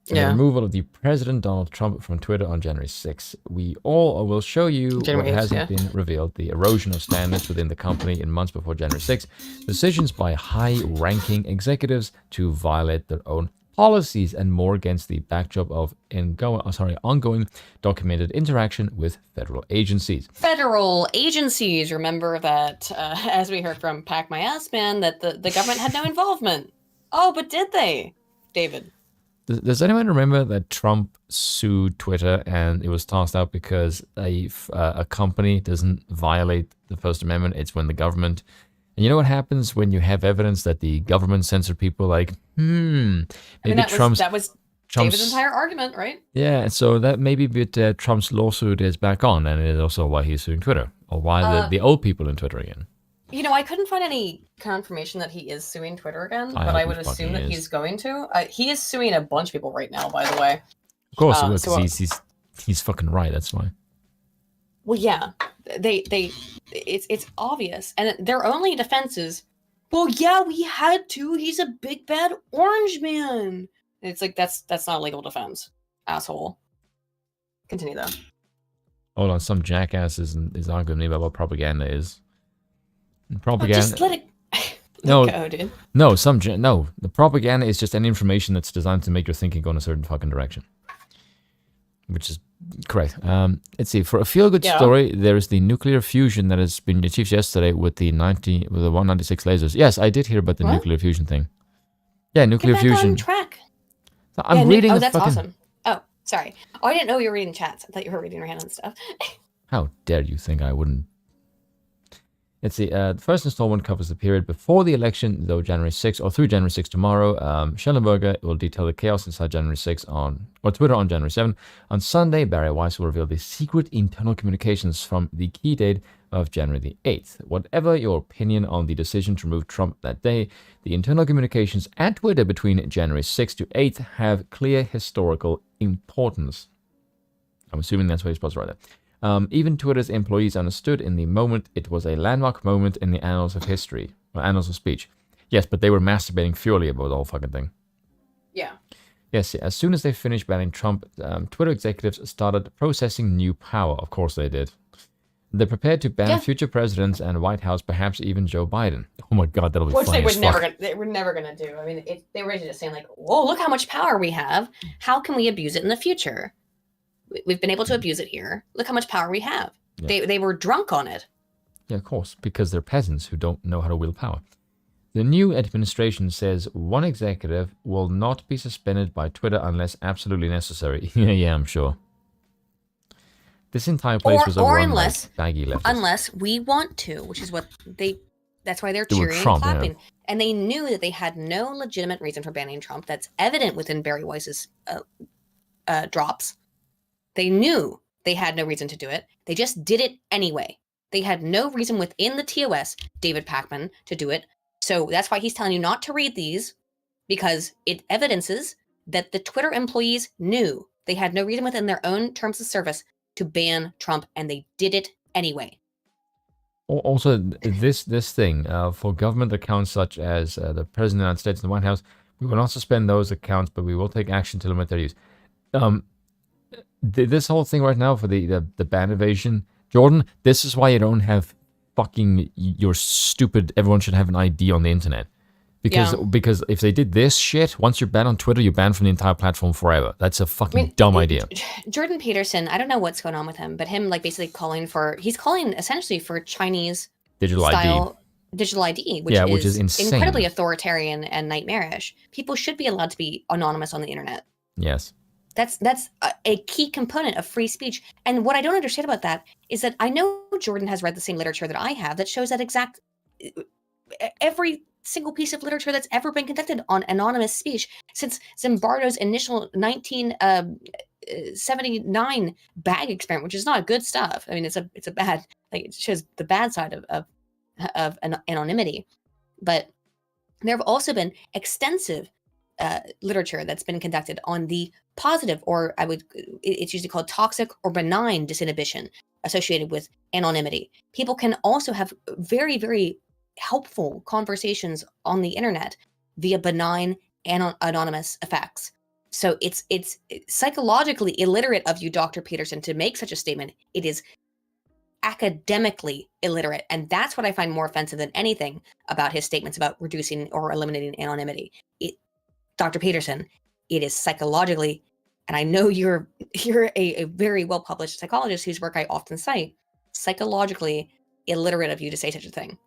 And the removal of the President Donald Trump from Twitter on January 6th. We all will show you what hasn't been revealed. The erosion of standards within the company in months before January 6th. Decisions by high-ranking executives to violate their own policies and more against the backdrop of ongoing documented interaction with federal agencies. Federal agencies, remember that, as we heard from Pack My Ass Man, that the government had no involvement. Oh, but did they, David? Does anyone remember that Trump sued Twitter and it was tossed out because a company doesn't violate the First Amendment? It's when the government... And you know what happens when you have evidence that the government censored people? Like, maybe that was David's entire argument, right? Yeah, so that maybe Trump's lawsuit is back on, and it is also why he's suing Twitter, or why the old people in Twitter again. I couldn't find any confirmation that he is suing Twitter again, but I would assume that he's going to. He is suing a bunch of people right now, by the way. Of course, because he's fucking right. That's why. Well, yeah, it's obvious, and their only defense is, well, yeah, we had to. He's a big bad orange man. And it's like that's not a legal defense, asshole. Continue though. Hold on, some jackass is arguing me about what propaganda is. Propaganda. Just let it. No, go, dude. No, the propaganda is just any information that's designed to make your thinking go in a certain fucking direction. Which is correct. Let's see. For a feel-good story, there is the nuclear fusion that has been achieved yesterday with the 196 lasers. Yes, I did hear about the nuclear fusion thing. Yeah, nuclear fusion. On track. So I'm reading. Oh, that's awesome. Oh, sorry. Oh, I didn't know you were reading chats. I thought you were reading your hand and stuff. How dare you think I wouldn't? Let's see. The first installment covers the period before the election, though January 6th or through January 6th tomorrow. Schellenberger will detail the chaos inside January 6th or Twitter on January 7th. On Sunday, Barry Weiss will reveal the secret internal communications from the key date of January the 8th. Whatever your opinion on the decision to remove Trump that day, the internal communications at Twitter between January 6th to 8th have clear historical importance. I'm assuming that's what you're supposed to write there. Even Twitter's employees understood in the moment it was a landmark moment in the annals of history, or annals of speech. Yes, but they were masturbating furiously about the whole fucking thing. Yeah. Yes, as soon as they finished banning Trump, Twitter executives started processing new power. Of course they did. They're prepared to ban Yeah. future presidents and White House, perhaps even Joe Biden. Oh my God, that'll be Which funny they as would never fuck. they were never gonna do. I mean, they were just saying like, "Whoa, look how much power we have. How can we abuse it in the future? We've been able to abuse it here. Look how much power we have." Yeah. They were drunk on it. Yeah, of course, because they're peasants who don't know how to wield power. The new administration says one executive will not be suspended by Twitter unless absolutely necessary. Yeah, I'm sure. This entire place was overrun by baggy leftists. Unless we want to, which is what that's why they're They were cheering Trump, and yeah. clapping. And they knew that they had no legitimate reason for banning Trump. That's evident within Barry Weiss's drops. They knew they had no reason to do it. They just did it anyway. They had no reason within the TOS, David Pakman, to do it. So that's why he's telling you not to read these, because it evidences that the Twitter employees knew they had no reason within their own terms of service to ban Trump, and they did it anyway. Also, this thing, for government accounts such as the President of the United States and the White House, we will not suspend those accounts, but we will take action to limit their use. This whole thing right now for the ban evasion, Jordan, this is why you don't have fucking your stupid, everyone should have an ID on the internet. Because if they did this shit, once you're banned on Twitter, you're banned from the entire platform forever. That's a fucking dumb idea. Jordan Peterson, I don't know what's going on with him, but him like basically he's calling essentially for Chinese digital ID, which is insane. Incredibly authoritarian and nightmarish. People should be allowed to be anonymous on the internet. Yes. That's a key component of free speech. And what I don't understand about that is that I know Jordan has read the same literature that I have that shows that every single piece of literature that's ever been conducted on anonymous speech since Zimbardo's initial 1979 bag experiment, which is not good stuff. I mean, it's a bad, like, it shows the bad side of anonymity. But there have also been extensive literature that's been conducted on the positive, or it's usually called toxic or benign disinhibition associated with anonymity. People can also have very, very helpful conversations on the internet via benign and anonymous effects. So it's psychologically illiterate of you, Dr. Peterson, to make such a statement. It is academically illiterate, and that's what I find more offensive than anything about his statements about reducing or eliminating anonymity. Dr. Peterson, it is psychologically, and I know you're a very well-published psychologist whose work I often cite, psychologically illiterate of you to say such a thing.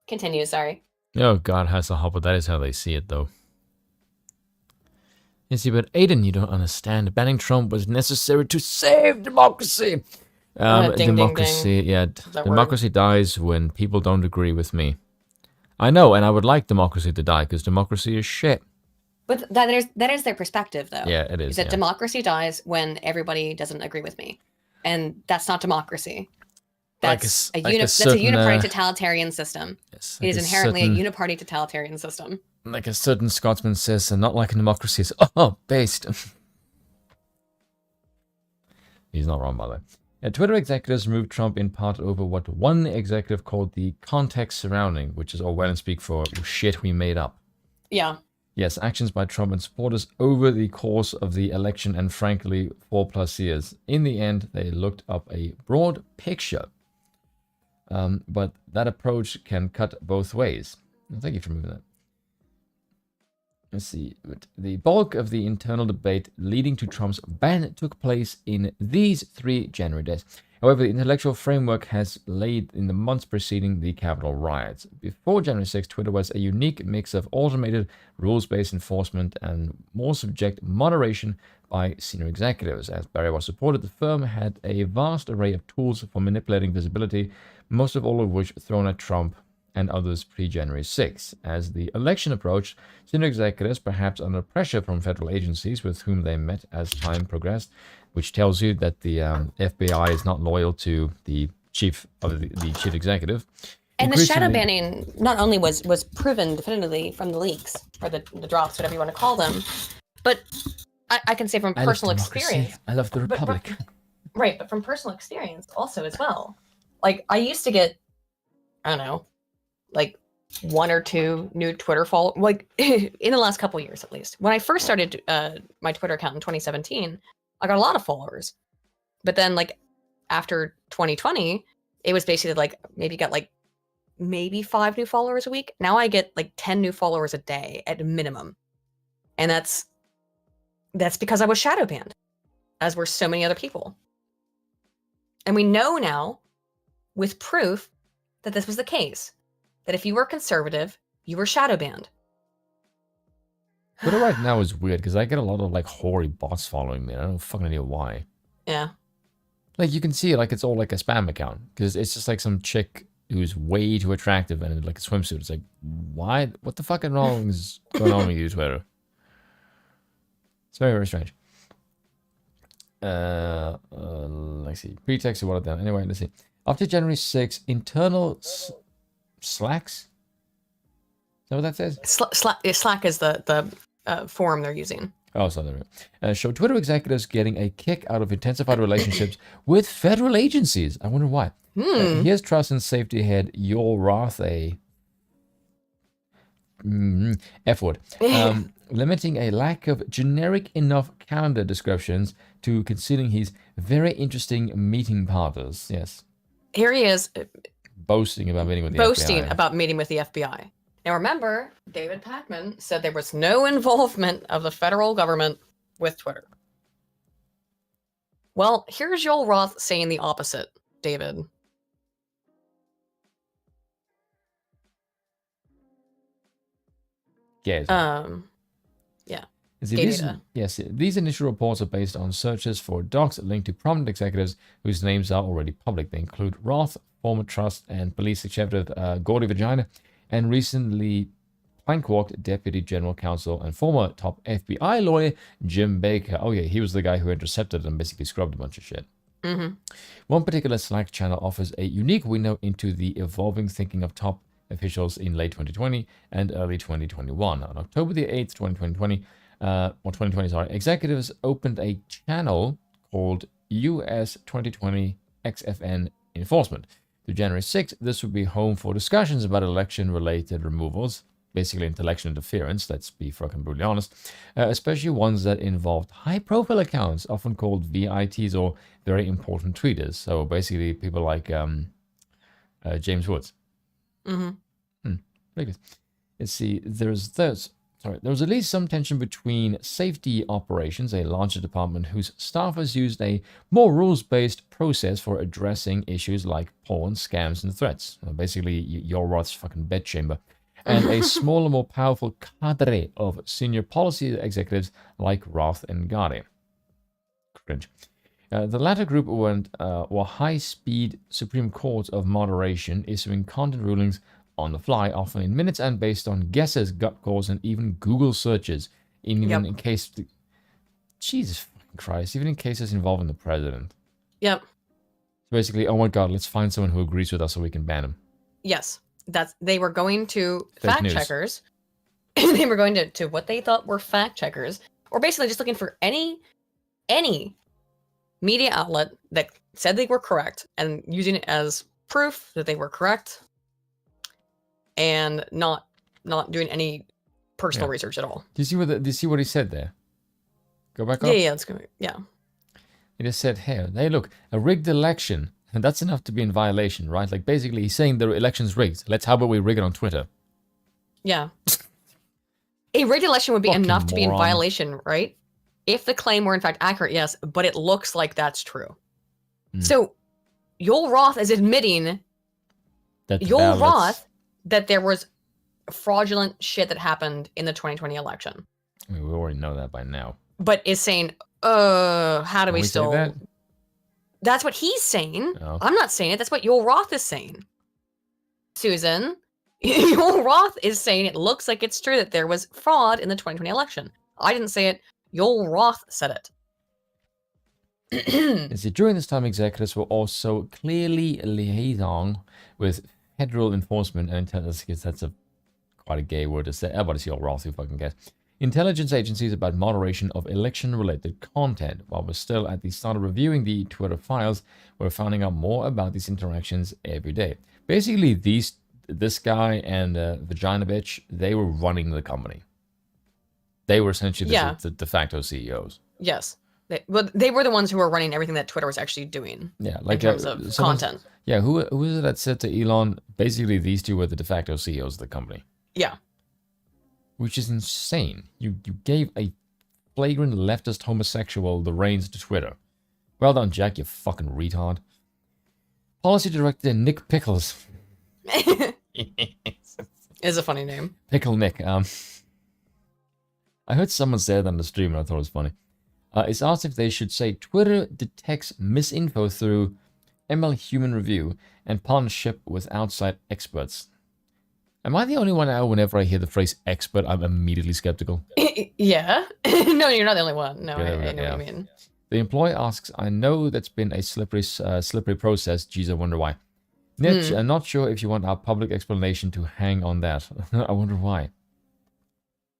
Continue, sorry. Oh, God has a but that is how they see it, though. You see, but Aiden, you don't understand. Banning Trump was necessary to save democracy. Democracy, yeah. Democracy dies when people don't agree with me. I know, and I would like democracy to die, because democracy is shit. But that is their perspective, though. Yeah, it is. That democracy dies when everybody doesn't agree with me. And that's not democracy. That's a uniparty totalitarian system. Yes, it is inherently a uniparty totalitarian system. Like a certain Scotsman says, not like a democracy is based. He's not wrong, by the way. Twitter executives removed Trump in part over what one executive called the context surrounding, which is Orwellian speak for shit we made up. Yeah. Yes, actions by Trump and supporters over the course of the election and frankly 4+ years. In the end, they looked up a broad picture. But that approach can cut both ways. Thank you for moving that. Let's see. The bulk of the internal debate leading to Trump's ban took place in these 3 January days. However, the intellectual framework has laid in the months preceding the Capitol riots. Before January 6, Twitter was a unique mix of automated rules-based enforcement and more subject moderation by senior executives. As Barry was reported, the firm had a vast array of tools for manipulating visibility, most of all of which thrown at Trump and others pre-January 6. As the election approached, senior executives, perhaps under pressure from federal agencies with whom they met as time progressed, which tells you that the FBI is not loyal to the chief of the chief executive. And the shadow banning not only was proven definitively from the leaks, or the drops, whatever you want to call them, but I can say from personal experience. I love the Republic. But from personal experience also as well. Like, I used to get, I don't know, like 1 or 2 new Twitter followers, like in the last couple of years at least. When I first started my Twitter account in 2017, I got a lot of followers. But then like after 2020, it was basically like maybe 5 new followers a week. Now I get like 10 new followers a day at minimum. And that's because I was shadow banned, as were so many other people. And we know now with proof that this was the case, that if you were conservative, you were shadow banned. Twitter right now is weird because I get a lot of like hoary bots following me. I don't fucking idea why. Yeah. Like you can see it like it's all like a spam account because it's just like some chick who's way too attractive and in like a swimsuit. It's like, why? What the fucking wrong is going on with you, Twitter? It's very, very strange. Let's see. Pretext or what I've done. Anyway, let's see. After January 6th, internal slacks? Is that what that says? Slack is the forum they're using. Oh, so there. Show Twitter executives getting a kick out of intensified relationships with federal agencies. I wonder why. Here's Trust and Safety head Joel Roth, a F word, limiting a lack of generic enough calendar descriptions to considering his very interesting meeting partners. Yes. Here he is Boasting about meeting with the boasting FBI. about meeting with the FBI. Now remember, David Pakman said there was no involvement of the federal government with Twitter. Well, here's Joel Roth saying the opposite, David. Yes. Yeah. These initial reports are based on searches for docs linked to prominent executives whose names are already public. They include Roth, former Trust and Police Executive Gordy Vagina, and recently plank-walked Deputy General Counsel and former top FBI lawyer Jim Baker. Oh yeah, he was the guy who intercepted and basically scrubbed a bunch of shit. One particular Slack channel offers a unique window into the evolving thinking of top officials in late 2020 and early 2021. On October the 8th, 2020, executives opened a channel called US 2020 XFN Enforcement. Through January 6th, this would be home for discussions about election-related removals, basically election interference, let's be fucking brutally honest, especially ones that involved high-profile accounts, often called VITs or very important tweeters. So basically people like James Woods. Very good. Let's see, there's at least some tension between safety operations, a larger department whose staffers used a more rules-based process for addressing issues like porn, scams, and threats. Basically, your Roth's fucking bedchamber. And a smaller, more powerful cadre of senior policy executives like Roth and Gardy. Cringe. The latter group were high-speed Supreme Court of moderation, issuing content rulings on the fly, often in minutes and based on guesses, gut calls, and even Google searches. In case, Jesus fucking Christ, even in cases involving the president. Yep. Basically, oh my God, let's find someone who agrees with us so we can ban him. Yes, they were going to Fake fact news. checkers. They were going to what they thought were fact checkers, or basically just looking for any media outlet that said they were correct and using it as proof that they were correct, and not doing any personal research at all. Do you see what he said there? Go back up. Yeah, it's going. Yeah. He just said, hey, look, a rigged election, and that's enough to be in violation, right? Like, basically, he's saying the election's rigged. How about we rig it on Twitter? Yeah. A rigged election would be Fucking enough to be in moron. violation, right? If the claim were in fact accurate, yes, but it looks like that's true. So, Joel Roth is admitting That the Joel ballots- Roth that there was fraudulent shit that happened in the 2020 election, I mean, we already know that by now. but is saying, how do Can we we say still? that? That's what he's saying. Oh. I'm not saying it. That's what Joel Roth is saying. Susan, Joel Roth is saying it looks like it's true that there was fraud in the 2020 election. I didn't say it. Joel Roth said it. You see, during this time, executives were also clearly liaison with federal enforcement and intelligence. That's quite a gay word to say. But it's your Roth, who fucking cares. Intelligence agencies about moderation of election-related content. While we're still at the start of reviewing the Twitter files, we're finding out more about these interactions every day. Basically, this guy and Vagina Bitch, they were running the company. They were essentially the de facto CEOs. Yes. They were the ones who were running everything that Twitter was actually doing Yeah, in like terms of content. Yeah, who is it that said to Elon? Basically, these two were the de facto CEOs of the company, Yeah. which is insane. You gave a flagrant leftist homosexual the reins to Twitter. Well done, Jack. You fucking retard. Policy Director Nick Pickles. Is a funny name. Pickle Nick. I heard someone say it on the stream and I thought it was funny. It's asked if they should say Twitter detects misinfo through ML human review and partnership with outside experts. Am I the only one now whenever I hear the phrase expert, I'm immediately skeptical? Yeah. No, you're not the only one. No, Yeah, I know yeah. what you mean. The employee asks, I know that's been a slippery process. Geez, I wonder why. Niche, I'm not sure if you want our public explanation to hang on that. I wonder why.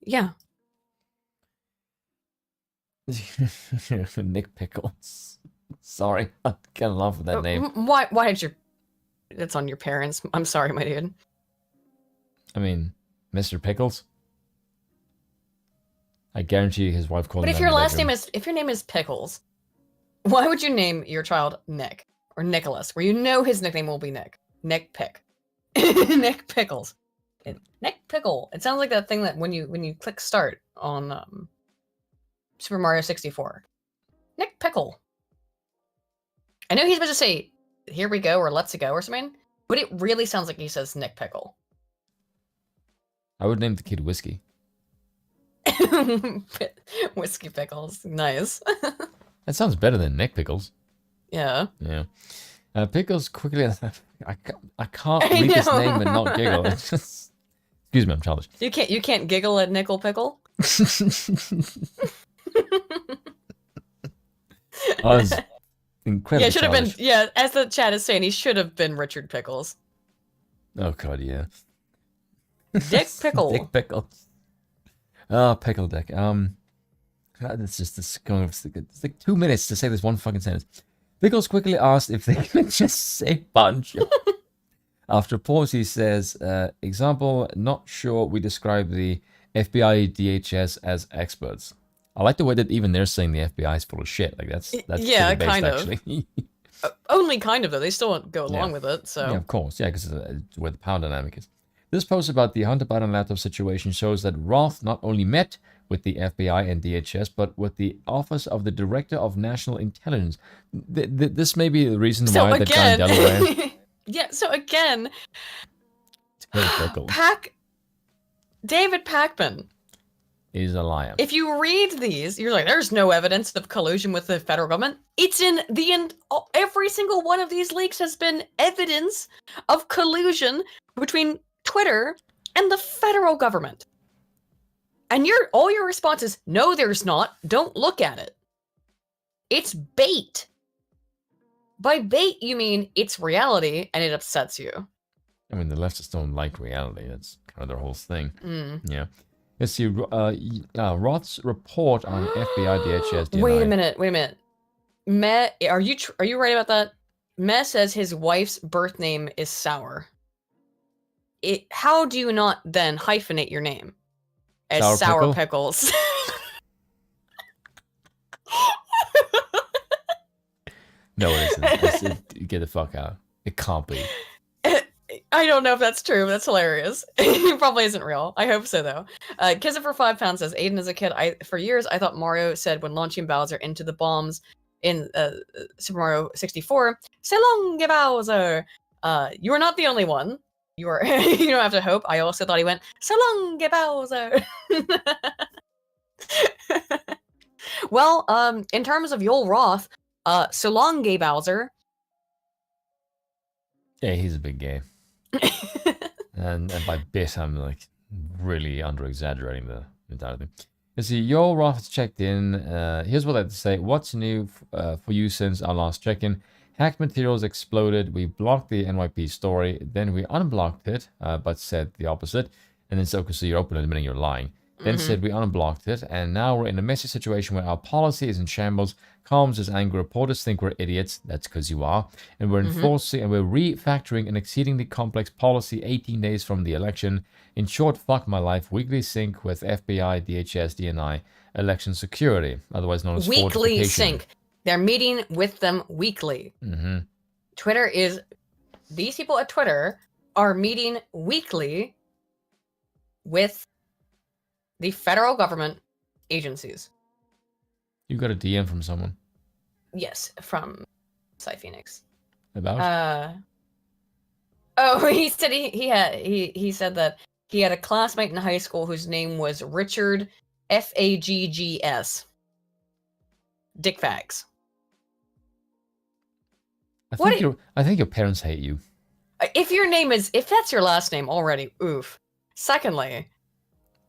Yeah. Nick Pickles. Sorry, I can't laugh at that name. Why did you... It's on your parents. I'm sorry, my dude. I mean, Mr. Pickles? I guarantee his wife called him But if that in your the last bedroom. name is... If your name is Pickles, why would you name your child Nick? Or Nicholas, where you know his nickname will be Nick. Nick Pick. Nick Pickles. Nick Pickle. It sounds like that thing that when you click start on Super Mario 64. Nick Pickle. I know he's supposed to say, here we go, or let's go, or something, but it really sounds like he says Nick Pickle. I would name the kid Whiskey. Whiskey Pickles. Nice. That sounds better than Nick Pickles. Yeah. Yeah. Pickles quickly... I can't read his name and not giggle. It's just... Excuse me, I'm childish. You can't giggle at Nickel Pickle? I was incredibly Yeah, should have been. childish. Yeah, as the chat is saying, he should have been Richard Pickles. Oh god, yeah. Dick Pickle. Dick Pickles. Oh, Pickle Dick. It's just this going. It's like 2 minutes to say this one fucking sentence. Pickles quickly asked if they could just say bunch. After a pause, he says, example, not sure we describe the FBI DHS as experts. I like the way that even they're saying the FBI is full of shit. Like that's Yeah, pretty based, kind of. actually. Only kind of, though. They still won't go along Yeah. with it, so. Yeah, of course. Yeah, because it's where the power dynamic is. This post about the Hunter Biden laptop situation shows that Roth not only met with the FBI and DHS, but with the Office of the Director of National Intelligence. This may be the reason So why that guy in again, Delaware... yeah, so again, Pickle David Pakman. is a liar. If you read these, you're like, there's no evidence of collusion with the federal government. It's in every single one of these leaks has been evidence of collusion between Twitter and the federal government. And all your response is, no, there's not. Don't look at it. It's bait. By bait, you mean it's reality and it upsets you. I mean, the leftists don't like reality. That's kind of their whole thing. Mm. Yeah. Let's see. Roth's report on FBI DHS DNI. Wait a minute. Meh, are you right about that? Meh says his wife's birth name is Sour. How do you not then hyphenate your name as Sour Pickles? No, it isn't. Get the fuck out. It can't be. I don't know if that's true, but that's hilarious. It probably isn't real. I hope so, though. Kiss it for £5 says, Aiden, as a kid, for years, I thought Mario said when launching Bowser into the bombs in Super Mario 64, "So long, Bowser." You are not the only one. You are. You don't have to hope. I also thought he went, "So long, Bowser." Well, in terms of Yoel Roth, so long, gay Bowser. Yeah, he's a big gay. and by bit, I'm like really under exaggerating the entire thing. You see, Yoel Roth has checked in. Here's what I have to say. What's new for you since our last check-in? Hacked materials exploded. We blocked the NYP story. Then we unblocked it, but said the opposite. And then so you're open admitting you're lying. then said we unblocked it, and now we're in a messy situation where our policy is in shambles, calms as angry reporters think we're idiots, that's because you are, and we're enforcing and we're refactoring an exceedingly complex policy 18 days from the election. In short, fuck my life, weekly sync with FBI, DHS, DNI, election security, otherwise known as Weekly fortification. sync. They're meeting with them weekly. Twitter is... These people at Twitter are meeting weekly with the federal government agencies. You got a DM from someone Yes, from Cy Phoenix. about? Oh, he said he said that he had a classmate in high school whose name was Richard Faggs. Dick Fags. I think your parents hate you. If that's your last name already, oof. Secondly,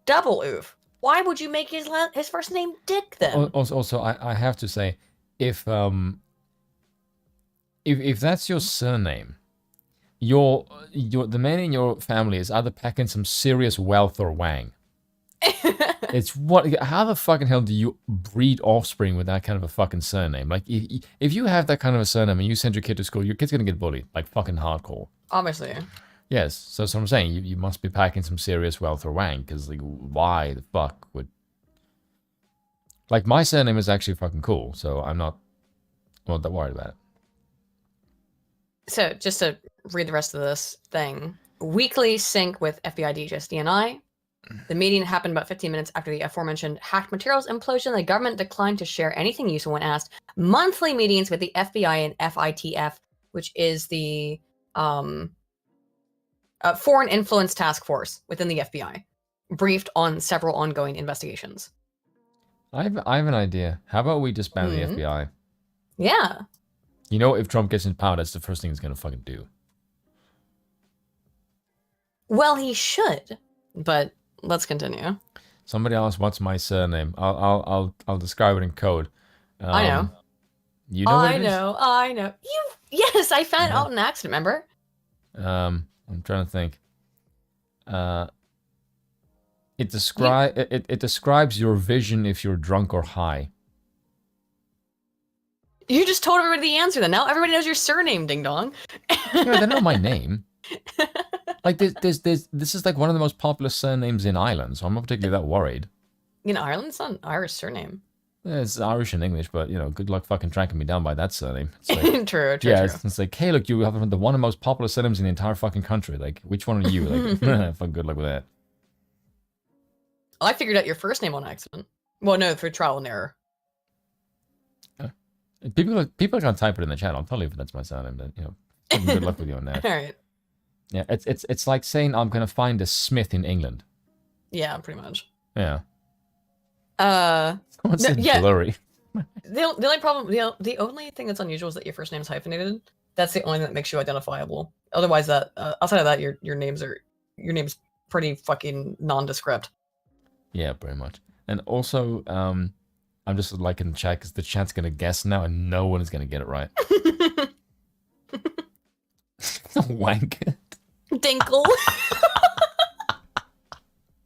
double oof. Why would you make his first name Dick then? Also, I have to say, if that's your surname, the man in your family is either packing some serious wealth or wang. How the fucking hell do you breed offspring with that kind of a fucking surname? Like, if you have that kind of a surname and you send your kid to school, your kid's gonna get bullied, like fucking hardcore. Obviously. Yes, so that's what I'm saying. You must be packing some serious wealth or wang, because like, why the fuck would... Like, my surname is actually fucking cool, so I'm not that worried about it. So, just to read the rest of this thing. Weekly sync with FBI, DHS, DNI. The meeting happened about 15 minutes after the aforementioned hacked materials implosion. The government declined to share anything useful when asked. Monthly meetings with the FBI and FITF, which is the Foreign Influence Task Force within the FBI, briefed on several ongoing investigations. I have an idea. How about we disband the FBI? Yeah. You know, if Trump gets in power, that's the first thing he's gonna fucking do. Well, he should, but let's continue. Somebody asked, "What's my surname?" I'll describe it in code. I know. You know what it is? I know. Yes, I found it out in accident. Remember? I'm trying to think. It describes your vision if you're drunk or high. You just told everybody the answer. Then now everybody knows your surname. Ding dong. Yeah, they know my name. Like this is like one of the most popular surnames in Ireland, so I'm not particularly that worried. In Ireland, it's not an Irish surname. Yeah, it's Irish and English, but you know, good luck fucking tracking me down by that surname. It's like, True. Yeah, it's like, hey, look, you have one of the most popular surnames in the entire fucking country. Like, which one are you? Like, fucking good luck with that. I figured out your first name on accident. Well, no, through trial and error. People are gonna type it in the chat. I'll tell you if that's my surname. Then, you know, fucking good luck with you on that. All right. Yeah, it's like saying I'm gonna find a Smith in England. Yeah, pretty much. Yeah. What's yeah. Blurry. The only problem, the only thing that's unusual is that your first name is hyphenated. That's the only thing that makes you identifiable. Otherwise, outside of that, your name's pretty fucking nondescript. Yeah, pretty much. And also, I'm just like in the chat because the chat's gonna guess now, and no one is gonna get it right. Wank. Dinkle.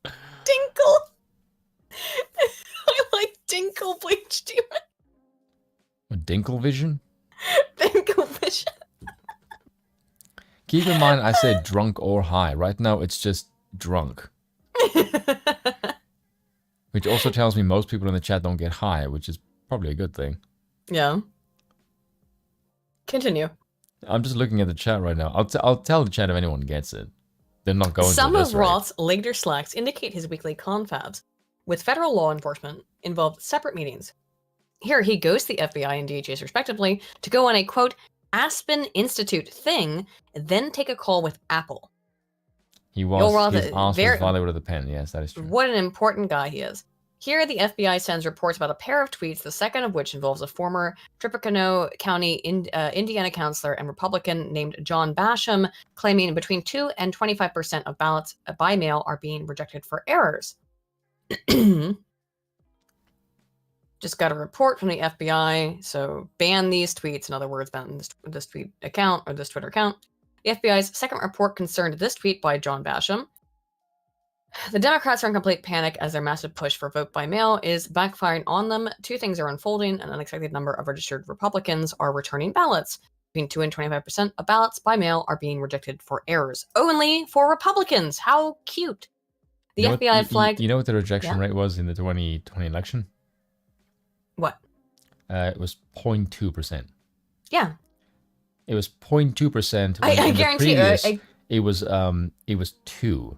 Dinkle. I like Dinkle Bleach Demon. Dinkle Vision? Dinkle Vision. Keep in mind, I said drunk or high. Right now, it's just drunk. Which also tells me most people in the chat don't get high, which is probably a good thing. Yeah. Continue. I'm just looking at the chat right now. I'll tell the chat if anyone gets it. They're not going Some to of Roth's later slacks indicate his weekly confabs with federal law enforcement involved separate meetings. Here he goes to the FBI and DHS respectively to go on a, quote, Aspen Institute thing, then take a call with Apple. He was violated with a pen. Yes, that is true. What an important guy he is. Here, the FBI sends reports about a pair of tweets, the second of which involves a former Tippecanoe County, Indiana councilor and Republican named John Basham, claiming between 2 and 25% of ballots by mail are being rejected for errors. Just got a report from the FBI, so ban these tweets. In other words, ban this tweet account or this Twitter account. The FBI's second report concerned this tweet by John Basham. The Democrats are in complete panic as their massive push for vote by mail is backfiring on them. Two things are unfolding. An unexpected number of registered Republicans are returning ballots. Between 2 and 25% of ballots by mail are being rejected for errors. Only for Republicans. How cute. The You know FBI what, flagged. You know what the rejection Yeah. rate was in the 2020 election? What? It was 0.2%. Yeah. It was 0.2%. I guarantee It was 2.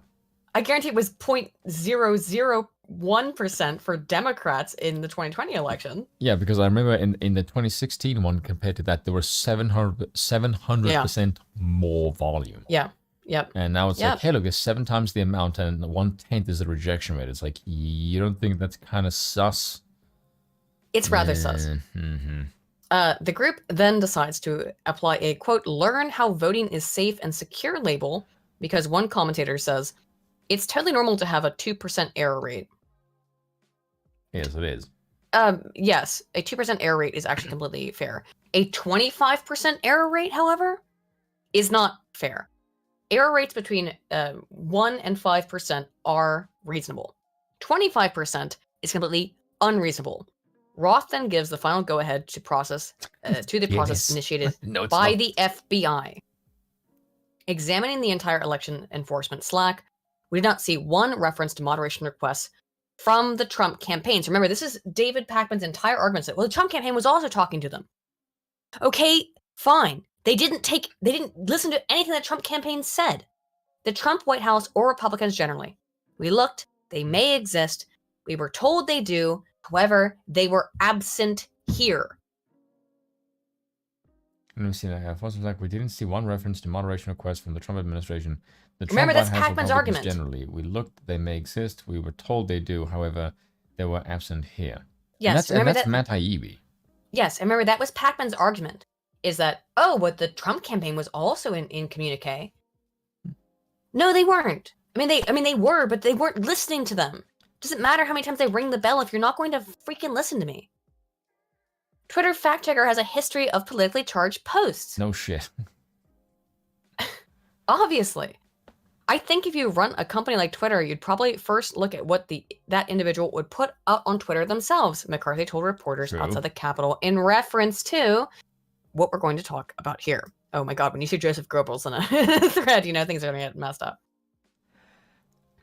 I guarantee it was 0.001% for Democrats in the 2020 election. Yeah, because I remember in the 2016 one compared to that, there were 700% more volume. Yeah. Yep. And now it's Yep. like, hey, look, it's 7 times the amount and 1/10 is the rejection rate. It's like, you don't think that's kind of sus? It's rather sus. Mm-hmm. The group then decides to apply a, quote, learn how voting is safe and secure label because one commentator says, it's totally normal to have a 2% error rate. Yes, it is. Yes, a 2% error rate is actually completely fair. A 25% error rate, however, is not fair. Error rates between 1 and 5% are reasonable. 25% is completely unreasonable. Roth then gives the final go-ahead to process Yes. initiated No, it's by not. the FBI. Examining the entire election enforcement Slack, we did not see one reference to moderation requests from the Trump campaigns. Remember, this is David Pakman's entire argument that, well, the Trump campaign was also talking to them. Okay, fine. They didn't listen to anything that Trump campaign said. The Trump White House or Republicans generally. We looked, they may exist. We were told they do. However, they were absent here. Let me see that. Like we didn't see one reference to moderation requests from the Trump administration. The Remember, Trump that's White House Pakman's Republicans argument. generally. We looked, they may exist. We were told they do. However, they were absent here. Yes, and remember that's that. Matt Taibbi. Yes, and remember that was Pakman's argument. Is that, oh, but the Trump campaign was also in communique. No, they weren't. I mean they were, but they weren't listening to them. Doesn't matter how many times they ring the bell if you're not going to freaking listen to me. Twitter fact checker has a history of politically charged posts. No shit. Obviously. I think if you run a company like Twitter, you'd probably first look at what that individual would put out on Twitter themselves. McCarthy told reporters True. outside the Capitol in reference to what we're going to talk about here. Oh my God, when you see Joseph Goebbels in a thread, you know things are going to get messed up.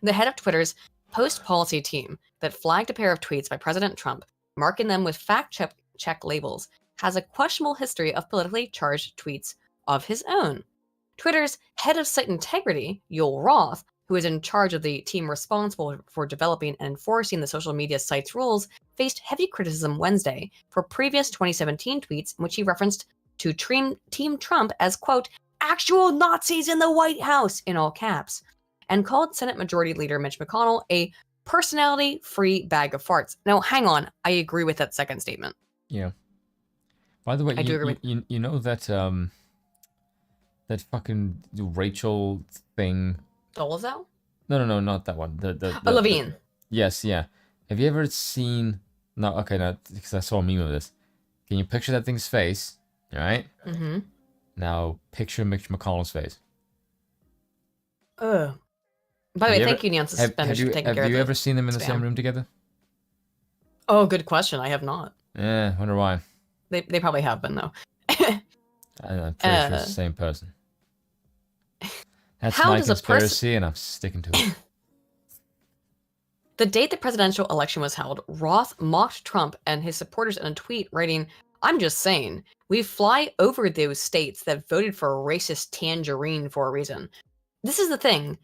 The head of Twitter's post-policy team that flagged a pair of tweets by President Trump, marking them with fact-check labels, has a questionable history of politically charged tweets of his own. Twitter's head of site integrity, Yoel Roth, who is in charge of the team responsible for developing and enforcing the social media site's rules, faced heavy criticism Wednesday for previous 2017 tweets in which he referenced to Team Trump as, quote, actual Nazis in the White House, in all caps, and called Senate Majority Leader Mitch McConnell a personality-free bag of farts. Now, hang on. I agree with that second statement. Yeah. By the way, I do agree with- you know that that fucking Rachel thing. Dolezal? No, not that one. The Levine. Yes, yeah. Have you ever seen? No, okay, no, because I saw a meme of this. Can you picture that thing's face? All right. Mm-hmm. Now picture Mitch McConnell's face. Ugh. By the way, thank you, Neon Suspenders, for taking care of Have you the ever seen them in the same spam. room together? Oh, good question. I have not. Yeah, wonder why. They probably have been, though. I'm pretty sure it's the same person. That's How my does a conspiracy, and I'm sticking to it. The date the presidential election was held, Roth mocked Trump and his supporters in a tweet, writing, I'm just saying, we fly over those states that voted for a racist tangerine for a reason. This is the thing.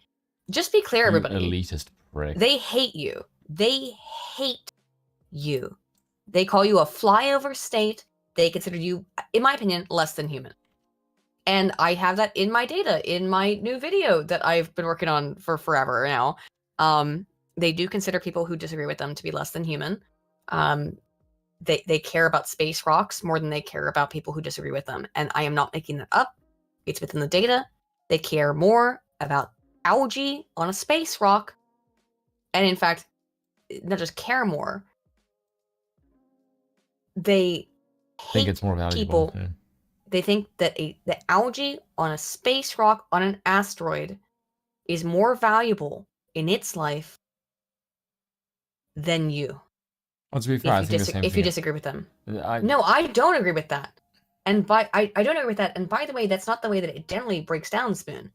Just be clear, You everybody. elitist prick. They hate you. They hate you. They call you a flyover state. They consider you, in my opinion, less than human. And I have that in my data, in my new video that I've been working on for forever now. They do consider people who disagree with them to be less than human. They care about space rocks more than they care about people who disagree with them. And I am not making that up. It's within the data. They care more about algae on a space rock. And in fact, not just care more. They think hate it's more valuable. people. Yeah. They think that the algae on a space rock on an asteroid is more valuable in its life than you. Well, to be fair, I think the same If thing. you disagree with them. I, No, I don't agree with that. And I don't agree with that. And by the way, that's not the way that it generally breaks down, Spoon.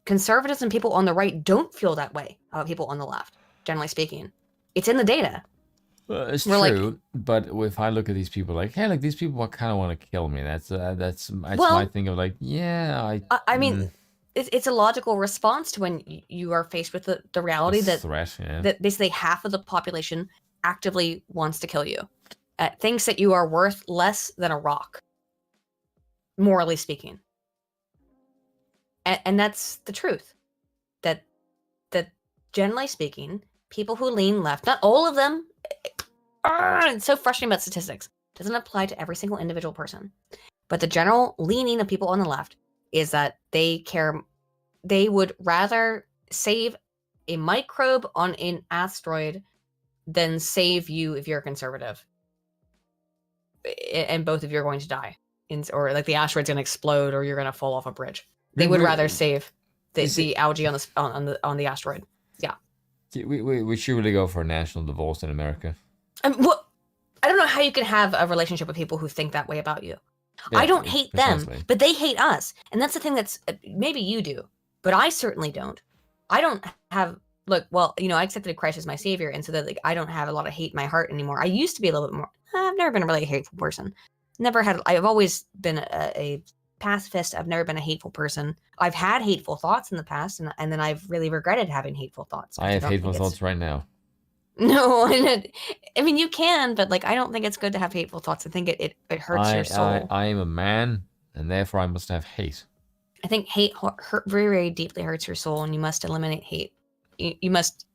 Conservatives and people on the right don't feel that way about people on the left, generally speaking. It's in the data. it's We're like- true, but if I look at these people like, hey, like these people kind of want to kill me. That's Well, my thing of like, yeah, I mean, it's a logical response to when you are faced with the reality that threat, yeah. that basically half of the population actively wants to kill you, thinks that you are worth less than a rock, morally speaking. And that's the truth. That generally speaking, people who lean left, not all of them, it's so frustrating about statistics. Doesn't apply to every single individual person. But the general leaning of people on the left is that they would rather save a microbe on an asteroid than save you if you're a conservative. And both of you are going to die. Or like the asteroid's gonna explode or you're gonna fall off a bridge. They would rather save the algae on the asteroid. Yeah. We should really go for a national divorce in America. Well, I don't know how you can have a relationship with people who think that way about you. Yeah, I don't hate them, precisely. but they hate us. And that's the thing that's maybe you do, but I certainly don't. I don't have well, I accepted Christ as my savior, and so that like I don't have a lot of hate in my heart anymore. I used to be a little bit more. I've never been a really hateful person. I've always been a pacifist. I've never been a hateful person. I've had hateful thoughts in the past, and then I've really regretted having hateful thoughts. I have don't hateful think it's- thoughts right now. No, I mean you can, but like I don't think it's good to have hateful thoughts. I think it hurts your soul. I am a man, and therefore I must have hate. I think hate very, very deeply hurts your soul, and you must eliminate hate. You must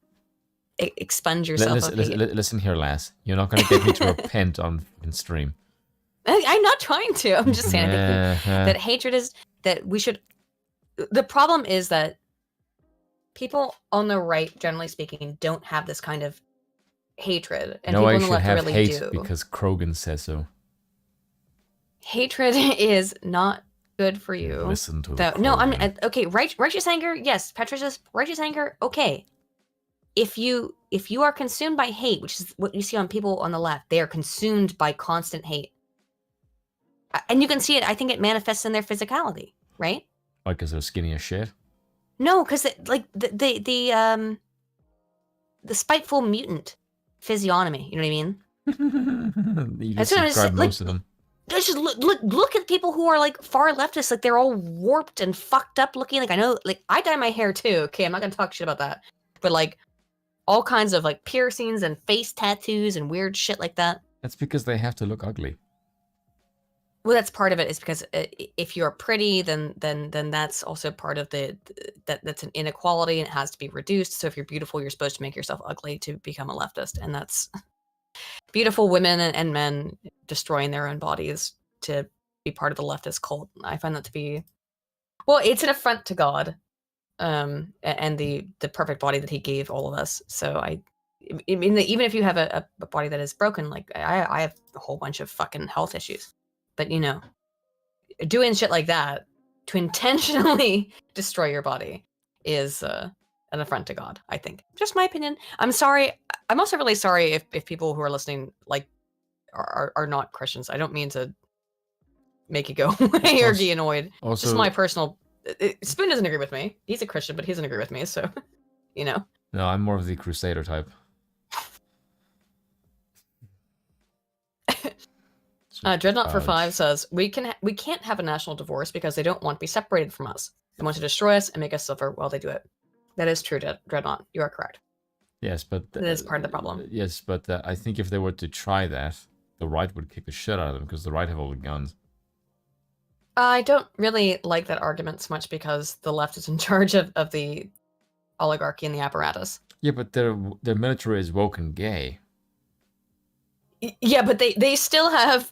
expunge yourself of hate. Listen here, lass. You're not going to get me to repent on fucking stream. I'm not trying to. I'm just saying. I think that hatred is that we should. The problem is that people on the right, generally speaking, don't have this kind of hatred, and people I on the should left have really hate do. because Krogan says so. Hatred is not good for you. Listen to the No, Krogan. okay. Righteous anger, yes. Petrus, righteous anger, okay. If you are consumed by hate, which is what you see on people on the left, they are consumed by constant hate, and you can see it. I think it manifests in their physicality, right? Like, because they're skinny as shit. No, because like the spiteful mutant physiognomy. You know what I mean? You That's just what I'm described saying, most of them. Just look at people who are like far leftists. Like they're all warped and fucked up looking. Like I know, like I dye my hair too. Okay, I'm not gonna talk shit about that. But like all kinds of like piercings and face tattoos and weird shit like that. That's because they have to look ugly. Well, that's part of it. Is because if you're pretty, then that's also part of that's an inequality and it has to be reduced. So if you're beautiful, you're supposed to make yourself ugly to become a leftist, and that's beautiful women and men destroying their own bodies to be part of the leftist cult. I find that to be, well, it's an affront to God, and the perfect body that He gave all of us. So I mean, even if you have a body that is broken, like I have a whole bunch of fucking health issues. But doing shit like that to intentionally destroy your body is an affront to God, I think. Just my opinion. I'm sorry. I'm also really sorry if people who are listening like are not Christians. I don't mean to make you go away or be annoyed. Also, Just my personal. Spoon doesn't agree with me. He's a Christian, but he doesn't agree with me. So, no, I'm more of the Crusader type. Dreadnought for 5 says we can't have a national divorce because they don't want to be separated from us. They want to destroy us and make us suffer while they do it. That is true, Dreadnought. You are correct. Yes, but that is part of the problem. Yes, but I think if they were to try that, the right would kick the shit out of them because the right have all the guns. I don't really like that argument so much because the left is in charge of the oligarchy and the apparatus. Yeah, but their military is woke and gay. Yeah, but they still have.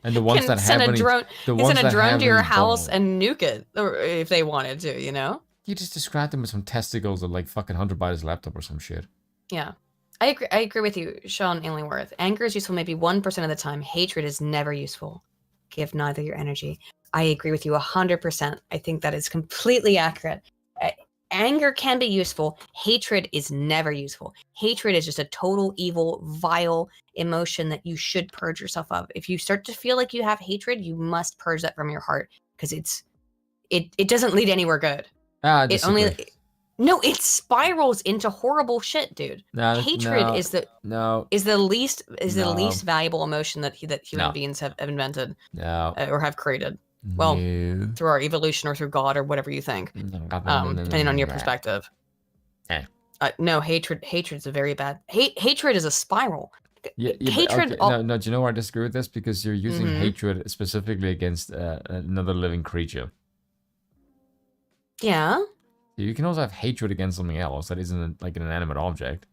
And the ones that send have a drone, the ones send a that drone have to your any house balls. and nuke it, or if they wanted to, You just described them as some testicles that like fucking Hunter Biden's laptop or some shit. Yeah, I agree with you, Sean Illingworth. Anger is useful maybe 1% of the time. Hatred is never useful. Give neither your energy. I agree with you 100%. I think that is completely accurate. anger can be useful. Hatred is never useful. Hatred is just a total evil, vile emotion that you should purge yourself of. If you start to feel like you have hatred, you must purge that from your heart because it doesn't lead anywhere good. Ah, It only no, it spirals into horrible shit, dude. No, Hatred no, is the no, least the No. least valuable emotion that human No. beings have invented no. or have created. Well, no. through our evolution or through God or whatever you think, depending on your perspective. Eh. No, hatred's a very bad. Hatred is a spiral. Yeah, but Hatred. okay, no, do you know where I disagree with this? Because you're using Mhm. hatred specifically against another living creature. Yeah, You can also have hatred against something else that isn't like an inanimate object.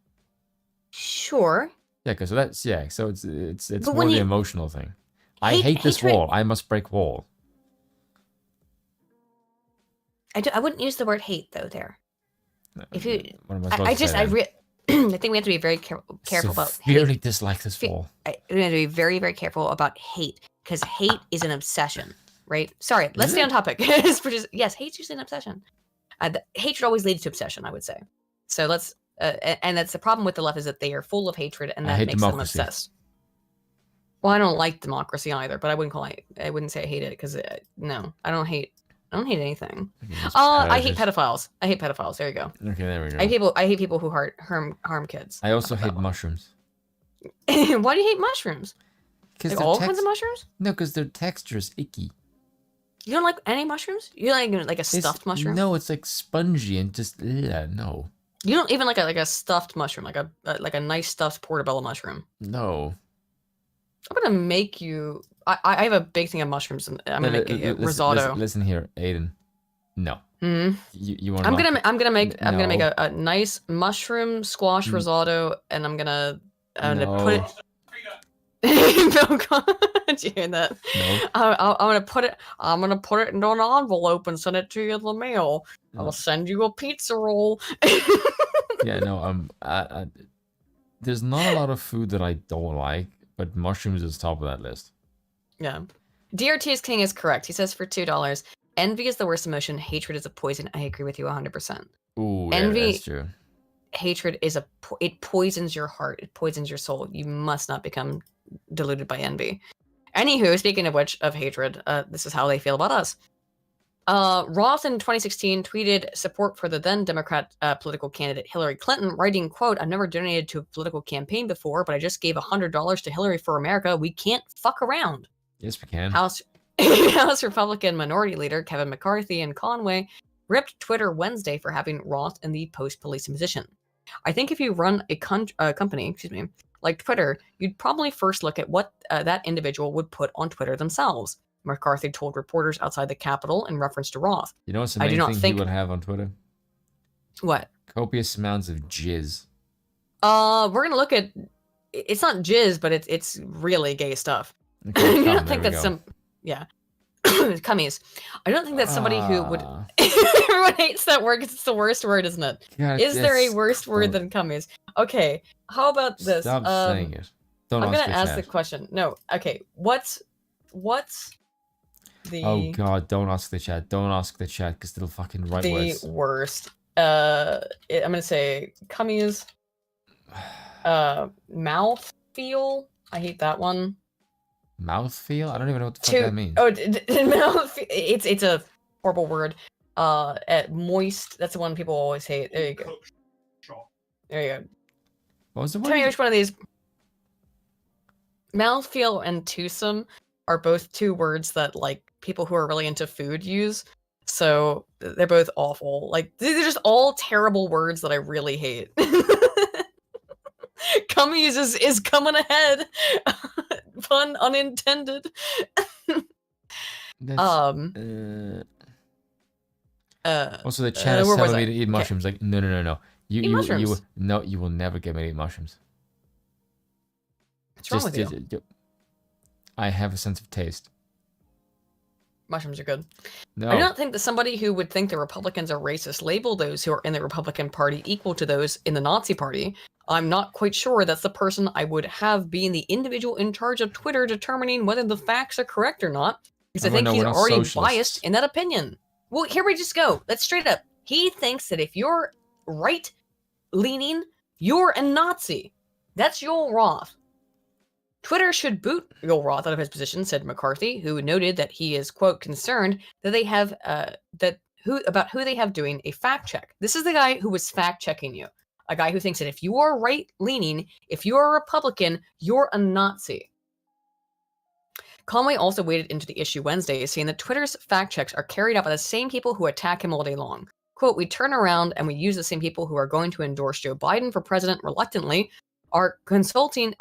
sure. Yeah, because that's so it's But more when the you- emotional thing. I Hate- hate this hatred- wall. I must break wall. I wouldn't use the word hate though. There, if you, What am I supposed I to just, say then? I think we have to be very careful about hate. Severely dislike this Fe- wall. We have to be very, very careful about hate because hate is an obsession, right? Sorry, let's Is stay it? on topic. Yes, hate's usually an obsession. Hatred always leads to obsession, I would say. So let's, and that's the problem with the left is that they are full of hatred, and I that hate makes democracy. them obsessed. Well, I don't like democracy either, but I wouldn't say I hate it because no, I don't hate anything. Okay, that's I hate purges. pedophiles. I hate pedophiles. There you go. Okay, there we go. I hate people who harm kids. I also hate Pedophiles. mushrooms. Why do you hate mushrooms? Because Like all kinds of mushrooms? No, because their texture is icky. You don't like any mushrooms? You like a stuffed mushroom? No, it's like spongy and just no. You don't even like a stuffed mushroom, like a nice stuffed portobello mushroom. No. I'm gonna make you. I have a big thing of mushrooms, and I'm gonna make a risotto. Listen here, Aiden. No. Hmm. You want? I'm gonna make No. a nice mushroom squash Mm. risotto, and I'm gonna put No. it. No, God, did you hear that? No. I'm gonna put it. I'm gonna put it into an envelope and send it to you in the mail. No. I'll send you a pizza roll. Yeah, no. There's not a lot of food that I don't like, but mushrooms is top of that list. Yeah. DRT's King is correct. He says for $2, envy is the worst emotion. Hatred is a poison. I agree with you 100%. Ooh, Envy- yeah, that's true. Hatred is it poisons your heart. It poisons your soul. You must not become deluded by envy. Anywho, speaking of which, of hatred, this is how they feel about us. Roth in 2016 tweeted support for the then Democrat political candidate Hillary Clinton, writing, quote, "I've never donated to a political campaign before, but I just gave $100 to Hillary for America. We can't fuck around." Yes, we can. House Republican Minority Leader Kevin McCarthy in Conway ripped Twitter Wednesday for having Roth in the post-policing position. I think if you run a company, like Twitter, you'd probably first look at what that individual would put on Twitter themselves. McCarthy told reporters outside the Capitol in reference to Roth. You know what's the I do main not thing think- he would have on Twitter? What? Copious amounts of jizz. We're gonna look at. It's not jizz, but it's really gay stuff. Okay, I come, don't there think we that's go. yeah. Cummies. I don't think that's somebody who would. Ah, Everyone hates that word 'cause it's the worst word, isn't it? God, Is there a yes. worse word Oh, than cummies? Okay, how about this? Stop saying it. Don't I'm ask gonna the ask the chat. question. No, okay. What's the Oh god, don't ask the chat. Don't ask the chat because they'll fucking write the words. worst? I'm gonna say cummies. Mouth feel. I hate that one. Mouthfeel? I don't even know what the fuck that means. Oh, mouth. It's a horrible word. Moist. That's the one people always hate. There you go. There you go. What was the Tell me word? which one of these. Mouthfeel and twosome are both two words that like people who are really into food use. So they're both awful. Like they're just all terrible words that I really hate. Cummies is coming ahead. Pun unintended. That's, also, the chat is where was telling me I? to eat Okay. mushrooms. Like, no. Eat You mushrooms. no, you will never get me to eat mushrooms. What's wrong with you? I have a sense of taste. Mushrooms are good. No. I don't think that somebody who would think the Republicans are racist label those who are in the Republican Party equal to those in the Nazi Party. I'm not quite sure that's the person I would have being the individual in charge of Twitter determining whether the facts are correct or not. Because I Oh, think no, he's we're not already socialists. biased in that opinion. Well, here we just go. Let's straight up. He thinks that if you're right-leaning, you're a Nazi. That's Joel Roth. Twitter should boot Joel Roth out of his position, said McCarthy, who noted that he is, quote, concerned that they have about who they have doing a fact check. This is the guy who was fact checking you. A guy who thinks that if you are right-leaning, if you are a Republican, you're a Nazi. Conway also waded into the issue Wednesday, saying that Twitter's fact checks are carried out by the same people who attack him all day long. Quote, we turn around and we use the same people who are going to endorse Joe Biden for president reluctantly, are constantly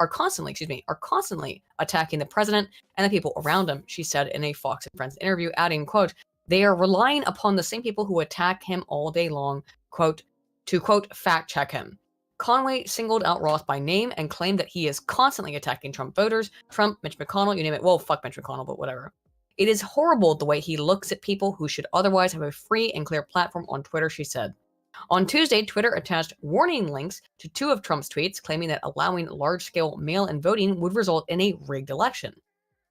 attacking the president and the people around him, she said in a Fox and Friends interview, adding, quote, they are relying upon the same people who attack him all day long, quote, to, quote, fact check him. Conway singled out Roth by name and claimed that he is constantly attacking Trump voters, Trump, Mitch McConnell, you name it. Well, fuck Mitch McConnell, but whatever. It is horrible the way he looks at people who should otherwise have a free and clear platform on Twitter, she said. On Tuesday, Twitter attached warning links to 2 of Trump's tweets, claiming that allowing large-scale mail-in voting would result in a rigged election.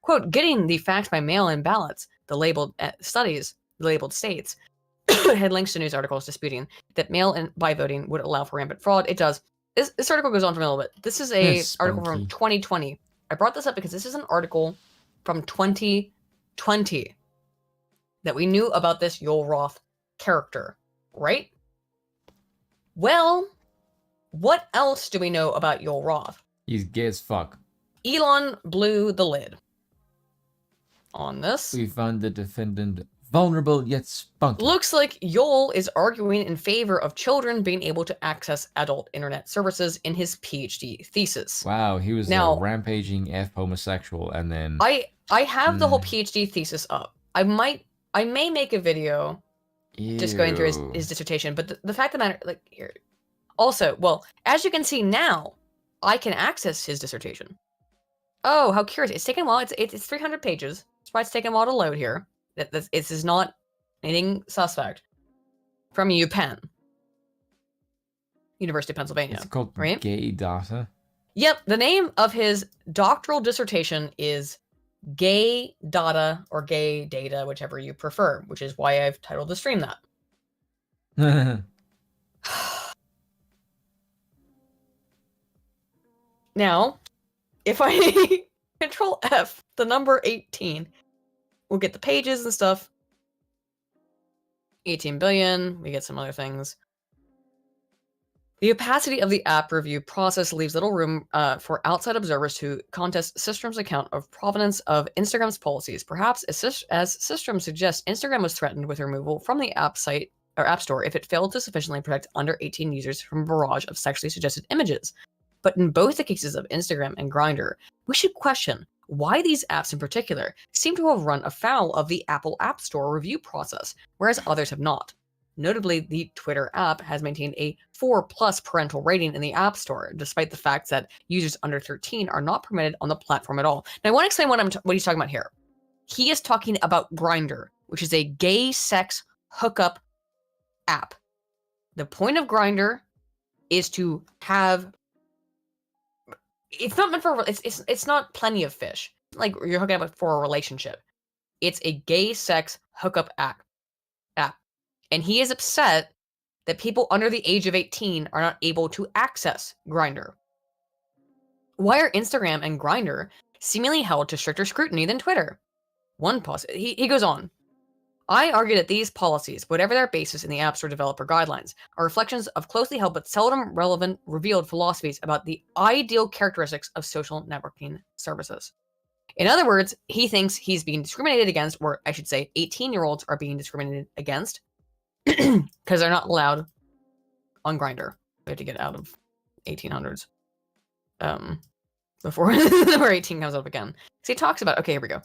Quote, getting the facts by mail-in ballots, the labeled states, had links to news articles disputing that mail-in by voting would allow for rampant fraud. It does. This article goes on for a little bit. This is a article from 2020. I brought this up because this is an article from 2020 that we knew about this Joel Roth character, right? Well, what else do we know about Joel Roth? He's gay as fuck. Elon blew the lid on this. We found the defendant vulnerable yet spunky. Looks like Joel is arguing in favor of children being able to access adult internet services in his PhD thesis. Wow, he was Now, a rampaging homosexual, and then I have the whole PhD thesis up. I may make a video just going through his dissertation, but the fact of the matter, like, here. Also, well, as you can see now, I can access his dissertation. Oh, how curious. It's taken a while. It's 300 pages. That's why it's taken a while to load here. This is not anything suspect. From UPenn. University of Pennsylvania. It's called right? Gay Data. Yep, the name of his doctoral dissertation is Gay Data or Gay Data, whichever you prefer, which is why I've titled the stream that. Now, if I Control F, the number 18, we'll get the pages and stuff. 18 billion, we get some other things. The opacity of the app review process leaves little room for outside observers to contest Systrom's account of provenance of Instagram's policies. Perhaps, as Systrom suggests, Instagram was threatened with removal from the app site or app store if it failed to sufficiently protect under 18 users from a barrage of sexually suggested images. But in both the cases of Instagram and Grindr, we should question why these apps in particular seem to have run afoul of the Apple App Store review process, whereas others have not. Notably, the Twitter app has maintained a 4+ parental rating in the App Store, despite the fact that users under 13 are not permitted on the platform at all. Now, I want to explain what he's talking about here. He is talking about Grindr, which is a gay sex hookup app. The point of Grindr is to have... It's not meant for... It's not plenty of fish. Like, you're hooking up for a relationship. It's a gay sex hookup app. And he is upset that people under the age of 18 are not able to access Grindr. Why are Instagram and Grindr seemingly held to stricter scrutiny than Twitter? He goes on. I argue that these policies, whatever their basis in the App Store developer guidelines, are reflections of closely held but seldom relevant revealed philosophies about the ideal characteristics of social networking services. In other words, he thinks he's being discriminated against, or I should say 18-year-olds are being discriminated against, because they're not allowed on Grindr. They have to get out of 1800s before the number 18 comes up again. So he talks about, okay, here we go.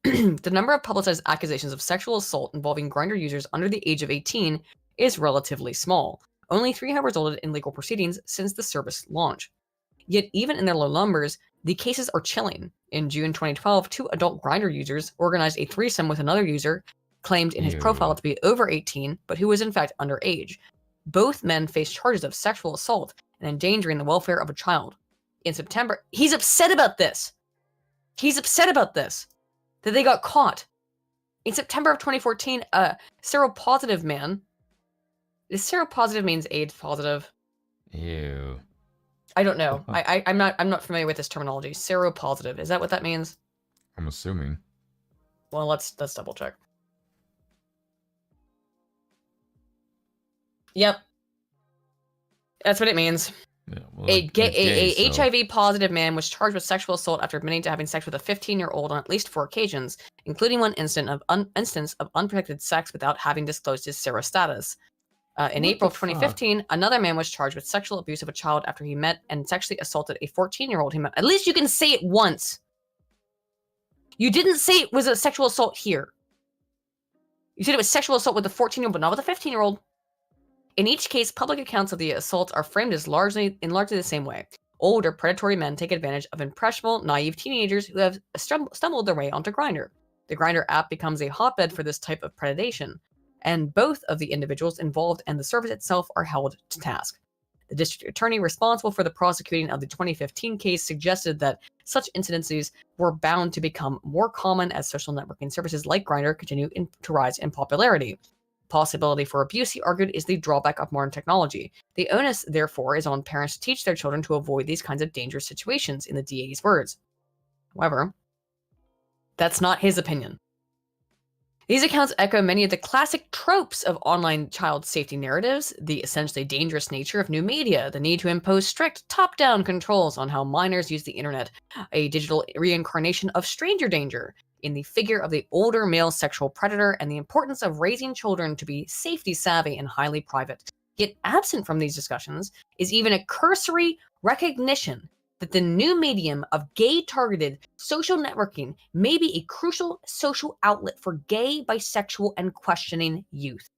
The number of publicized accusations of sexual assault involving Grindr users under the age of 18 is relatively small. Only 3 have resulted in legal proceedings since the service launch. Yet even in their low numbers, the cases are chilling. In June 2012, 2 adult Grindr users organized a threesome with another user claimed in his profile to be over 18, but who was in fact underage. Both men faced charges of sexual assault and endangering the welfare of a child. In September, he's upset about this. That they got caught. In September of 2014, a seropositive man Is seropositive means AIDS positive? Ew. I don't know. I'm not familiar with this terminology. Seropositive. Is that what that means? I'm assuming. Well, let's double check. Yep. That's what it means. Yeah, well, A so- HIV positive man was charged with sexual assault after admitting to having sex with a 15-year-old on at least 4 occasions, including one instance of unprotected sex without having disclosed his serostatus. In What April the of 2015, another man was charged with sexual abuse of a child after he met and sexually assaulted a 14-year-old he met. At least you can say it once. You didn't say it was a sexual assault here. You said it was sexual assault with a 14-year-old, but not with a 15-year-old. In each case, public accounts of the assaults are framed as largely the same way. Older predatory men take advantage of impressionable, naive teenagers who have stumbled their way onto Grindr. The Grindr app becomes a hotbed for this type of predation, and both of the individuals involved and the service itself are held to task. The district attorney responsible for the prosecuting of the 2015 case suggested that such incidences were bound to become more common as social networking services like Grindr continue to rise in popularity. Possibility for abuse, he argued, is the drawback of modern technology. The onus, therefore, is on parents to teach their children to avoid these kinds of dangerous situations, in the DA's words. However, that's not his opinion. These accounts echo many of the classic tropes of online child safety narratives, the essentially dangerous nature of new media, the need to impose strict top-down controls on how minors use the internet, a digital reincarnation of stranger danger, in the figure of the older male sexual predator, and the importance of raising children to be safety savvy and highly private. Yet absent from these discussions is even a cursory recognition that the new medium of gay-targeted social networking may be a crucial social outlet for gay, bisexual, and questioning youth.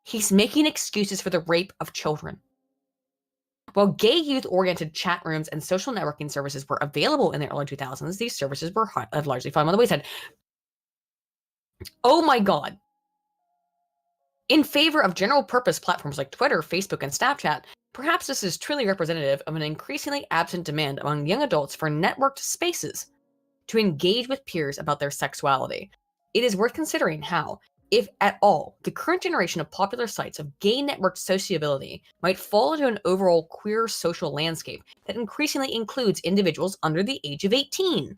He's making excuses for the rape of children. While gay youth-oriented chat rooms and social networking services were available in the early 2000s, these services have largely fallen by the wayside. Oh my god. In favor of general-purpose platforms like Twitter, Facebook, and Snapchat, perhaps this is truly representative of an increasingly absent demand among young adults for networked spaces to engage with peers about their sexuality. It is worth considering how, if at all, the current generation of popular sites of gay networked sociability might fall into an overall queer social landscape that increasingly includes individuals under the age of 18.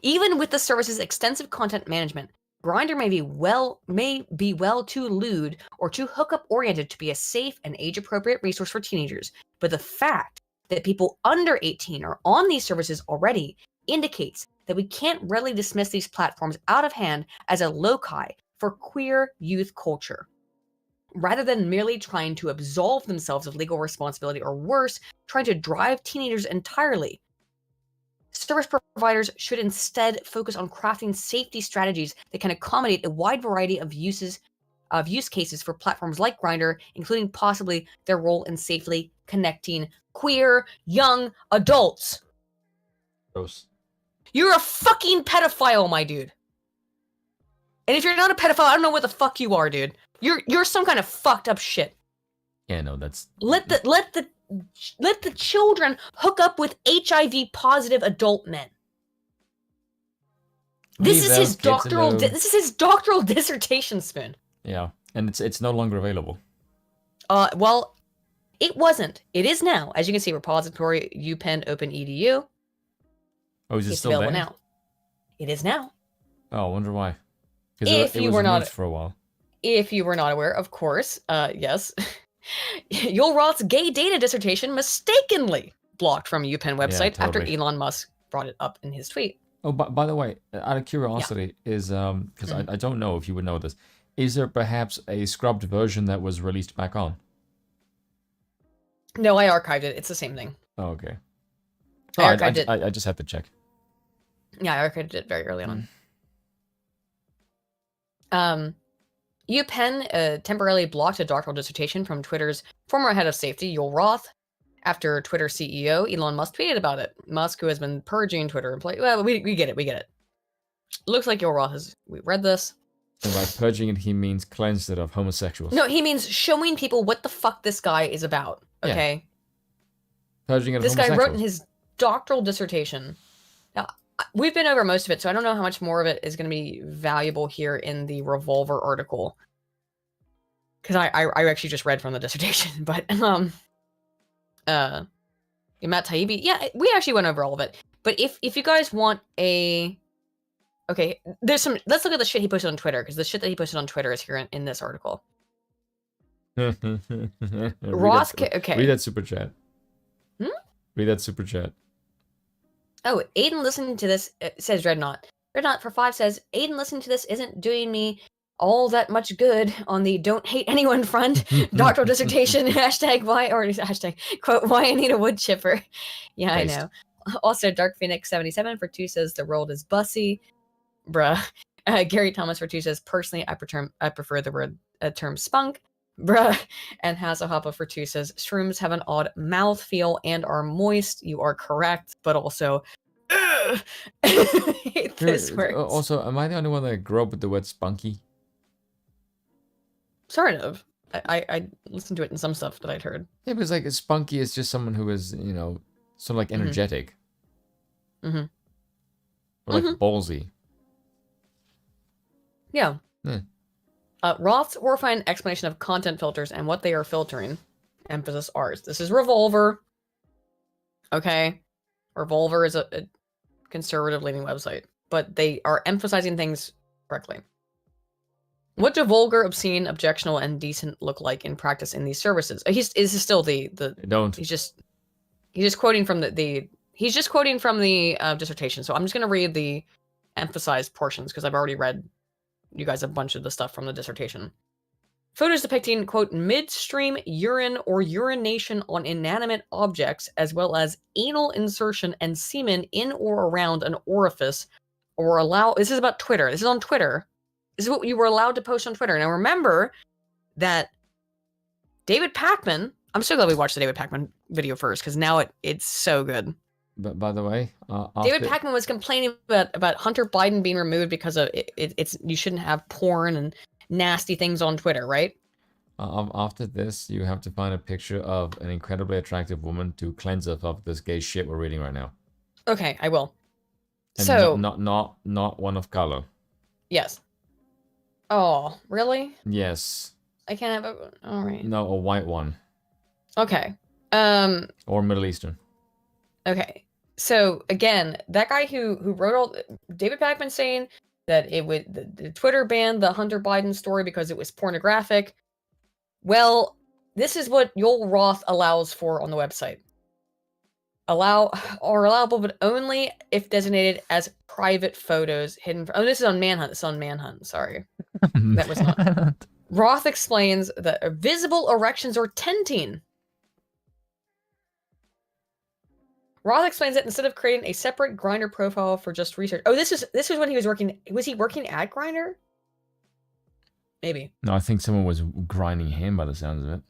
Even with the service's extensive content management, Grindr may be well too lewd or too hookup oriented to be a safe and age-appropriate resource for teenagers, but the fact that people under 18 are on these services already indicates that we can't readily dismiss these platforms out of hand as a loci for queer youth culture. Rather than merely trying to absolve themselves of legal responsibility, or worse, trying to drive teenagers entirely, service providers should instead focus on crafting safety strategies that can accommodate a wide variety of use cases for platforms like Grindr, including possibly their role in safely connecting queer young adults. Gross. You're a fucking pedophile, my dude. And if you're not a pedophile, I don't know what the fuck you are, dude. You're some kind of fucked up shit. Yeah, no, that's... Let the children hook up with HIV positive adult men. This is his doctoral dissertation, Spoon. Yeah, and it's no longer available. Well, it wasn't. It is now. As you can see, repository UPenn Open EDU. Oh, is it It's still available there? now. It is now. Oh, I wonder why. Because If it you was were not- removed for a while. If you were not aware, of course, yes. Yoel Roth's gay data dissertation mistakenly blocked from UPenn website after totally. Elon Musk brought it up in his tweet. Oh, by the way, out of curiosity, is because I don't know if you would know this, is there perhaps a scrubbed version that was released back on? No, I archived it. It's the same thing. Oh, okay. I Oh, archived it. I just had to check. Yeah, I archived it very early on. UPenn temporarily blocked a doctoral dissertation from Twitter's former head of safety, Yoel Roth, after Twitter CEO Elon Musk tweeted about it. Musk, who has been purging Twitter employees, well, we get it. Looks like Yoel Roth has. We read this. And by purging it, he means cleansed it of homosexuals. No, he means showing people what the fuck this guy is about. Okay. Purging it of This guy homosexuals. wrote in his doctoral dissertation. Now, we've been over most of it, so I don't know how much more of it is going to be valuable here in the Revolver article. Because I actually just read from the dissertation, but Matt Taibbi, yeah, we actually went over all of it. But if you guys want a, okay, there's some. Let's look at the shit he posted on Twitter, because the shit that he posted on Twitter is here in this article. Ross, okay, read that super chat. Hmm? Read that super chat. Oh, Aiden listening to this says Dreadnought. Dreadnought for 5 says Aiden listening to this isn't doing me all that much good on the don't hate anyone front. Doctoral dissertation hashtag why or hashtag quote why I need a wood chipper. Yeah, Based. I know. Also, Dark Phoenix 77 for 2 says the world is bussy, bruh. Gary Thomas for 2 says personally I prefer the word term spunk, bruh. And Hasselhoppa for 2 says shrooms have an odd mouth feel and are moist. You are correct, but also I hate this word. Also, am I the only one that grew up with the word spunky? Sort of. I listened to it in some stuff that I'd heard. Yeah, because like spunky is just someone who is, you know, sort of like energetic. Mhm. Or like ballsy. Yeah. Yeah. Roth's horrifying explanation of content filters and what they are filtering. Emphasis ours. This is Revolver. Okay. Revolver is a conservative leaning website, but they are emphasizing things correctly. What do vulgar, obscene, objectionable, and decent look like in practice in these services? This is still the Don't. he's just quoting from the dissertation. So I'm just gonna read the emphasized portions because I've already read you guys a bunch of the stuff from the dissertation. Photos depicting, quote, midstream urine or urination on inanimate objects, as well as anal insertion and semen in or around an orifice, or allow. This is about Twitter. This is on Twitter. This is what you were allowed to post on Twitter. Now remember that David Pakman. I'm so glad we watched the David Pakman video first because now it's so good. But by the way, David Pakman was complaining about Hunter Biden being removed because of it's you shouldn't have porn and nasty things on Twitter, right? After this, you have to find a picture of an incredibly attractive woman to cleanse us of this gay shit we're reading right now. Okay, I will. And So not one of color. yes. Oh, really? Yes. I can't have a. All right. No, a white one. Okay. Or Middle Eastern. Okay. So again, that guy who wrote all David Pakman saying that it would the Twitter banned the Hunter Biden story because it was pornographic. Well, this is what Yoel Roth allows for on the website. Allowable, but only if designated as private photos hidden. This is on Manhunt. This is on Manhunt. Sorry, that was not. Roth explains that visible erections or tenting. Roth explains that instead of creating a separate Grindr profile for just research. Oh, this is when he was working. Was he working at Grindr? Maybe. No, I think someone was grinding him by the sounds of it.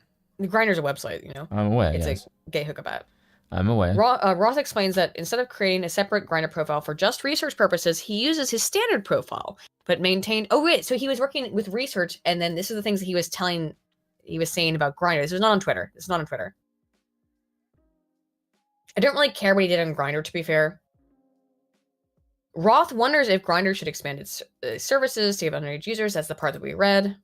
Grindr's a website, you know. I'm aware. It's yes. a gay hookup app. I'm aware. Roth explains that instead of creating a separate Grindr profile for just research purposes, he uses his standard profile, but maintained. Oh wait, so he was working with research, and then this is the things that he was saying about Grindr. This was not on Twitter. This is not on Twitter. I don't really care what he did on Grindr, to be fair. Roth wonders if Grindr should expand its services to give underage users. That's the part that we read.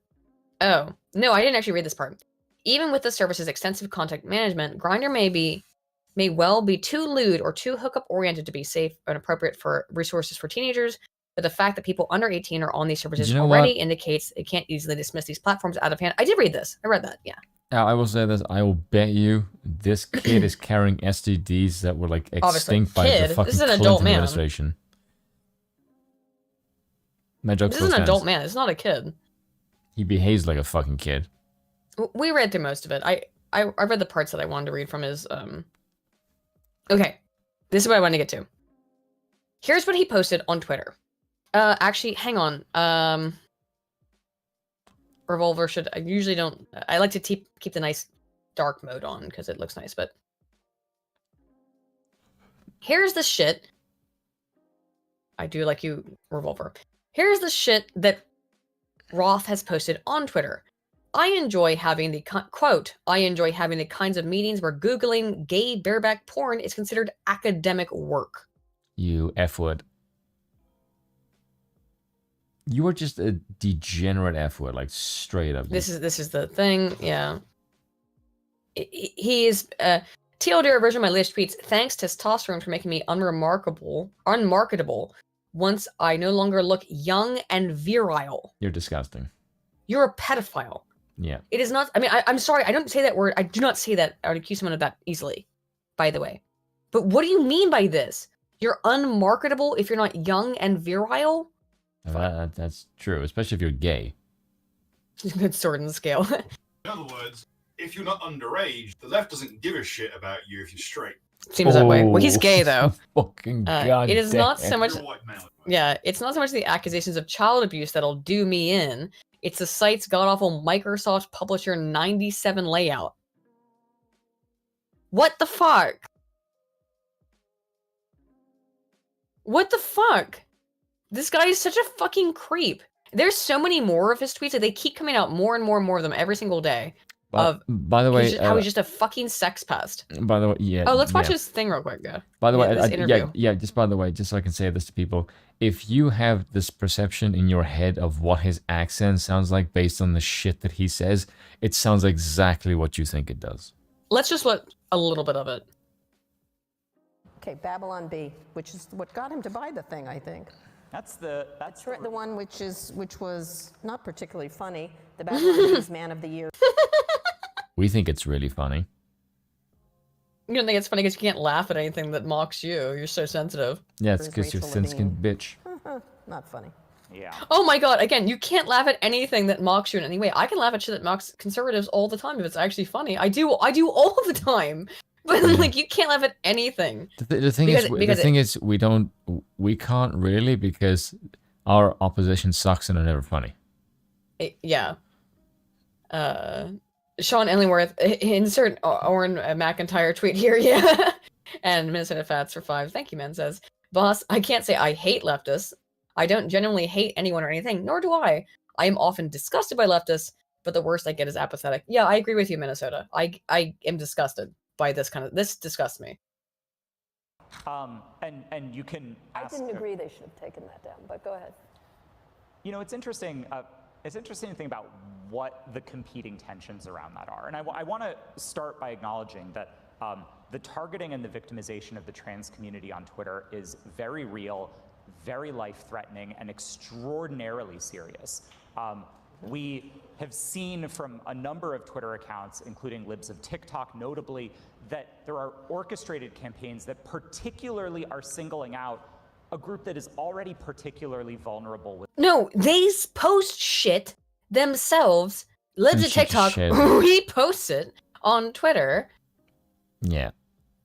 Oh, no, I didn't actually read this part. Even with the service's extensive content management, Grindr may well be too lewd or too hookup-oriented to be safe and appropriate for resources for teenagers, but the fact that people under 18 are on these services already indicates it can't easily dismiss these platforms out of hand. I did read this. I read that, yeah. I will say this. I will bet you this kid is carrying STDs that were like extinct by the fucking Clinton administration. My joke. This is an adult man. It's not a kid. He behaves like a fucking kid. We read through most of it. I read the parts that I wanted to read from his. Okay, this is what I wanted to get to. Here's what he posted on Twitter. Actually, hang on. Revolver should. I usually don't. I like to keep the nice dark mode on because it looks nice. But here's the shit. I do like you, Revolver. Here's the shit that Roth has posted on Twitter. I enjoy having the quote. I enjoy having the kinds of meetings where Googling gay bareback porn is considered academic work. You F word. You are just a degenerate F-word, like straight up. This is the thing. Yeah. He is TLDR version of my latest tweets. Thanks testosterone for making me unmarketable. Once I no longer look young and virile. You're disgusting. You're a pedophile. Yeah. It is not. I mean, I'm sorry. I don't say that word. I do not say that. I would accuse someone of that easily. By the way, but what do you mean by this? You're unmarketable if you're not young and virile. That's true, especially if you're gay. Good sword and scale. In other words, if you're not underage, the left doesn't give a shit about you if you're straight. Seems that way. Well, he's gay though. Fucking god. It is not so much. You're a white male. Yeah, it's not so much the accusations of child abuse that'll do me in. It's the site's god-awful Microsoft Publisher 97 layout. What the fuck? What the fuck? This guy is such a fucking creep. There's so many more of his tweets that they keep coming out more and more and more of them every single day. By the way, how he's just a fucking sex pest. By the way, yeah. Oh, let's watch his thing real quick, yeah. By the way, this interview. just by the way, just so I can say this to people, if you have this perception in your head of what his accent sounds like based on the shit that he says, it sounds exactly what you think it does. Let's just let a little bit of it. Okay, Babylon Bee, which is what got him to buy the thing, I think. That's the one which was not particularly funny. The Babylon Bee's Man of the Year. We think it's really funny. You don't think it's funny because you can't laugh at anything that mocks you. You're so sensitive. Yeah, it's because you're thin-skinned bitch. Not funny. Yeah. Oh my god, again, you can't laugh at anything that mocks you in any way. I can laugh at shit that mocks conservatives all the time if it's actually funny. I do all the time. But like, you can't laugh at anything. The thing is, we can't really because our opposition sucks and are never funny. Yeah. Sean Ellingworth, insert Oren McIntyre tweet here, yeah. And Minnesota Fats for 5. Thank you, man, says, boss, I can't say I hate leftists. I don't genuinely hate anyone or anything, nor do I. I am often disgusted by leftists, but the worst I get is apathetic. Yeah, I agree with you, Minnesota. I am disgusted by this disgusts me. And you can ask, I didn't agree they should have taken that down, but go ahead. You know, it's interesting. It's interesting to think about what the competing tensions around that are. And I want to start by acknowledging that the targeting and the victimization of the trans community on Twitter is very real, very life-threatening, and extraordinarily serious. We have seen from a number of Twitter accounts, including libs of TikTok notably, that there are orchestrated campaigns that particularly are singling out a group that is already particularly vulnerable. No, they post shit themselves. Libs of TikTok reposts it on Twitter. Yeah.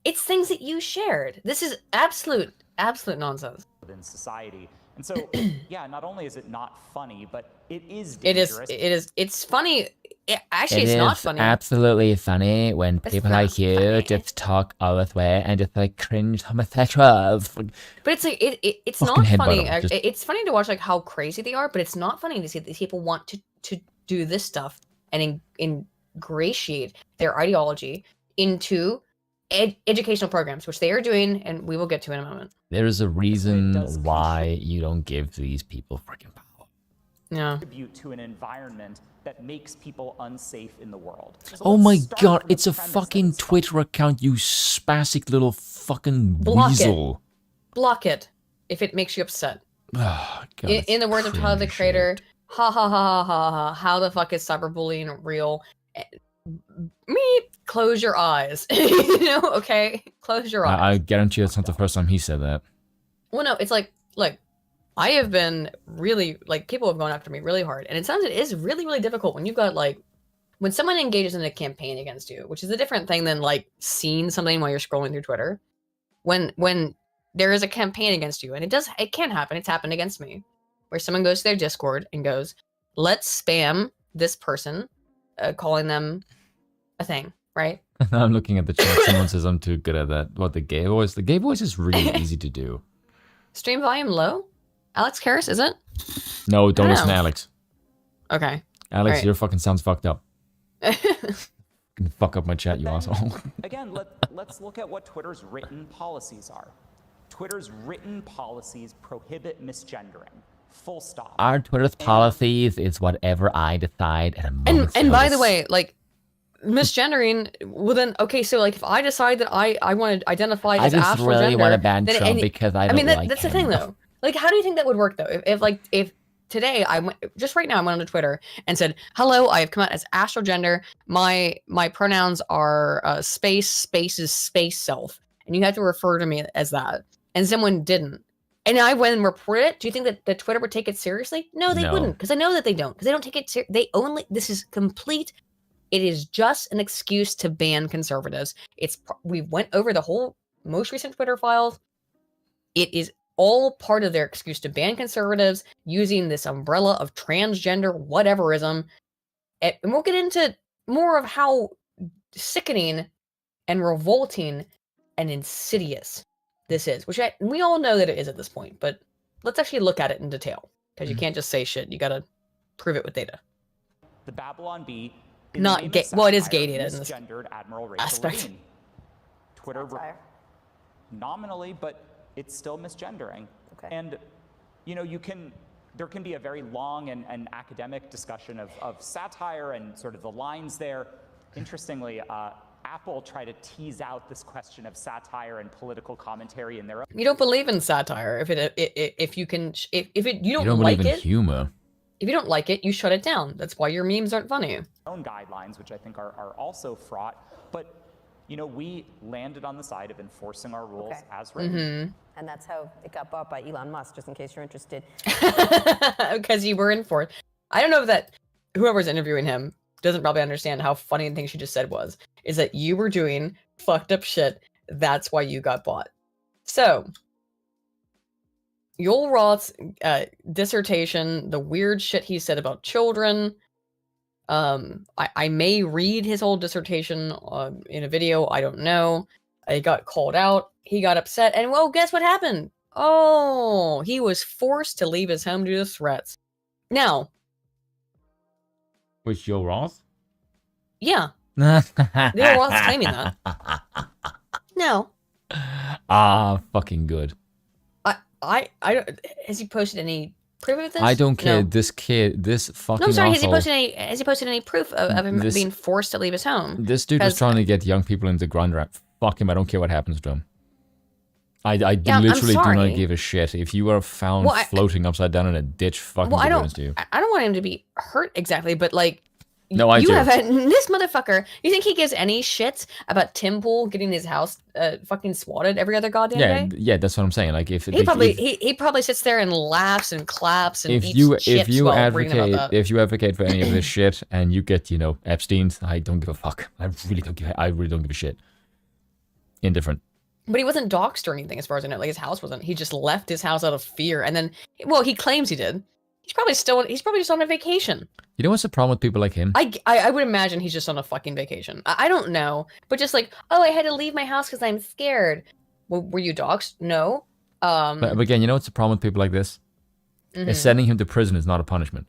It's things that you shared. This is absolute nonsense. Within society. And so, yeah, not only is it not funny, but it is dangerous. It's funny. It's not funny. Absolutely funny when people like you just talk all this way and just like cringe homosexuals. But it's like it's not funny. It's funny to watch like how crazy they are, but it's not funny to see that these people want to do this stuff and ingratiate their ideology into educational programs, which they are doing, and we will get to in a moment. There is a reason why you don't give these people freaking power. Yeah. Contribute to an environment that makes people unsafe in the world. So oh my god, it's a fucking Twitter account, you spastic little fucking weasel. Block it if it makes you upset. Oh, god, in the words of Tyler the Creator, ha ha ha ha ha ha, how the fuck is cyberbullying real? Close your eyes. You know, okay? Close your eyes. I guarantee that's not the first time he said that. Well, no, it's like, look, I have been really, like, people have gone after me really hard. And it sounds, it is really, really difficult when you've got, like, when someone engages in a campaign against you, which is a different thing than, like, seeing something while you're scrolling through Twitter. When there is a campaign against you, and it can happen, it's happened against me, where someone goes to their Discord and goes, let's spam this person, calling them a thing, right? I'm looking at the chat. Someone says I'm too good at that. What, the gay voice? The gay voice is really easy to do. Stream volume low? Alex Karras, is it? No, don't listen to Alex. Okay. Alex, right. your fucking sound's fucked up. Can fuck up my chat, you asshole. Again, let's look at what Twitter's written policies are. Twitter's written policies prohibit misgendering. Full stop. Our Twitter's policies is whatever I decide at a moment's And by the notice. way, like misgendering, well then okay, so like if I decide that I want to identify I as just astral really gender, want to ban then Trump because I don't mean like that's him. the thing though. Like how do you think that would work though? If today I went just right now I went onto Twitter and said, "Hello, I have come out as astral gender. My pronouns are space is space self, and you have to refer to me as that." And someone didn't. And I went and reported it. Do you think that Twitter would take it seriously? No, they No. wouldn't, because I know that they don't. Because they don't take it. They only. This is complete. It is just an excuse to ban conservatives. We went over the whole most recent Twitter files. It is all part of their excuse to ban conservatives using this umbrella of transgender whateverism. And we'll get into more of how sickening and revolting and insidious this is, which we all know that it is at this point, but let's actually look at it in detail, because you can't just say shit. You got to prove it with data. The Babylon Bee. in Not the name of gay- well, it is satire, gay data in this misgendered Admiral Rachel aspect. Levine. Twitter nominally, but it's still misgendering. Okay. And there can be a very long and academic discussion of satire and sort of the lines there. Interestingly, Apple tried to tease out this question of satire and political commentary in their You don't believe in satire. If you You don't like believe in it, humor. if you don't like it, you shut it down. That's why your memes aren't funny. own guidelines, which I think are also fraught. But we landed on the side of enforcing our rules Okay. as written. And that's how it got bought by Elon Musk, just in case you're interested. Because you were enforced. I don't know if that whoever's interviewing him doesn't probably understand how funny the thing she just said was. Is that you were doing fucked up shit. That's why you got bought. So, Joel Roth's dissertation, the weird shit he said about children. I may read his whole dissertation in a video. I don't know. I got called out. He got upset. And well, guess what happened? Oh, he was forced to leave his home due to threats. Now, Which Joe Roth? yeah, Neil Roth's claiming that. No. Fucking good. I don't, has he posted any proof of this? I don't care. No. This fucking No, I'm sorry. asshole. Has he posted any proof of him This- being forced to leave his home? This dude was 'Cause- trying to get young people into Grindr. Fuck him. I don't care what happens to him. I Yeah, I'm literally do sorry. not give a shit. If you are found Well, floating upside down in a ditch, fucking Well, I good don't. riddance to you. I don't want him to be hurt exactly, but like. No, I you do. have had this motherfucker. You think he gives any shits about Tim Pool getting his house fucking swatted every other goddamn Yeah, day? yeah, that's what I'm saying. Like if He probably sits there and laughs and claps and if eats you chips while reading about that. if you advocate for any of this shit and you get Epstein's, I don't give a fuck. I really don't give a shit. Indifferent. But he wasn't doxxed or anything, as far as I know. Like his house wasn't. He just left his house out of fear, and then, well, he claims he did. He's probably just on a vacation. You know what's the problem with people like him? I would imagine he's just on a fucking vacation. I don't know, but just like, oh, I had to leave my house because I'm scared. Well, were you doxxed? No. But again, you know what's the problem with people like this? Mhm. Is sending him to prison is not a punishment.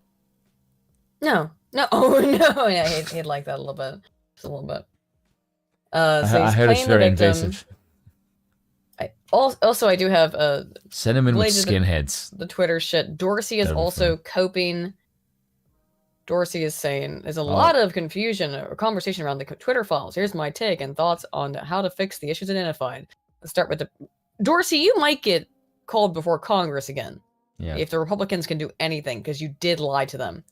No. Oh no. Yeah, he'd like that a little bit. Just a little bit. So I he's heard it's playing the very victim. invasive. Also, I do have Send him in with related to skinheads. the Twitter shit. Dorsey is That'll be also coping. Dorsey is saying there's a lot of confusion or conversation around the Twitter files. Here's my take and thoughts on how to fix the issues identified. Let's start with Dorsey. You might get called before Congress again Yeah. if the Republicans can do anything, because you did lie to them.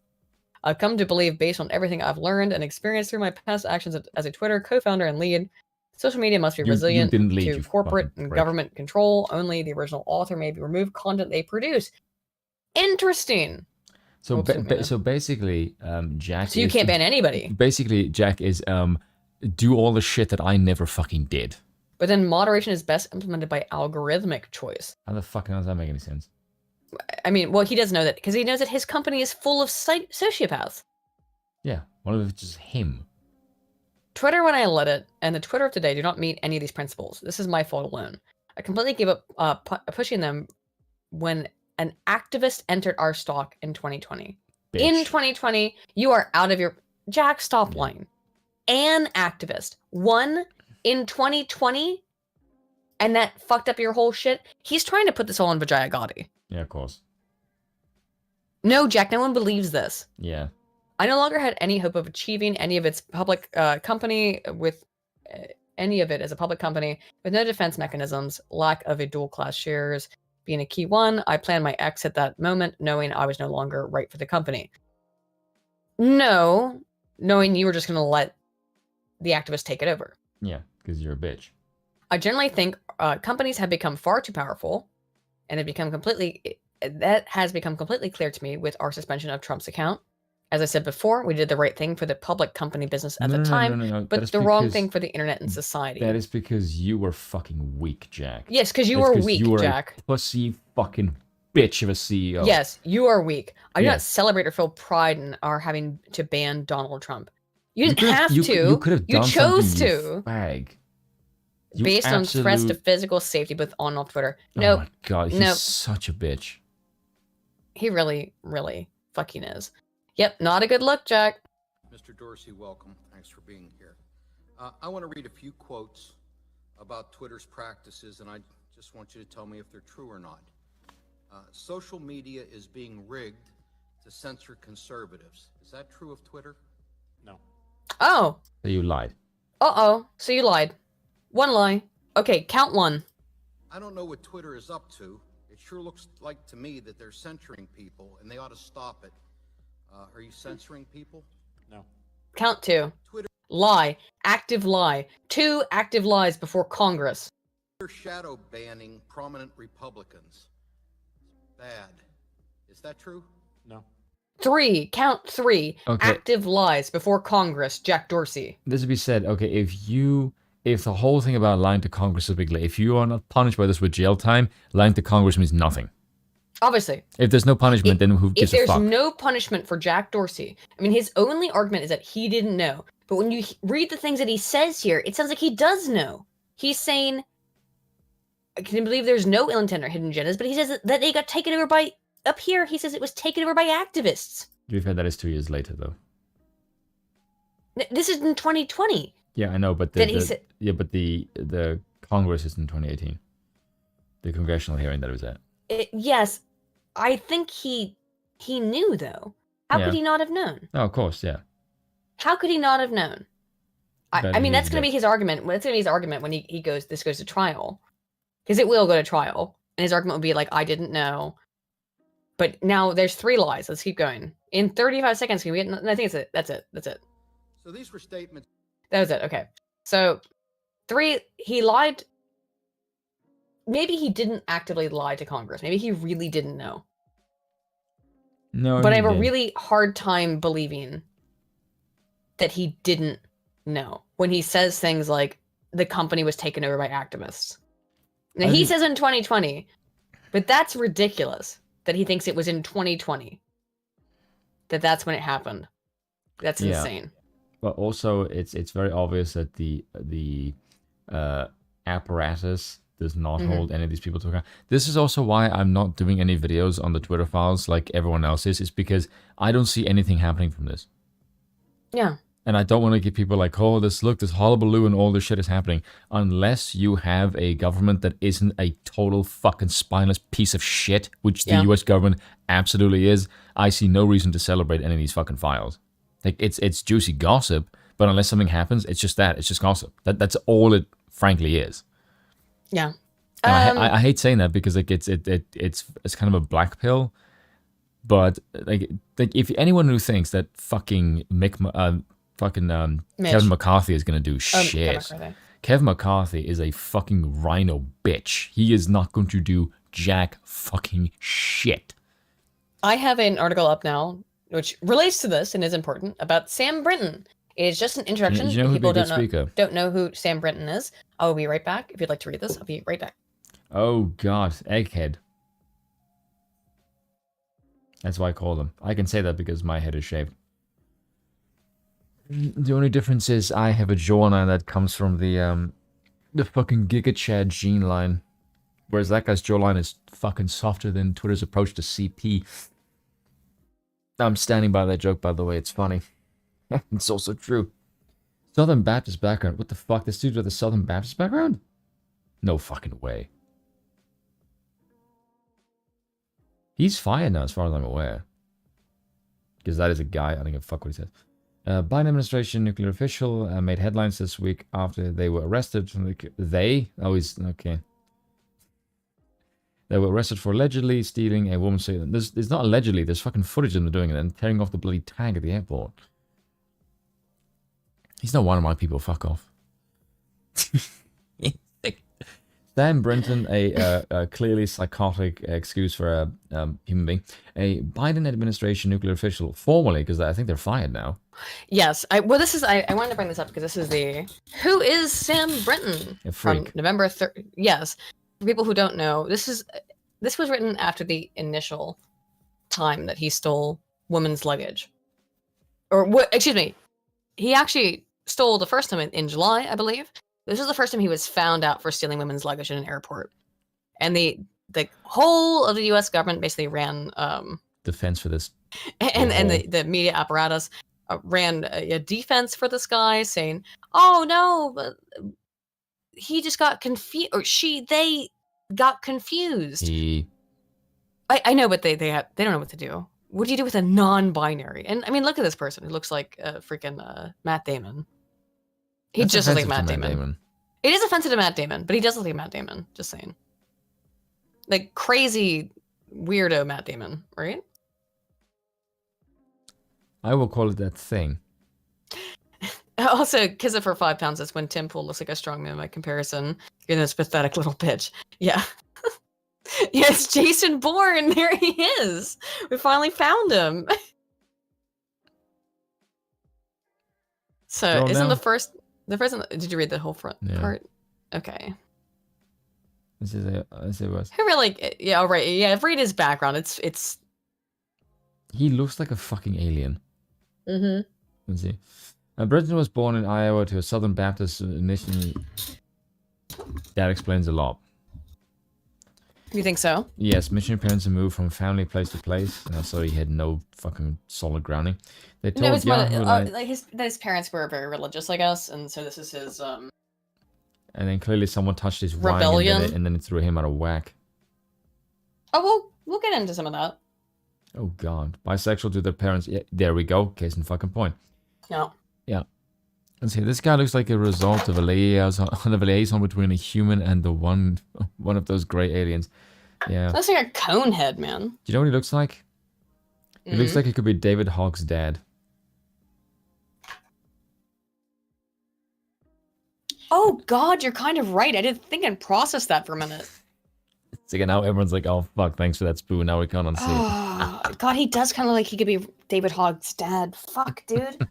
I've come to believe, based on everything I've learned and experienced through my past actions as a Twitter co-founder and lead, social media must be You resilient didn't lead, to you corporate fucking and prick. government control. Only the original author may be removed content they produce. Interesting. So Oops, didn't mean to. so basically, Jack. So you is- can't ban anybody. Basically, Jack is do all the shit that I never fucking did. But then moderation is best implemented by algorithmic choice. How the fuck does that make any sense? I mean, well, he does know that because he knows that his company is full of sociopaths. Yeah, one of it's just him. Twitter, when I let it, and the Twitter of today do not meet any of these principles. This is my fault alone. I completely gave up pushing them when an activist entered our stock in 2020. In Bitch. 2020, you are out of your... Jack, stop lying. An activist. One in 2020, and that fucked up your whole shit. He's trying to put this all on Vijaya Gotti. Yeah, of course. No, Jack, no one believes this. Yeah. I no longer had any hope of achieving any of its public company with any of it as a public company with no defense mechanisms, lack of a dual class shares being a key one. I planned my exit that moment, knowing I was no longer right for the company. No, knowing you were just going to let the activists take it over. Yeah, because you're a bitch. I generally think companies have become far too powerful, and that has become completely clear to me with our suspension of Trump's account. As I said before, we did the right thing for the public company business at the time, No. but the wrong thing for the internet and society. That is because you were fucking weak, Jack. Yes, because you That's were 'cause weak, you were Jack. A pussy fucking bitch of a CEO. Yes, you are weak. I do not Yes. celebrate or feel pride in our having to ban Donald Trump. You didn't could've- have you, to. You could have You done chose something, to. you fag. You Based on threats to absolute- physical safety, both on and off Twitter. Oh Nope. my god, he's Nope. such a bitch. He really, really fucking is. Yep, not a good look, Jack. Mr. Dorsey, welcome. Thanks for being here. I want to read a few quotes about Twitter's practices, and I just want you to tell me if they're true or not. Social media is being rigged to censor conservatives. Is that true of Twitter? No. Oh. So you lied. Uh-oh. So you lied. One lie. Okay, count one. I don't know what Twitter is up to. It sure looks like to me that they're censoring people, and they ought to stop it. Are you censoring people? No. Count two. Twitter Lie. Active lie. 2 active lies before Congress. shadow banning prominent Republicans. Bad. Is that true? No. 3. Count 3. Okay. Active lies before Congress. Jack Dorsey. This would be said, okay, if the whole thing about lying to Congress is a big lie, if you are not punished by this with jail time, lying to Congress means nothing. Obviously. If there's no punishment, then who If gives a there's fuck? no punishment for Jack Dorsey, I mean, his only argument is that he didn't know. But when you read the things that he says here, it sounds like he does know. He's saying, I can't believe there's no ill intent or hidden agendas, but he says that they got taken over by, up here, he says it was taken over by activists. You've heard that is 2 years later, though. This is in 2020. Yeah, I know, but That he said- the Congress is in 2018. The congressional hearing that it was at. Yes, I think he knew, though. How Yeah. could he not have known? Oh, of course, yeah. How could he not have known? But I mean, he that's going to did. be his argument. That's going to be his argument when this goes to trial. Because it will go to trial. And his argument will be like, I didn't know. But now there's 3 lies. Let's keep going. In 35 seconds, can we get, I think that's it. That's it. So these were statements. That was it. Okay. So 3, he lied. Maybe he didn't actively lie to Congress. Maybe he really didn't know. No, But I he have a did. really hard time believing that he didn't know when he says things like the company was taken over by activists. Now, I he think- says in 2020, but that's ridiculous that he thinks it was in 2020 that's when it happened. That's Yeah. insane. But also, it's very obvious that the apparatus does not Mhm. hold any of these people to account. This is also why I'm not doing any videos on the Twitter files like everyone else is. It's because I don't see anything happening from this. Yeah. And I don't want to give people like, oh, this hullabaloo and all this shit is happening. Unless you have a government that isn't a total fucking spineless piece of shit, which the Yeah. US government absolutely is, I see no reason to celebrate any of these fucking files. Like, it's juicy gossip, but unless something happens, it's just that. It's just gossip. That's all it frankly is. Yeah. And I hate saying that because like it's kind of a black pill. But like if anyone who thinks that fucking Mitch. Kevin McCarthy is gonna do shit. Kevin McCarthy is a fucking rhino bitch. He is not going to do jack fucking shit. I have an article up now which relates to this and is important about Sam Brinton. It's just an introduction. You know who'd be People a good speaker? don't know who Sam Brinton is. I will be right back. If you'd like to read this, I'll be right back. Oh god, egghead. That's why I call them. I can say that because my head is shaved. The only difference is I have a jawline that comes from the fucking Giga Chad gene line. Whereas that guy's jawline is fucking softer than Twitter's approach to CP. I'm standing by that joke, by the way. It's funny. It's also true. Southern Baptist background. What the fuck? This dude with a Southern Baptist background? No fucking way. He's fired now, as far as I'm aware. because that is a guy. I don't give a fuck what he says. Biden administration nuclear official made headlines this week after they were arrested. They okay. They were arrested for allegedly stealing a woman's. There's not allegedly. There's fucking footage of them doing it and tearing off the bloody tag at the airport. He's not one of my people. Fuck off. Stan Brenton, a clearly psychotic excuse for a human being, a Biden administration nuclear official, formally, because I think they're fired now. Yes. I wanted to bring this up because this is who is Sam Brenton? A freak. From November 3rd. Yes. For people who don't know, this was written after the initial time that he stole women's luggage. Excuse me. He actually stole the first time in July, I believe. This was the first time he was found out for stealing women's luggage in an airport. And the whole of the US government basically ran defense for this. And the media apparatus ran a defense for this guy, saying, "Oh no, but he just got confused, or they got confused." I know, but they don't know what to do. What do you do with a non-binary? And I mean, look at this person who looks like freaking Matt Damon. He That's just looks like offensive Matt to Damon. It is offensive to Matt Damon, but he does look like Matt Damon. Just saying. Like crazy weirdo Matt Damon, right? I will call it that thing. Also, because for 5 pounds, that's when Tim Pool looks like a strong man by comparison. You're this pathetic little bitch. Yeah. Yes, Jason Bourne. There he is. We finally found him. So, isn't the first? Did you read the whole front part? Okay. This is what. Who really? Yeah, right. Yeah, read his background. It's. He looks like a fucking alien. Mm-hmm. Let's see. Brenton was born in Iowa to a Southern Baptist mission. That explains a lot. You think so? Yes, missionary parents moved from family place to place, so he had no fucking solid grounding. They told his parents were very religious, I guess, and so this is his And then clearly someone touched his rebellion, wine and then it threw him out of whack. Oh, we'll get into some of that. Oh god, bisexual to their parents. Yeah, there we go. Case in fucking point. Yeah. Yeah. Let's see. This guy looks like a result of a liaison between a human and the one of those gray aliens. Yeah. That's like a cone head, man. Do you know what he looks like? He looks like he could be David Hogg's dad. Oh god, you're kind of right. I didn't think and process that for a minute. So now everyone's like, "Oh fuck, thanks for that spoon." Now we can't unsee it. Oh, god, he does kind of like he could be David Hogg's dad. Fuck, dude.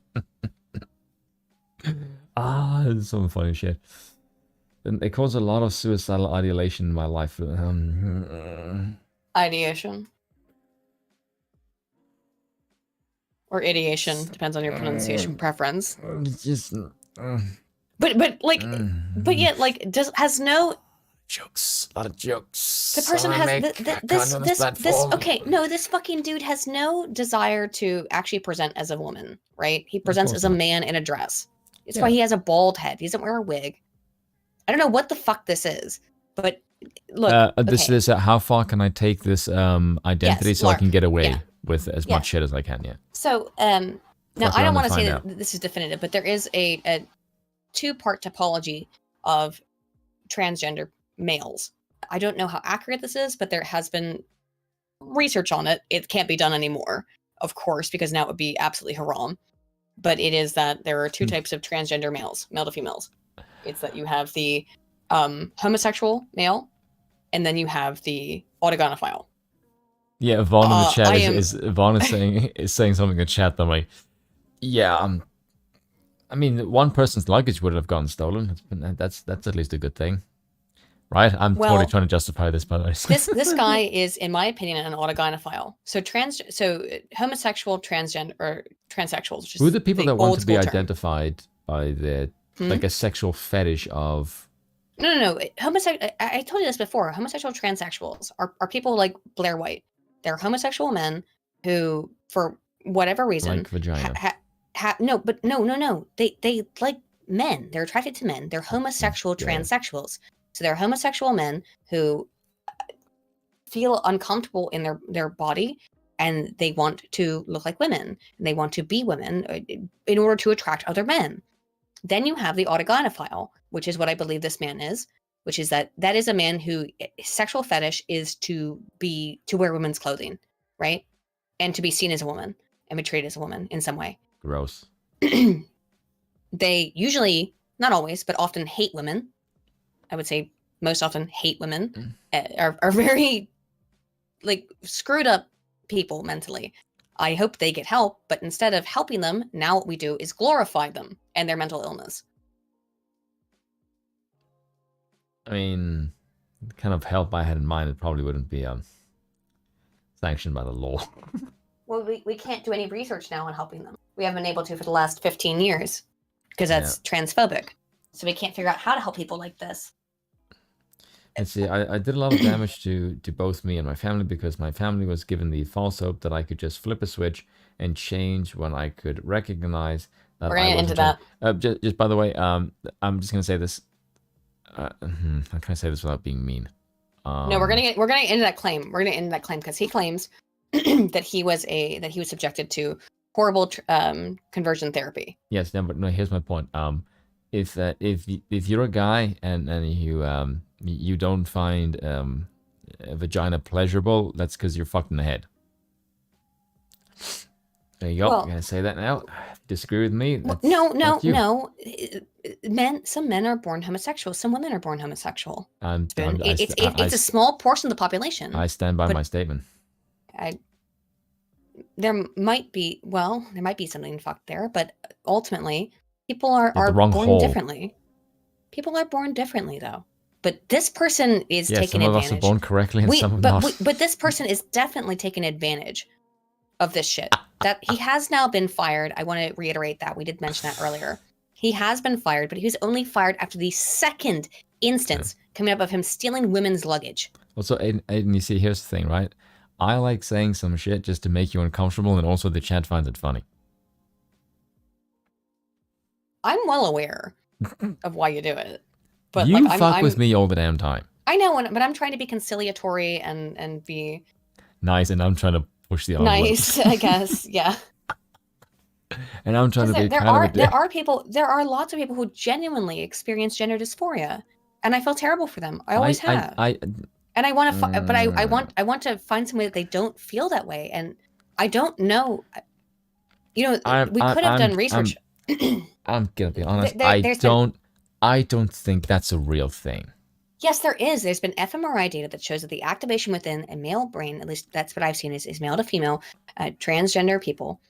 It's some funny shit. And it caused a lot of suicidal ideation in my life. Ideation. Or ideation, depends on your pronunciation preference. Just. But yet, like, has no jokes. A lot of jokes. The person has this. Okay, no, this fucking dude has no desire to actually present as a woman, right? He presents as a man in a dress. It's why he has a bald head. He doesn't wear a wig. I don't know what the fuck this is, but look. This is how far can I take this identity so I can get away with as much shit as I can? Yeah. So now I don't want to say that this is definitive, but there is a two-part topology of transgender males. I don't know how accurate this is, but there has been research on it. It can't be done anymore, of course, because now it would be absolutely haram. But it is that there are two types of transgender males, male to females. It's that you have the homosexual male, and then you have the autogynephile. Yeah, Vaughn in the chat Vaughn is saying something in the chat that I'm like, yeah, I mean, one person's luggage would have gotten stolen. That's at least a good thing, right? I'm totally trying to justify this, by the way. this guy is, in my opinion, an autogynephile. So homosexual, transgender, or transsexuals. Who are the people that want to be identified by their like a sexual fetish of? No. Homosexual. I told you this before. Homosexual transsexuals are people like Blair White. They're homosexual men who, for whatever reason, like vagina. No. They like men. They're attracted to men. They're homosexual transsexuals. So they're homosexual men who feel uncomfortable in their body and they want to look like women, and they want to be women in order to attract other men. Then you have the autogynephile, which is what I believe this man is, which is that is a man who sexual fetish is to wear women's clothing, right? And to be seen as a woman and be treated as a woman in some way. Gross. They usually, not always, but often hate women. I would say most often hate women, are very like screwed up people mentally. I hope they get help, but instead of helping them, now what we do is glorify them and their mental illness. I mean, the kind of help I had in mind, it probably wouldn't be sanctioned by the law. Well, we can't do any research now on helping them. We haven't been able to for the last 15 years because that's transphobic. So we can't figure out how to help people like this. And see, I did a lot of damage to both me and my family because my family was given the false hope that I could just flip a switch and change when I could recognize that We're gonna I get into that. Just by the way, I'm just gonna say this. How can I say this without being mean? No, we're gonna end that claim. We're gonna end that claim because he claims that he was subjected to horrible conversion therapy. Yes, no, but no. Here's my point. If you're a guy and you don't find a vagina pleasurable, that's because you're fucked in the head. There you go. Well, I'm gonna say that now. Disagree with me? No. Some men are born homosexual. Some women are born homosexual. It's a small portion of the population. I stand by my statement. There might be something fucked there, but ultimately, people are wrong born hole. differently. People are born differently, though. But this person is taking some of advantage. us are born correctly and some are not. But this person is definitely taking advantage of this shit. That he has now been fired. I want to reiterate that. We did mention that earlier. He has been fired, but he was only fired after the second instance coming up of him stealing women's luggage. Also, Aiden, you see, here's the thing, right? I like saying some shit just to make you uncomfortable, and also the chat finds it funny. I'm well aware of why you do it. But you like, fuck with me all the damn time. I know, but I'm trying to be conciliatory and be nice, and I'm trying to push the envelope. Nice, I guess, yeah. And I'm trying to be there are lots of people who genuinely experience gender dysphoria, and I feel terrible for them. I always have. And I want to, but I want to find some way that they don't feel that way. And I don't know. You know, we could have done research. I'm gonna be honest. I don't think that's a real thing. Yes, there is. There's been fMRI data that shows that the activation within a male brain, at least that's what I've seen, is male to female, transgender people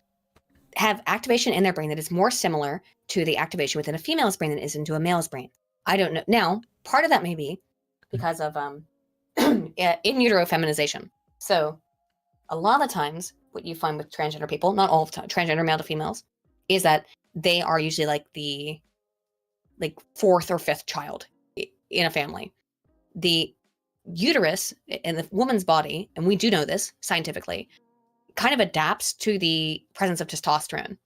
have activation in their brain that is more similar to the activation within a female's brain than it is into a male's brain. I don't know. Now, part of that may be because of in utero feminization. So a lot of the times what you find with transgender people, not all of the time, transgender male to females, is that they are usually like the fourth or fifth child in a family. The uterus in the woman's body, and we do know this scientifically, kind of adapts to the presence of testosterone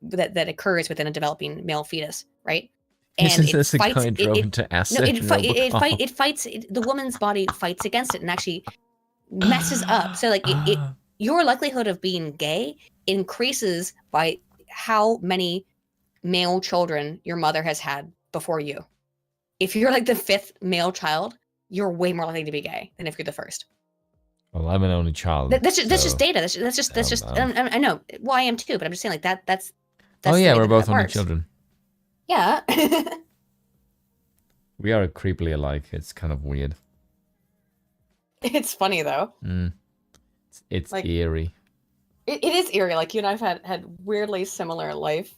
that occurs within a developing male fetus, right? And it fights. It fights. The woman's body fights against it and actually messes up. So, like, your likelihood of being gay increases by how many male children your mother has had before you. If you're like the fifth male child, you're way more likely to be gay than if you're the first. Well, I'm an only child. That's just data. That's just. I know. Well, I am too, but I'm just saying, like that's oh yeah, we're both only children. Yeah. We are creepily alike. It's kind of weird. It's funny though. It's like, eerie. It is eerie. Like, you and I've had weirdly similar life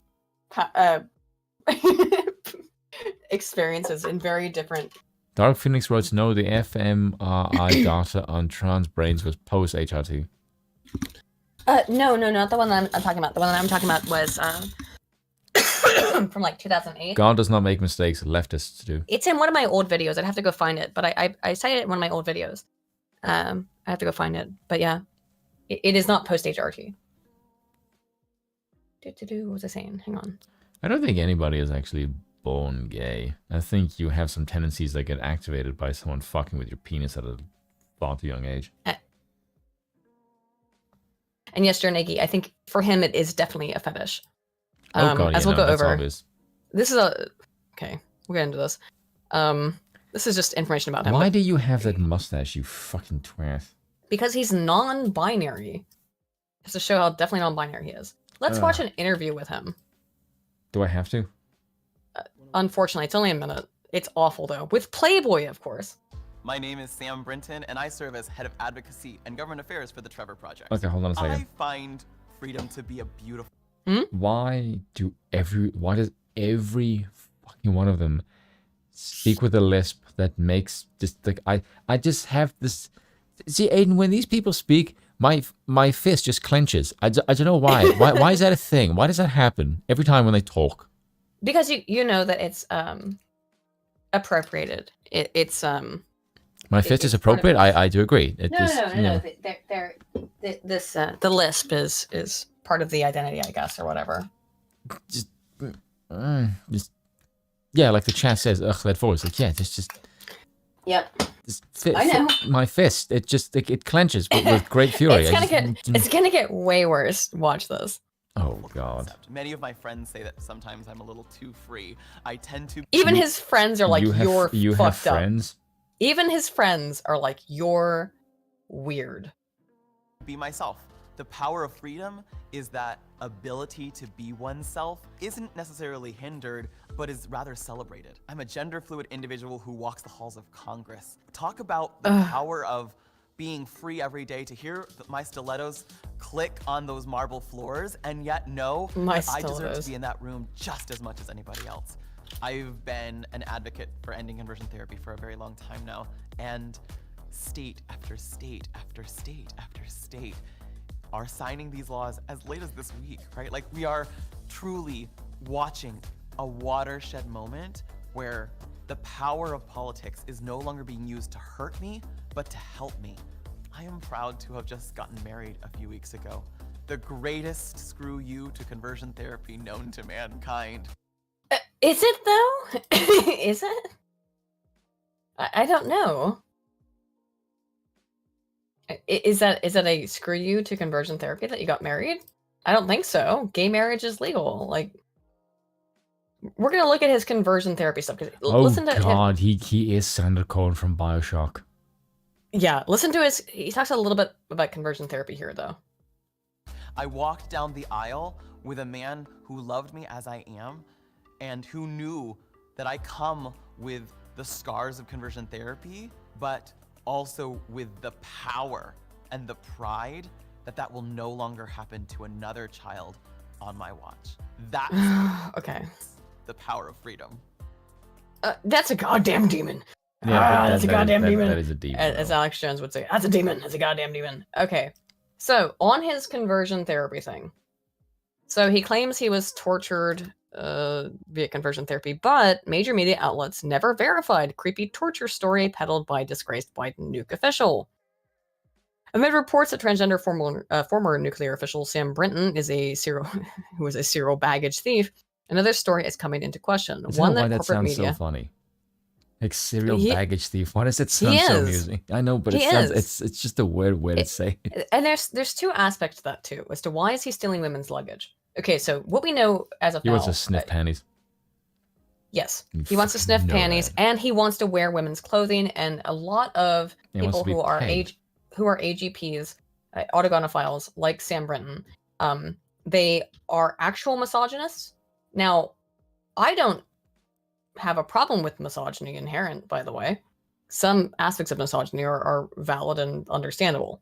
experiences in very different. Dark Phoenix wrote, no, the fMRI data on trans brains was post-HRT. No, not the one that I'm talking about. The one that I'm talking about was from like 2008. God does not make mistakes, leftists do. It's in one of my old videos. I'd have to go find it, but I cited it in one of my old videos. I have to go find it, but yeah, it is not post-HRT. What was I saying? Hang on. I don't think anybody is actually born gay. I think you have some tendencies that get activated by someone fucking with your penis at a far too young age. And yes, Jernagi, I think for him it is definitely a fetish. Oh god, as yeah, we'll no, go that's over. obvious. This is okay. We'll get into this. This is just information about him. Why but do you have that mustache, you fucking twat? Because he's non-binary. Just to show how definitely non-binary he is. Let's watch an interview with him. Do I have to? Unfortunately, it's only a minute. It's awful though. With Playboy, of course. My name is Sam Brinton, and I serve as head of advocacy and government affairs for the Trevor Project. Okay, hold on a second. I find freedom to be a beautiful. Why does every fucking one of them speak with a lisp that makes just like I just have this. See, Aiden, when these people speak, my fist just clenches. I don't know why. Why is that a thing? Why does that happen every time when they talk? Because you know that it's appropriated. It's My fist is appropriate. I do agree. It just, you know. The lisp is part of the identity, I guess, or whatever. Just yeah, like the chat says, ugh, that voice. Like, yeah, just Yep. I know. My fist, it clenches with great fury. It's gonna get way worse. Watch this. Oh god. Many of my friends say that sometimes I'm a little too free. I tend to. Even his friends are like, you "You're have fucked up." friends? Even his friends are like, "You're weird." Be myself. The power of freedom is that ability to be oneself isn't necessarily hindered, but is rather celebrated. I'm a gender fluid individual who walks the halls of Congress. Talk about the power of being free every day to hear my stilettos click on those marble floors and yet know that I deserve to be in that room just as much as anybody else. I've been an advocate for ending conversion therapy for a very long time now, and state after state after state after state are signing these laws as late as this week, right? Like, we are truly watching a watershed moment where the power of politics is no longer being used to hurt me, but to help me. I am proud to have just gotten married a few weeks ago. The greatest screw you to conversion therapy known to mankind. Is it though? Is it? I don't know. Is that a screw you to conversion therapy that you got married? I don't think so. Gay marriage is legal. Like, we're gonna look at his conversion therapy stuff. Listen to god, he is Sander Cohen from BioShock. Yeah, listen to his. He talks a little bit about conversion therapy here, though. I walked down the aisle with a man who loved me as I am, and who knew that I come with the scars of conversion therapy, but also with the power and the pride that will no longer happen to another child on my watch. That's okay. The power of freedom. That's a goddamn demon. Yeah, that's a goddamn demon. That is a demon. As Alex Jones would say, that's a demon. That's a goddamn demon. Okay, so on his conversion therapy thing, so he claims he was tortured via conversion therapy, but major media outlets never verified creepy torture story peddled by disgraced Biden nuke official. Amid reports that transgender former nuclear official Sam Brinton is who is a serial baggage thief, another story is coming into question. One that corporate sounds media. So funny. Like serial baggage thief. Why does it sound so amusing? I know, but it's just a weird way to say it. And there's two aspects to that too, as to why is he stealing women's luggage? Okay, so what we know as of now, he wants to sniff panties. Yes, he wants to sniff panties, and he wants to wear women's clothing. And a lot of people who are AGPs, autogonophiles like Sam Brinton, they are actual misogynists. Now, I don't have a problem with misogyny inherent, by the way. Some aspects of misogyny are valid and understandable.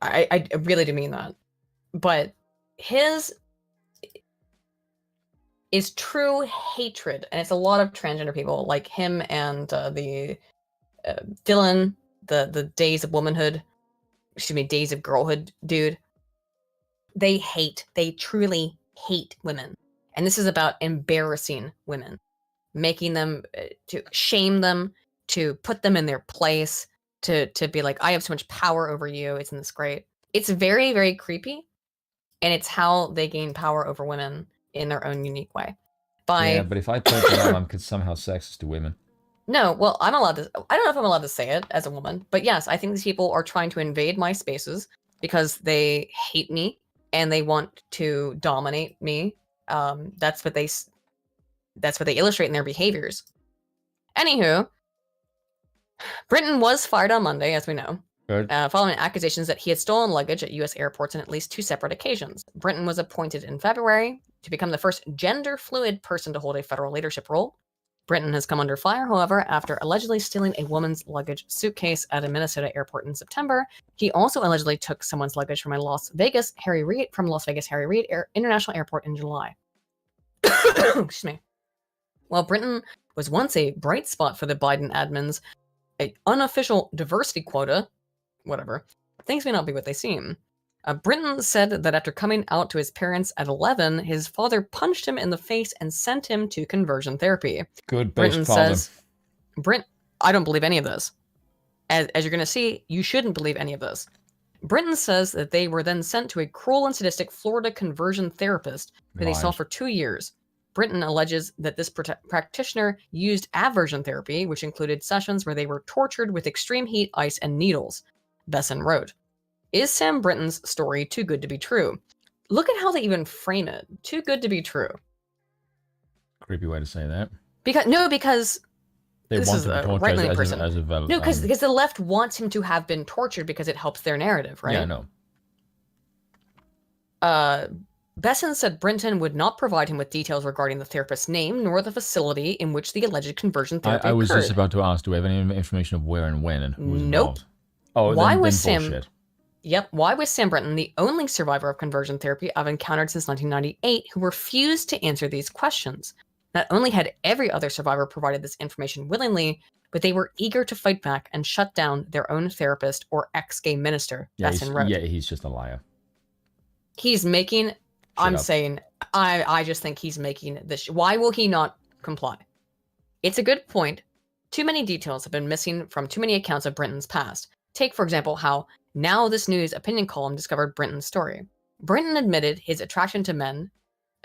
I really do mean that. But his is true hatred, and it's a lot of transgender people like him and the Dylan, the Days of Womanhood, Days of Girlhood dude. They truly hate women. And this is about embarrassing women, making them, to shame them, to put them in their place, to be like, I have so much power over you. Isn't this great? It's very, very creepy. And it's how they gain power over women in their own unique way. Yeah, but if I point it out, I'm somehow sexist to women. No, well, I don't know if I'm allowed to say it as a woman, but yes, I think these people are trying to invade my spaces because they hate me and they want to dominate me. That's what they illustrate in their behaviors. Anywho, Brinton was fired on Monday, as we know, following accusations that he had stolen luggage at U.S. airports on at least 2 separate occasions. Brinton was appointed in February to become the first gender-fluid person to hold a federal leadership role. Brinton has come under fire, however, after allegedly stealing a woman's luggage suitcase at a Minnesota airport in September. He also allegedly took someone's luggage from Las Vegas Harry Reid International Airport in July. Excuse me. While Brinton was once a bright spot for the Biden admin's unofficial diversity quota, whatever, things may not be what they seem. Brinton said that after coming out to his parents at 11, his father punched him in the face and sent him to conversion therapy. Good Brinton father. says, I don't believe any of this. As you're going to see, you shouldn't believe any of this. Brinton says that they were then sent to a cruel and sadistic Florida conversion therapist who they saw for 2 years. Brinton alleges that this practitioner used aversion therapy, which included sessions where they were tortured with extreme heat, ice, and needles. Besson wrote, "Is Sam Brinton's story too good to be true?" Look at how they even frame it. Too good to be true. Creepy way to say that. Because They this want is to be a tortured right-leaning person. as a No, because the left wants him to have been tortured because it helps their narrative, right? Yeah, I know. Besson said Brinton would not provide him with details regarding the therapist's name nor the facility in which the alleged conversion therapy I was occurred. just about to ask, do we have any information of where and when and who was Nope. involved? Oh, Why then was Sam? bullshit. Yep. Why was Sam Brinton the only survivor of conversion therapy I've encountered since 1998 who refused to answer these questions? Not only had every other survivor provided this information willingly, but they were eager to fight back and shut down their own therapist or ex-gay minister. Yeah, Besson wrote. he's just a liar. He's making. Shut up. Saying. I just think he's making this. Why will he not comply? It's a good point. Too many details have been missing from too many accounts of Brinton's past. Take, for example, how Now This News opinion column discovered Brinton's story. Brinton admitted his attraction to men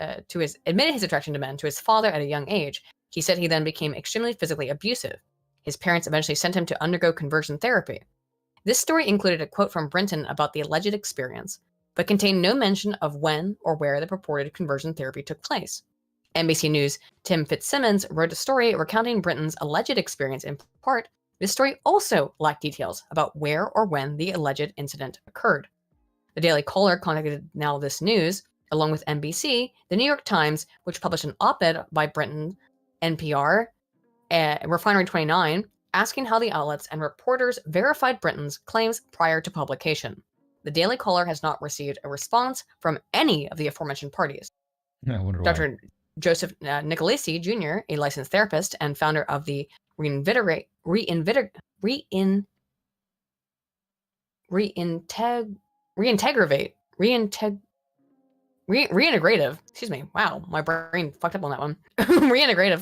to his father at a young age. He said he then became extremely physically abusive. His parents eventually sent him to undergo conversion therapy. This story included a quote from Brinton about the alleged experience, but contained no mention of when or where the purported conversion therapy took place. NBC News' Tim Fitzsimmons wrote a story recounting Brinton's alleged experience in part. This story also lacked details about where or when the alleged incident occurred. The Daily Caller contacted Now This News, along with NBC, the New York Times, which published an op-ed by Brinton, NPR, Refinery 29, asking how the outlets and reporters verified Brinton's claims prior to publication. The Daily Caller has not received a response from any of the aforementioned parties. I wonder why. Dr. Joseph Nicolaisi Jr., a licensed therapist and founder of the Reintegrative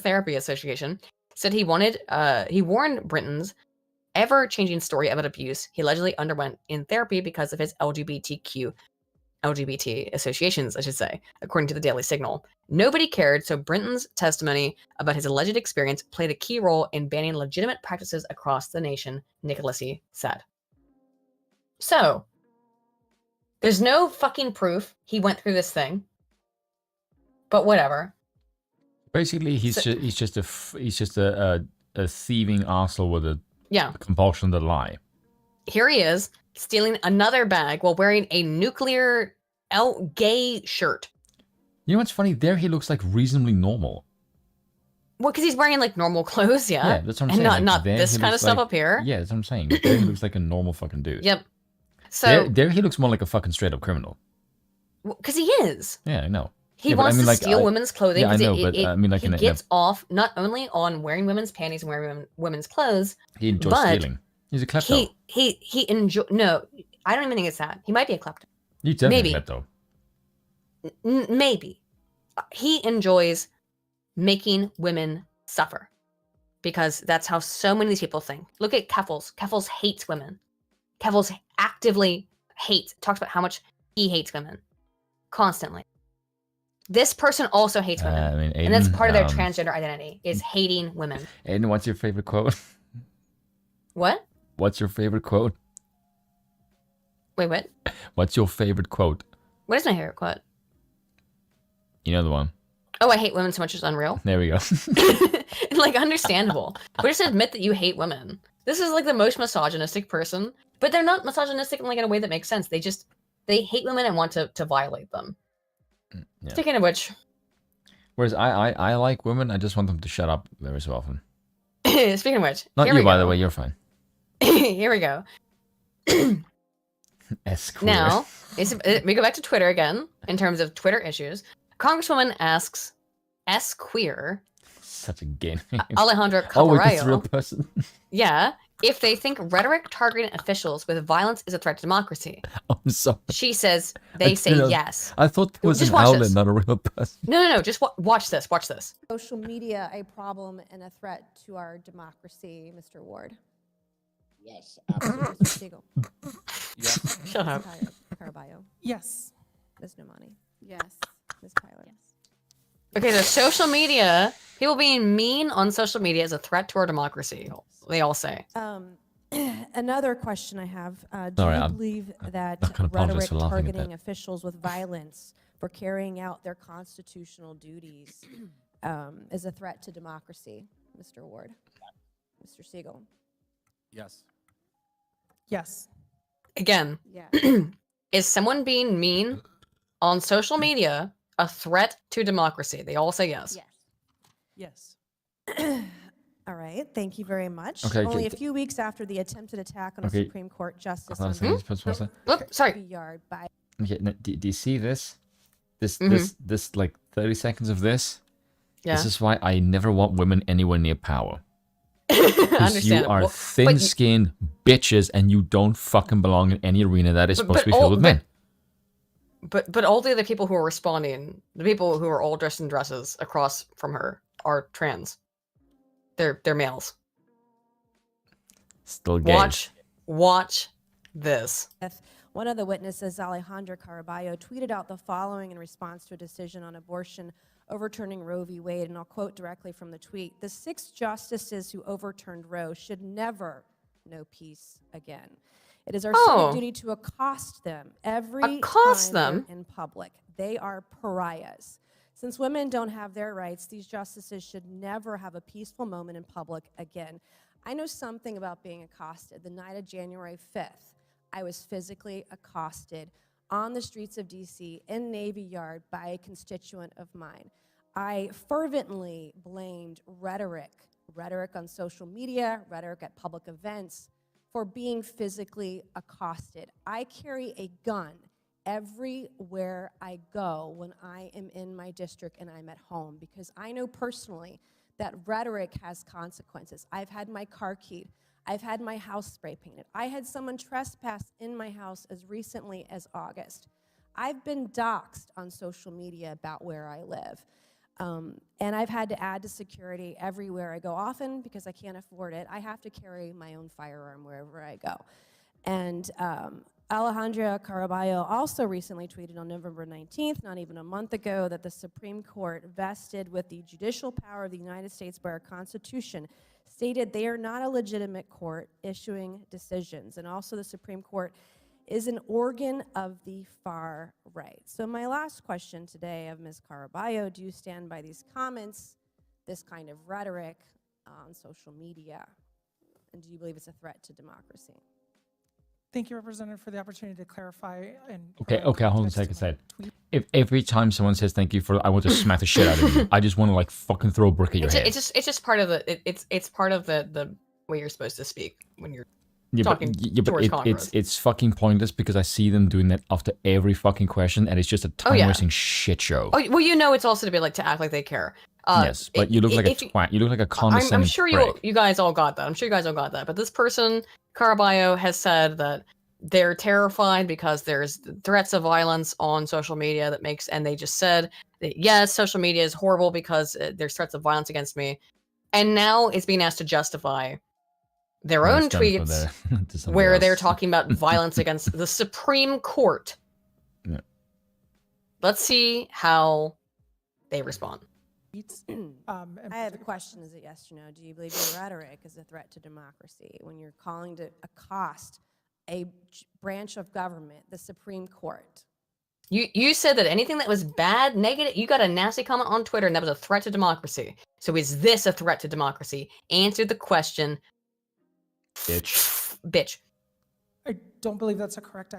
Therapy Association, said he warned Brinton's ever-changing story about abuse he allegedly underwent in therapy because of his LGBT associations, I should say, according to the Daily Signal. Nobody cared, so Brinton's testimony about his alleged experience played a key role in banning legitimate practices across the nation, Nicolaisi said. So, there's no fucking proof he went through this thing, but whatever. Basically, he's just a thieving arsehole with a compulsion to lie. Here he is, stealing another bag while wearing a nuclear gay shirt. You know what's funny? There he looks like reasonably normal. Well, because he's wearing like normal clothes, yeah. Yeah, that's what I'm and saying. And not there this he kind of looks stuff like- up here. Yeah, that's what I'm saying. There he looks like a normal fucking dude. Yep. So, there he looks more like a fucking straight up criminal. because he is. Yeah, I know. He Yeah, but wants I mean, to like, steal women's clothing. Yeah, I 'cause know, but I mean, like, he in a, gets off not only on wearing women's panties and wearing women's clothes. he enjoys but stealing. He's a klepto. He enjoy. No, I don't even think it's that. He might be a klepto. He's definitely maybe. a klepto. Maybe he enjoys making women suffer because that's how so many of these people think. Look at Keffels. Keffels hates women. Keffels actively talks about how much he hates women constantly. This person also hates women. I mean, and that's Aiden, part of their transgender identity is hating women. Aiden, what's your favorite quote? What? What's your favorite quote? Wait, what? What's your favorite quote? What is my favorite quote? You know the one. Oh, I hate women so much it's unreal. There we go. Like, understandable. But just admit that you hate women. This is like the most misogynistic person, but they're not misogynistic in like in a way that makes sense. They hate women and want to violate them. Yeah. Speaking of which, Whereas I like women, I just want them to shut up very so often. speaking of which, Not here you, we by go. the way, you're fine. Here we go. S-queer. Now, we go back to Twitter again in terms of Twitter issues. Congresswoman asks S queer Such a gay name. Alejandra Oh, wait, it's a real Caballo, person. yeah, if they think rhetoric targeting officials with violence is a threat to democracy. I'm sorry. She says they say didn't know- yes. I thought it was Just an watch outlet, this. not a real person. No. Just watch this. Watch this. Social media a problem and a threat to our democracy, Mr. Ward? Yes, Mr. Siegel. Yes. Shut up. Caraballo. Yes. Ms. Nomani. Yes. Ms. Kyler. Okay, so social media, people being mean on social media is a threat to our democracy. They all say. Another question I have: do Sorry, you I'm believe that not gonna apologize rhetoric for laughing at targeting that. officials with violence for carrying out their constitutional duties is a threat to democracy, Mr. Ward? Mr. Siegel. Yes. Yes. Again, Yeah. is someone being mean on social media a threat to democracy? They all say yes. Yes. Yes. All right. Thank you very much. Okay, Only a okay. few weeks after the attempted attack on a Okay. Supreme Court justice Hold on a on second, pause that. Oop, sorry. Yard by Okay, do you see this? This, Mhm. this, like 30 seconds of this. Yeah. This is why I never want women anywhere near power. Because you Understand. are Well, thin-skinned bitches, and you don't fucking belong in any arena that is supposed to be filled with men. But all the other people who are responding, the people who are all dressed in dresses across from her, are trans. They're males. Still gay. Watch this. One of the witnesses, Alejandra Caraballo, tweeted out the following in response to a decision on abortion overturning Roe v. Wade, and I'll quote directly from the tweet. "The 6 justices who overturned Roe should never know peace again. It is our civic duty to accost them every Accost time them? they're in public. They are pariahs. Since women don't have their rights, these justices should never have a peaceful moment in public again." I know something about being accosted. The night of January 5th, I was physically accosted on the streets of DC in Navy Yard by a constituent of mine. I fervently blamed rhetoric on social media, rhetoric at public events, for being physically accosted. I carry a gun everywhere I go when I am in my district and I'm at home, because I know personally that rhetoric has consequences. I've had my car keyed. I've had my house spray painted. I had someone trespass in my house as recently as August. I've been doxxed on social media about where I live. And I've had to add to security everywhere I go. Often, because I can't afford it, I have to carry my own firearm wherever I go. And Alejandra Caraballo also recently tweeted on November 19th, not even a month ago, that the Supreme Court, vested with the judicial power of the United States by our Constitution, stated they are not a legitimate court issuing decisions. And also the Supreme Court is an organ of the far right. So my last question today of Ms. Caraballo: do you stand by these comments, this kind of rhetoric on social media? And do you believe it's a threat to democracy? Thank you, Representative, for the opportunity to clarify. And Okay, hold on a context second. to my tweet. If every time someone says thank you for, I want to smack the shit out of you. I just want to like fucking throw a brick at your head. It's just part of it's part of the way you're supposed to speak when you're Yeah, talking but towards Congress. it's fucking pointless because I see them doing that after every fucking question, and it's just a Oh, yeah. time-wasting shit show. Oh well, you know it's also to be like to act like they care. Yes, but you look like a if you- twat. You look like a condescending I'm sure prick. you guys all got that. I'm sure you guys all got that. But this person, Caraballo, has said that they're terrified because there's threats of violence on social media and they just said that yes, social media is horrible because there's threats of violence against me, and now it's being asked to justify their Well, own it's done for tweets to somebody where they're else. talking about violence against the Supreme Court. Yeah. Let's see how they respond. And I have a question. Is it yes or no? Do you believe your rhetoric is a threat to democracy when you're calling to accost a branch of government, the Supreme Court. You said that anything that was bad, negative, you got a nasty comment on Twitter, and that was a threat to democracy. So is this a threat to democracy? Answer the question, bitch. I don't believe that's a correct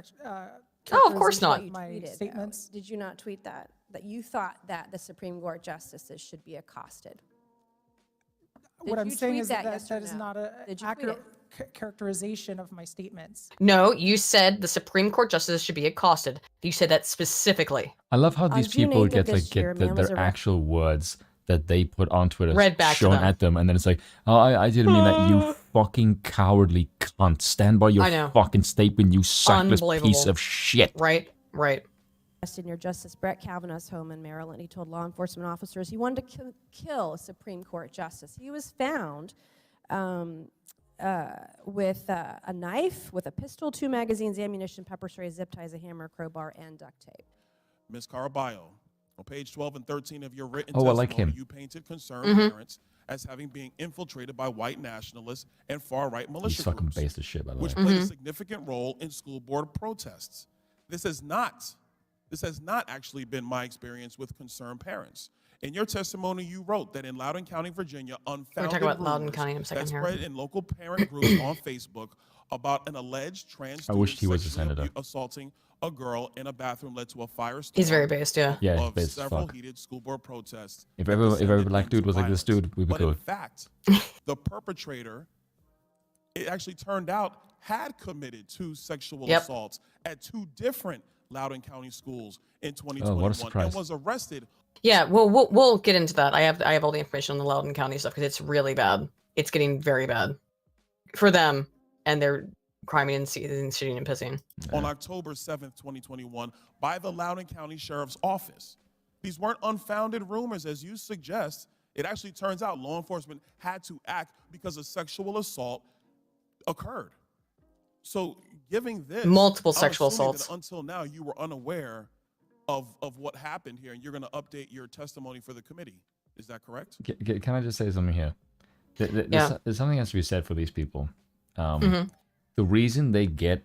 Oh, of course not. characterization of my Tweeted, though. statements. Did you not tweet that? That you thought that the Supreme Court justices should be accosted? What Did I'm you saying tweet is that, that yes or that is no? not an Did you tweet accurate characterization of my statements. No, you said the Supreme Court justices should be accosted. You said that specifically. I love how On these June people 8th of get this year, a man was their arrested. actual words that they put on Twitter Read back to shown them. at them, and then it's like, oh, I didn't mean that, you fucking cowardly cunt. Stand by your I know. fucking statement, you sackless piece Unbelievable. of shit. Right. Arrested near Justice Brett Kavanaugh's home in Maryland. He told law enforcement officers he wanted to kill a Supreme Court justice. He was found with a knife, with a pistol, 2 magazines, ammunition, pepper spray, zip ties, a hammer, crowbar, and duct tape. Ms. Caraballo, on page 12 and 13 of your written Oh, I testimony, like him. you painted concerned Mhm. parents as having been infiltrated by white nationalists and far-right militia He's fucking groups, based as shit, by the way. which played a significant role in school board protests. This has not actually been my experience with concerned parents. In your testimony, you wrote that in Loudoun County, Virginia, unfounded about Loudoun rumors County in a that second here. spread in local parent groups on Facebook about an alleged trans I wish student he was a sexually senator. assaulting a girl in a bathroom led to a firestorm. He's very based, yeah. Yeah, he's Of based as several fuck. heated school board protests. If that every descended black dude into was like this violence. dude, we'd be But cool. in fact, the perpetrator, it actually turned out, had committed 2 sexual Yep. assaults at 2 different Loudoun County schools in Oh, what a 2021 and surprise. was arrested. Yeah, well, we'll get into that. I have all the information on the Loudoun County stuff because it's really bad. It's getting very bad for them, and they're criming and shitting and pissing. On October 7th, 2021, by the Loudoun County Sheriff's Office. These weren't unfounded rumors, as you suggest. It actually turns out law enforcement had to act because a sexual assault occurred. So, giving this, Multiple I'm sexual assuming that assaults. until now, you were unaware of what happened here, and you're going to update your testimony for the committee. Is that correct? Can I just say something here? Yeah. There's something has to be said for these people. Mhm. The reason they get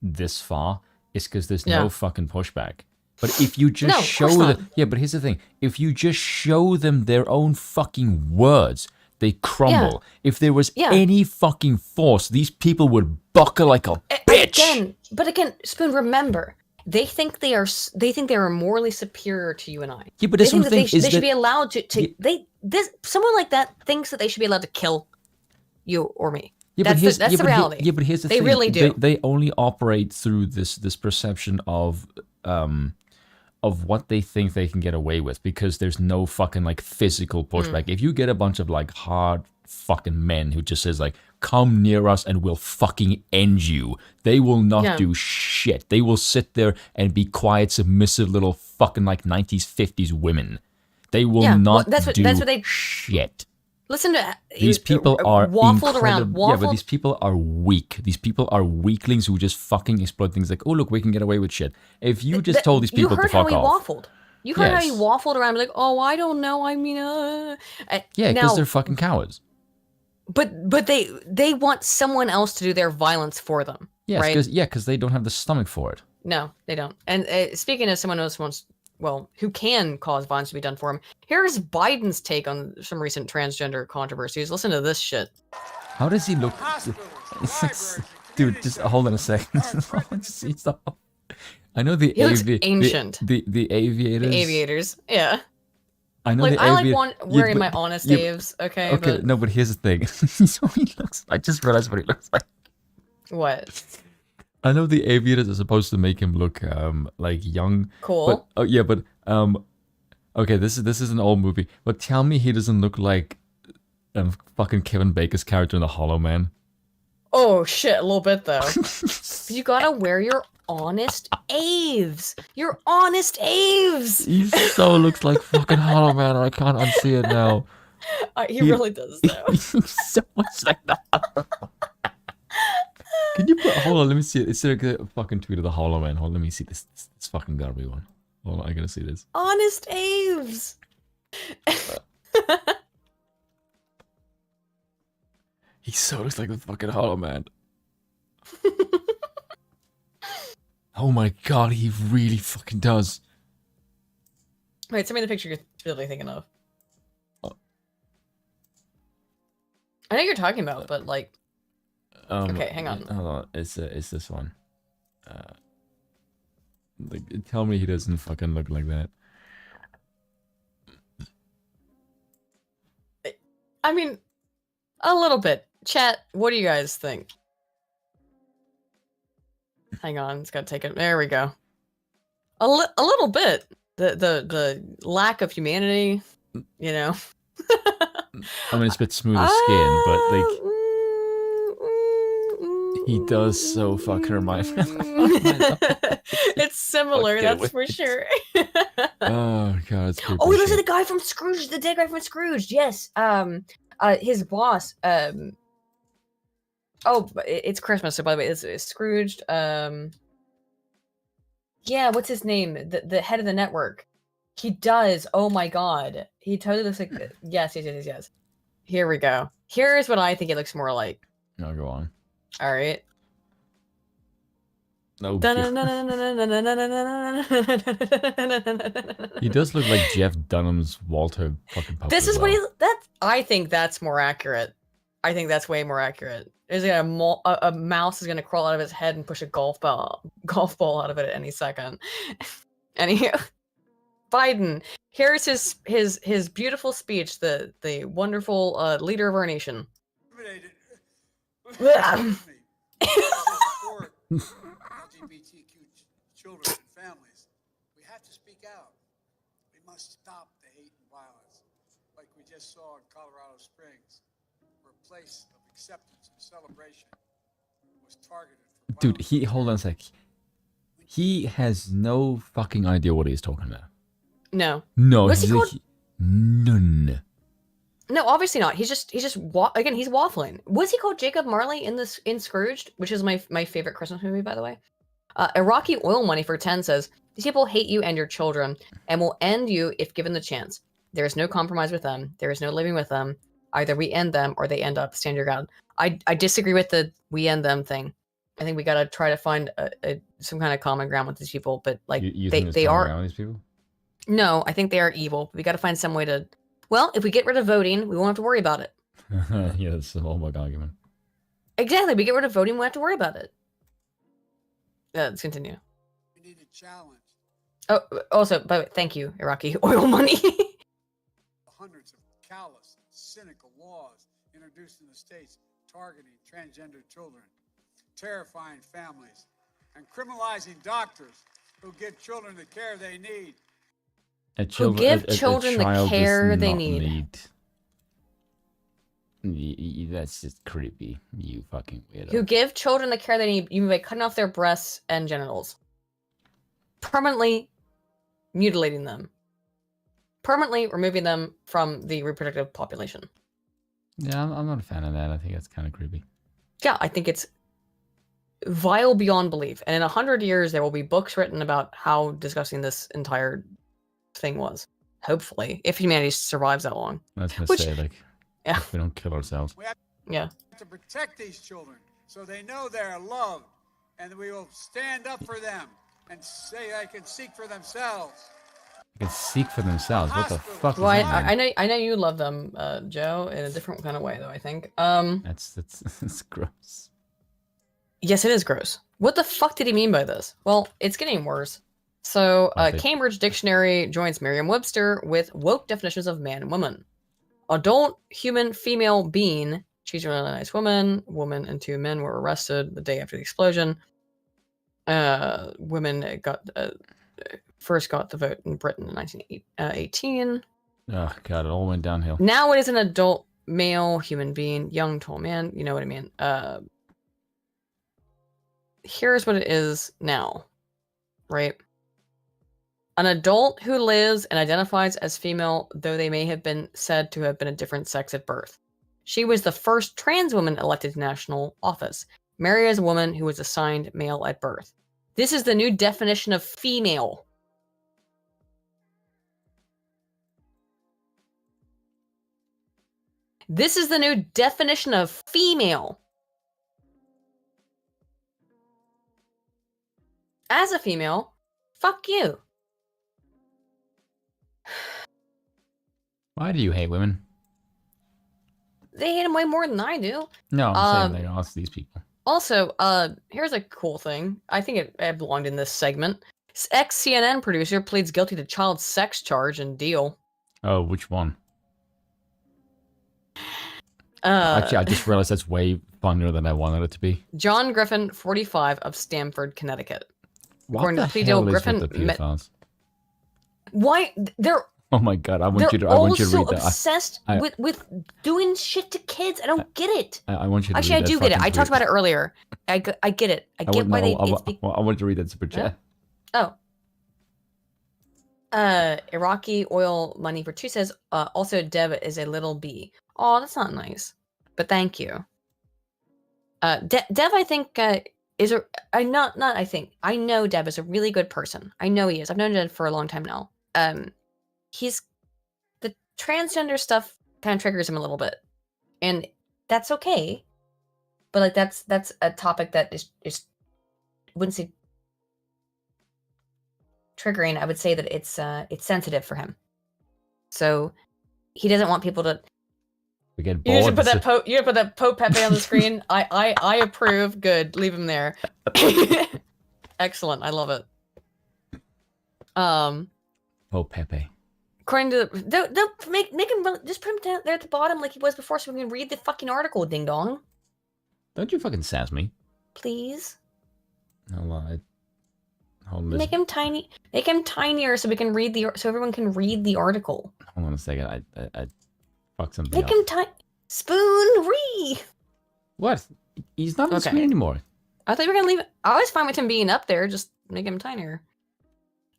this far is because there's Yeah. no fucking pushback. But if you just No, of show course them, not. yeah, but here's the thing: if you just show them their own fucking words, they crumble. If there was Yeah. any fucking force, these people would buckle like a bitch. But again, Spoon, remember, they think they are morally superior to you and I. Yeah, but They that's think one that they, thing. they Is should be that allowed to someone like that thinks that they should be allowed to kill you or me. yeah, That's but here's, the yeah, but he- reality. yeah, but here's the They thing: really do. They only operate through this perception of what they think they can get away with because there's no fucking like physical pushback. If you get a bunch of like hard fucking men who just says like, come near us and we'll fucking end you, they will not Yeah. do shit. They will sit there and be quiet, submissive little fucking like 90s, 50s women. They will Yeah, well, not that's what- do that's what they- shit. Listen to These people are waffled around. incredible- Yeah, but Waffled. these people are weak. These people are weaklings who just fucking explode things like, oh look, we can get away with shit. If you just told these people you to heard how fuck he off, waffled. You heard how he Yes. waffled around like, oh, I don't know. I mean, yeah, now, because they're fucking cowards. but they want someone else to do their violence for them. Yes, right? because they don't have the stomach for it. No, they don't. And speaking as someone who can cause violence to be done for him, here's Biden's take on some recent transgender controversies. Listen to this shit. How does he look? Dude, just hold on a second. Stop. I know the He looks ancient. The aviators. The aviators, yeah. I know Like the I like aviators. wearing my honest Daves. Okay, Okay, but no, but here's the thing. So he looks. I just realized what he looks like. what? I know the aviators are supposed to make him look like young. Cool. But okay, this is an old movie. But tell me he doesn't look like fucking Kevin Bacon's character in The Hollow Man. Oh shit, a little bit though. You gotta wear your honest Aves. Your honest Aves. He so looks like fucking Hollow Man. I can't unsee it now. He really does though. He's so much like that. Can you put? Hold on, let me see it. It's like a fucking tweet of the Hollow Man. Hold on, let me see this. This fucking gotta be one. Hold on, I gotta see this. Honest Aves. He so looks like the fucking Hollow Man. Oh my god, he really fucking does. Wait, send me the picture you're really thinking of. I know you're talking about, but like, okay, hang on. Hold on, it's this one. Like, tell me he doesn't fucking look like that. I mean, a little bit. Chat, what do you guys think? Hang on, it's gotta take it. There we go. A little bit. The lack of humanity, you know. I mean, it's a bit smoother skin, but like, he does so fucking remind me. It's similar, Fuck, that's for sure. Oh god, it's creepy. Oh, he as looks like shit. the guy from Scrooge, the dead guy from Scrooge. Yes. His boss. Oh, it's Christmas. So by the way, it's Scrooged. Yeah, what's his name? The head of the network. He does. Oh my god, he totally looks like. Yes. Here we go. Here's what I think it looks more like. No, go on. All right. No. He does look like Jeff Dunham's Walter fucking puppet. This is what he. I think that's more accurate. I think that's way more accurate. Is a mouse is gonna crawl out of his head and push a golf ball out of it at any second. Anywho, Biden. Here's his beautiful speech. The wonderful leader of our nation. LGBTQ children and families. We have to speak out. We must stop the hate and violence, like we just saw in Colorado Springs, where a place of acceptance and celebration was targeted for violence. Dude, hold on a sec. He has no fucking idea what he's talking about. No. No, What's he called? None. No, obviously not. He's again, he's waffling. Was he called Jacob Marley in Scrooged, which is my favorite Christmas movie, by the way? Iraqi oil money for 10 says, these people hate you and your children and will end you if given the chance. There is no compromise with them. There is no living with them. Either we end them or they end up. Stand your ground. I disagree with the we end them thing. I think we gotta try to find some kind of common ground with these people. But like You think they there's common are. ground with these people? No, I think they are evil. We got to find some way to. Well, if we get rid of voting, we won't have to worry about it. Yeah, that's the whole argument. Exactly. We get rid of voting, we won't have to worry about it. Let's continue. We need a challenge. Oh, also, by the way, thank you, Iraqi oil money. Hundreds of callous and cynical laws introduced in the states targeting transgender children, terrifying families, and criminalizing doctors who give children the care they need. Who give children the care they need. That's just creepy. You fucking weirdo. Who give children the care they need, even by cutting off their breasts and genitals. Permanently mutilating them. Permanently removing them from the reproductive population. Yeah, I'm not a fan of that. I think that's kind of creepy. Yeah, I think it's vile beyond belief. And in 100 years, there will be books written about how disgusting this entire thing was. Hopefully, if humanity survives that long. I was gonna Which- say, like, yeah. if we don't kill ourselves. Yeah. To protect these children so they know they're loved and we will stand up for them and say they can seek for themselves. They can seek for themselves. What the fuck Well, is that, man? I know you love them, Joe, in a different kind of way, though. I think. That's that's gross. Yes, it is gross. What the fuck did he mean by this? Well, it's getting worse. So, Cambridge Dictionary joins Merriam-Webster with woke definitions of man and woman. Adult, human, female being. She's a really nice woman. Woman and 2 men were arrested the day after the explosion. Women first got the vote in Britain in 1918. Oh god, it all went downhill. Now it is an adult male human being, young tall man. You know what I mean. Here's what it is now, right? An adult who lives and identifies as female, though they may have been said to have been a different sex at birth. She was the first trans woman elected to national office, married as a woman who was assigned male at birth. This is the new definition of female. This is the new definition of female. as a female, fuck you. Why do you hate women? They hate him way more than I do. No, I'm saying like, ask these people. Also, here's a cool thing. I think it belonged in this segment. Ex-CNN producer pleads guilty to child sex charge and deal. Oh, which one? Actually, I just realized that's way funnier than I wanted it to be. John Griffin, 45, of Stamford, Connecticut. What According the to plea deal, hell is Griffin with the pedophiles? Why they're Oh my god, I want you to also read that. obsessed with doing shit to kids. I don't get it. I want you to Actually, read I do get it. fucking I talked tweet. about it earlier. I get it. I get why they. I want you to read that super chat. Oh. Iraqi oil money for two says, also Deb is a little bee. Oh, that's not nice. But thank you. Dev, I think, is a, I think, I know Dev is a really good person. I know he is. I've known Dev for a long time now. He's, the transgender stuff kind of triggers him a little bit. And that's okay. But like, that's a topic that is wouldn't say triggering. I would say that it's sensitive for him. So he doesn't want people to. We get You should bored. put that Pope Pepe on the screen. I approve. Good. Leave him there. Excellent. I love it. Pope Pepe. According to don't make him just put him down there at the bottom like he was before, so we can read the fucking article. Ding dong. Don't you fucking sass me. Please. Hold on. Make him tiny. Make him tinier so we can read so everyone can read the article. Hold on a second. I fucked something Make up. him tiny. Spoon-ree. What? He's not on the Okay. screen anymore. I thought you were gonna leave it. I was fine with him being up there. Just make him tinier.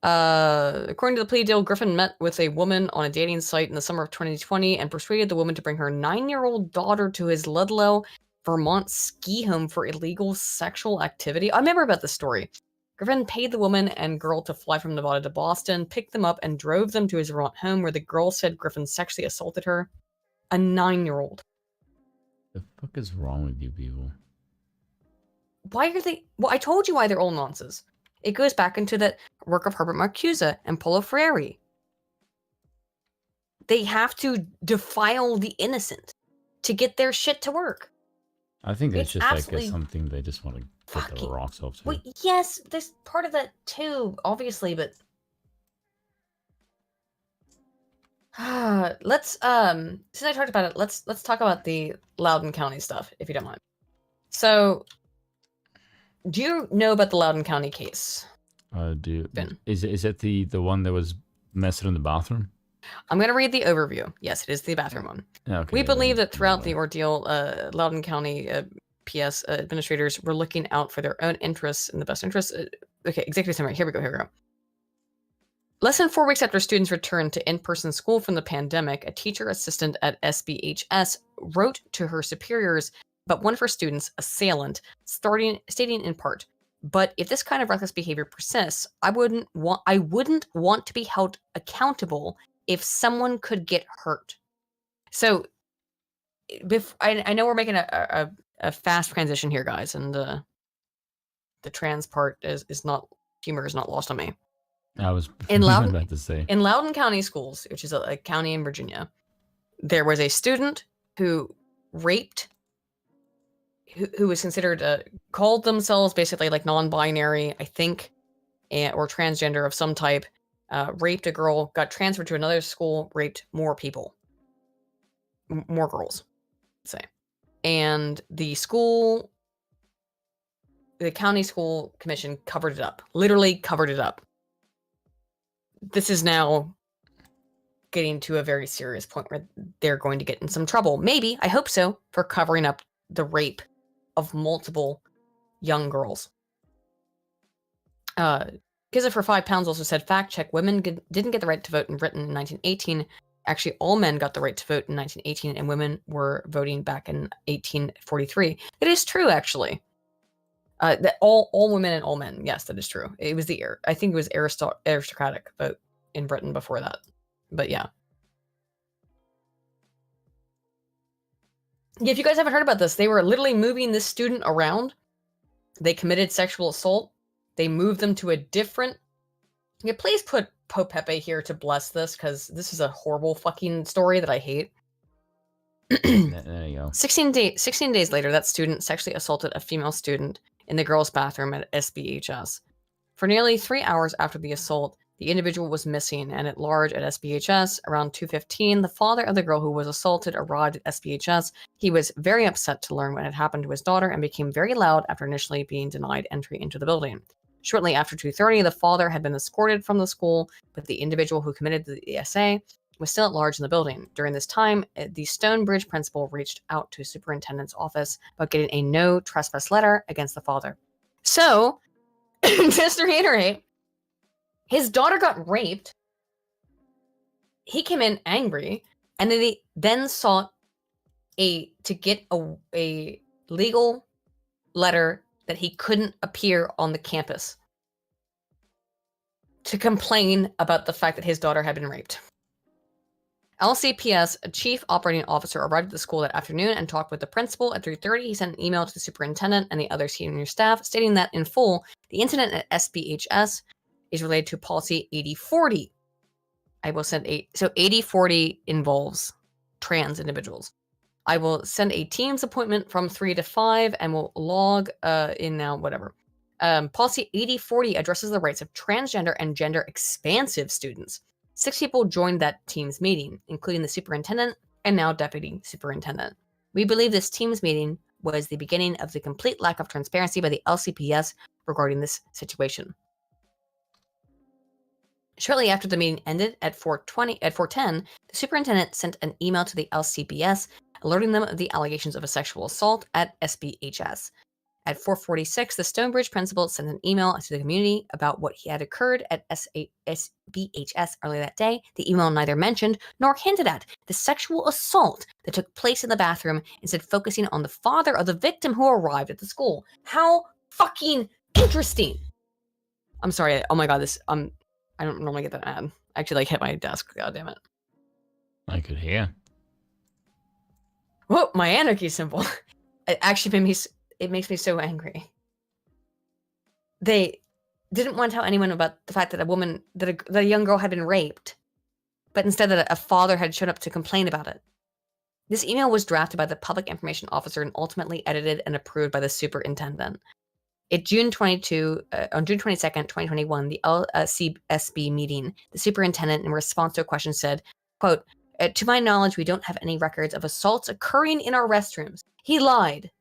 According to the plea deal, Griffin met with a woman on a dating site in the summer of 2020 and persuaded the woman to bring her 9-year-old daughter to his Ludlow, Vermont ski home for illegal sexual activity. I remember about this story. Griffin paid the woman and girl to fly from Nevada to Boston, picked them up, and drove them to his Vermont home where the girl said Griffin sexually assaulted her. A 9-year-old. The fuck is wrong with you people? Why are they? Well, I told you why they're all nonsense. It goes back into that work of Herbert Marcuse and Paulo Freire. They have to defile the innocent to get their shit to work. I think that's It's just like absolutely something they just want to put the rocks off to. Well, yes, there's part of that too, obviously, but let's since I talked about it, let's talk about the Loudoun County stuff, if you don't mind. So, do you know about the Loudoun County case? Is it the one that was messing in the bathroom? I'm going to read the overview. Yes, it is the bathroom one. Okay. We believe that throughout the ordeal, Loudoun County PS administrators were looking out for their own interests and the best interests. Okay, executive summary. Here we go. Less than 4 weeks after students returned to in-person school from the pandemic, a teacher assistant at SBHS wrote to her superiors about one of her students' assailant, stating in part, "But if this kind of reckless behavior persists, I wouldn't want to be held accountable if someone could get hurt." So, I know we're making a fast transition here, guys, and the trans part is not lost on me. I was In Loudoun, about to say. in Loudoun County Schools, which is a county in Virginia, there was a student who raped, who was considered called themselves basically like non-binary, I think, or transgender of some type. Raped a girl, got transferred to another school, raped more people, more girls, let's say, and the county school commission covered it up, literally covered it up. This is now getting to a very serious point where they're going to get in some trouble. Maybe, I hope so, for covering up the rape of multiple young girls. Giza for 5 pounds also said, fact check, women didn't get the right to vote in Britain in 1918. Actually, all men got the right to vote in 1918, and women were voting back in 1843. It is true, actually. That all women and all men. Yes, that is true. It was I think it was aristocratic vote in Britain before that. But yeah. If you guys haven't heard about this, they were literally moving this student around. They committed sexual assault. They moved them to a different. Yeah, please put Pope Pepe here to bless this, because this is a horrible fucking story that I hate. There you go. 16 days later, that student sexually assaulted a female student in the girls' bathroom at SBHS. For nearly 3 hours after the assault, the individual was missing and at large at SBHS. Around 2:15, the father of the girl who was assaulted arrived at SBHS. He was very upset to learn what had happened to his daughter and became very loud after initially being denied entry into the building. Shortly after 2:30, the father had been escorted from the school, but the individual who committed the ESA was still at large in the building. During this time, the Stonebridge principal reached out to superintendent's office about getting a no trespass letter against the father. So, just to reiterate, his daughter got raped. He came in angry, and then he then sought to get a legal letter that he couldn't appear on the campus to complain about the fact that his daughter had been raped. LCPS, a chief operating officer, arrived at the school that afternoon and talked with the principal. At 3:30, he sent an email to the superintendent and the other senior staff stating that, in full, the incident at SBHS is related to policy 8040. I will send so 8040 involves trans individuals. I will send a Teams appointment from 3 to 5 and will log in now, whatever. Policy 8040 addresses the rights of transgender and gender expansive students. 6 people joined that Teams meeting, including the superintendent and now deputy superintendent. We believe this Teams meeting was the beginning of the complete lack of transparency by the LCPS regarding this situation. Shortly after the meeting ended at 4:10, the superintendent sent an email to the LCPS alerting them of the allegations of a sexual assault at SBHS. At 4:46, the Stonebridge principal sent an email to the community about what had occurred at SBHS earlier that day. The email neither mentioned nor hinted at the sexual assault that took place in the bathroom, instead focusing on the father of the victim who arrived at the school. How fucking interesting! I'm sorry. Oh my god, this I don't normally get that ad. I actually hit my desk. God damn it. I could hear. Whoa, my anarchy symbol. It actually makes me so angry. They didn't want to tell anyone about the fact that a young girl had been raped, but instead that a father had shown up to complain about it. This email was drafted by the public information officer and ultimately edited and approved by the superintendent. On June 22nd, 2021, the LCSB meeting, the superintendent, in response to a question, said, quote, "To my knowledge, we don't have any records of assaults occurring in our restrooms." He lied.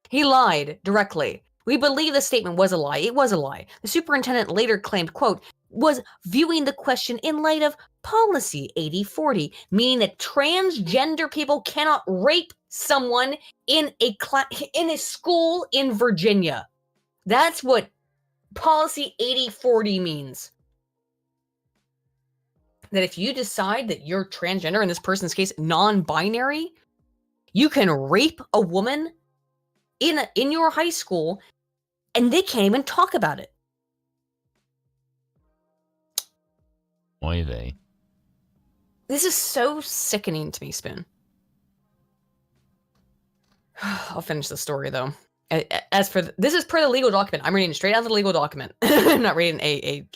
He lied directly. We believe the statement was a lie. It was a lie. The superintendent later claimed, quote, "was viewing the question in light of policy 8040, meaning that transgender people cannot rape someone in a school in Virginia." That's what policy 8040 means. That if you decide that you're transgender, in this person's case, non-binary, you can rape a woman in your high school and they can't even talk about it. Oy vey. This is so sickening to me, Spoon. I'll finish the story though. As for this is per the legal document. I'm reading straight out of the legal document. I'm not reading a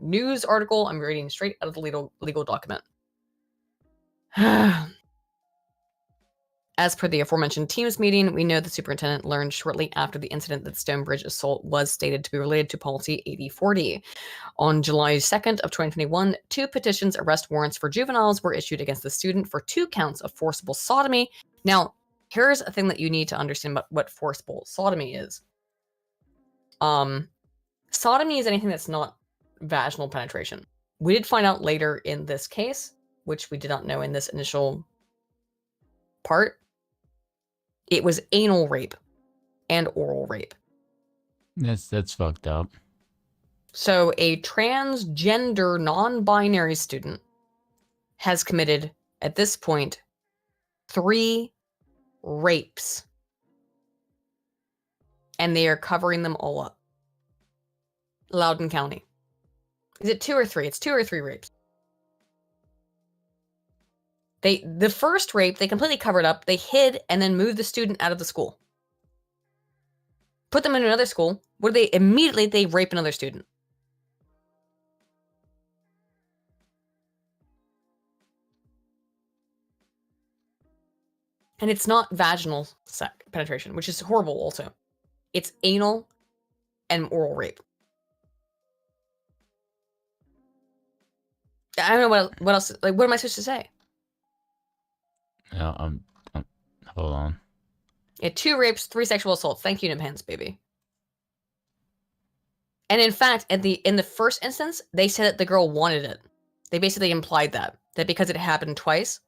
news article. I'm reading straight out of the legal document. As per the aforementioned Teams meeting, we know the superintendent learned shortly after the incident that Stonebridge assault was stated to be related to policy 8040. On July 2nd of 2021, 2 petitions arrest warrants for juveniles were issued against the student for 2 counts of forcible sodomy. Now, here's a thing that you need to understand about what forcible sodomy is. Sodomy is anything that's not vaginal penetration. We did find out later in this case, which we did not know in this initial part, it was anal rape and oral rape. That's fucked up. So a transgender non-binary student has committed, at this point, 3 rapes. And they are covering them all up. Loudoun County. Is it 2 or 3? It's 2 or 3 rapes. The first rape, they completely covered up, they hid, and then moved the student out of the school. Put them in another school, What do they immediately? They rape another student. And it's not vaginal penetration, which is horrible also. It's anal and oral rape. I don't know what else. Like, what am I supposed to say? Yeah, hold on. Yeah, 2 rapes, 3 sexual assaults. Thank you, Niphans, baby. And in fact, in the first instance, they said that the girl wanted it. They basically implied that because it happened twice,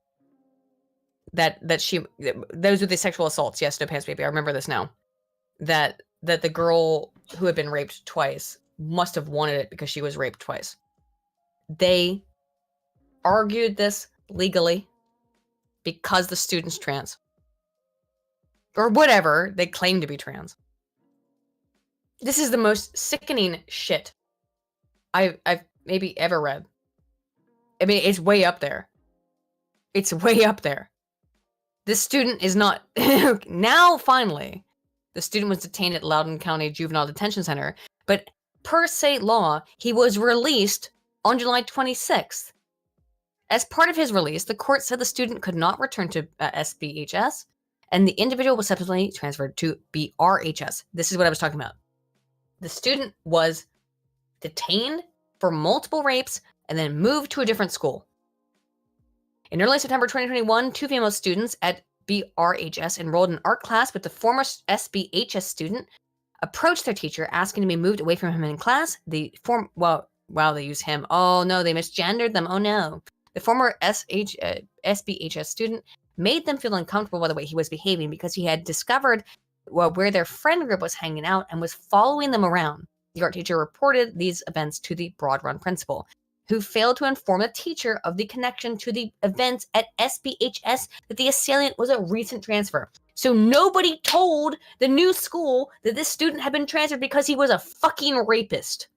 those were the sexual assaults. Yes, Niphans, baby. I remember this now. That the girl who had been raped twice must have wanted it because she was raped twice. They argued this legally because the student's trans. Or whatever, they claim to be trans. This is the most sickening shit I've maybe ever read. I mean, it's way up there. It's way up there. This student is not... Now, finally, the student was detained at Loudoun County Juvenile Detention Center, but per state law, he was released on July 26th. As part of his release, the court said the student could not return to SBHS, and the individual was subsequently transferred to BRHS. This is what I was talking about. The student was detained for multiple rapes and then moved to a different school. In early September 2021, 2 female students at BRHS enrolled in art class with the former SBHS student approached their teacher asking to be moved away from him in class. Wow, they use him. Oh no, they misgendered them. Oh no. The former SBHS student made them feel uncomfortable by the way he was behaving because he had discovered where their friend group was hanging out and was following them around. The art teacher reported these events to the Broad Run principal, who failed to inform the teacher of the connection to the events at SBHS that the assailant was a recent transfer. So nobody told the new school that this student had been transferred because he was a fucking rapist.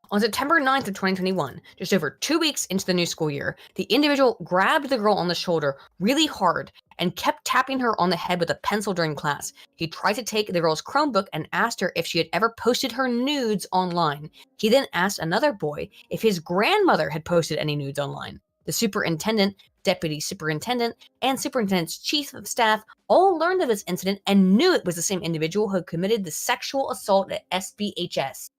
On September 9th of 2021, just over 2 weeks into the new school year, the individual grabbed the girl on the shoulder really hard and kept tapping her on the head with a pencil during class. He tried to take the girl's Chromebook and asked her if she had ever posted her nudes online. He then asked another boy if his grandmother had posted any nudes online. The superintendent, deputy superintendent, and superintendent's chief of staff all learned of this incident and knew it was the same individual who had committed the sexual assault at SBHS.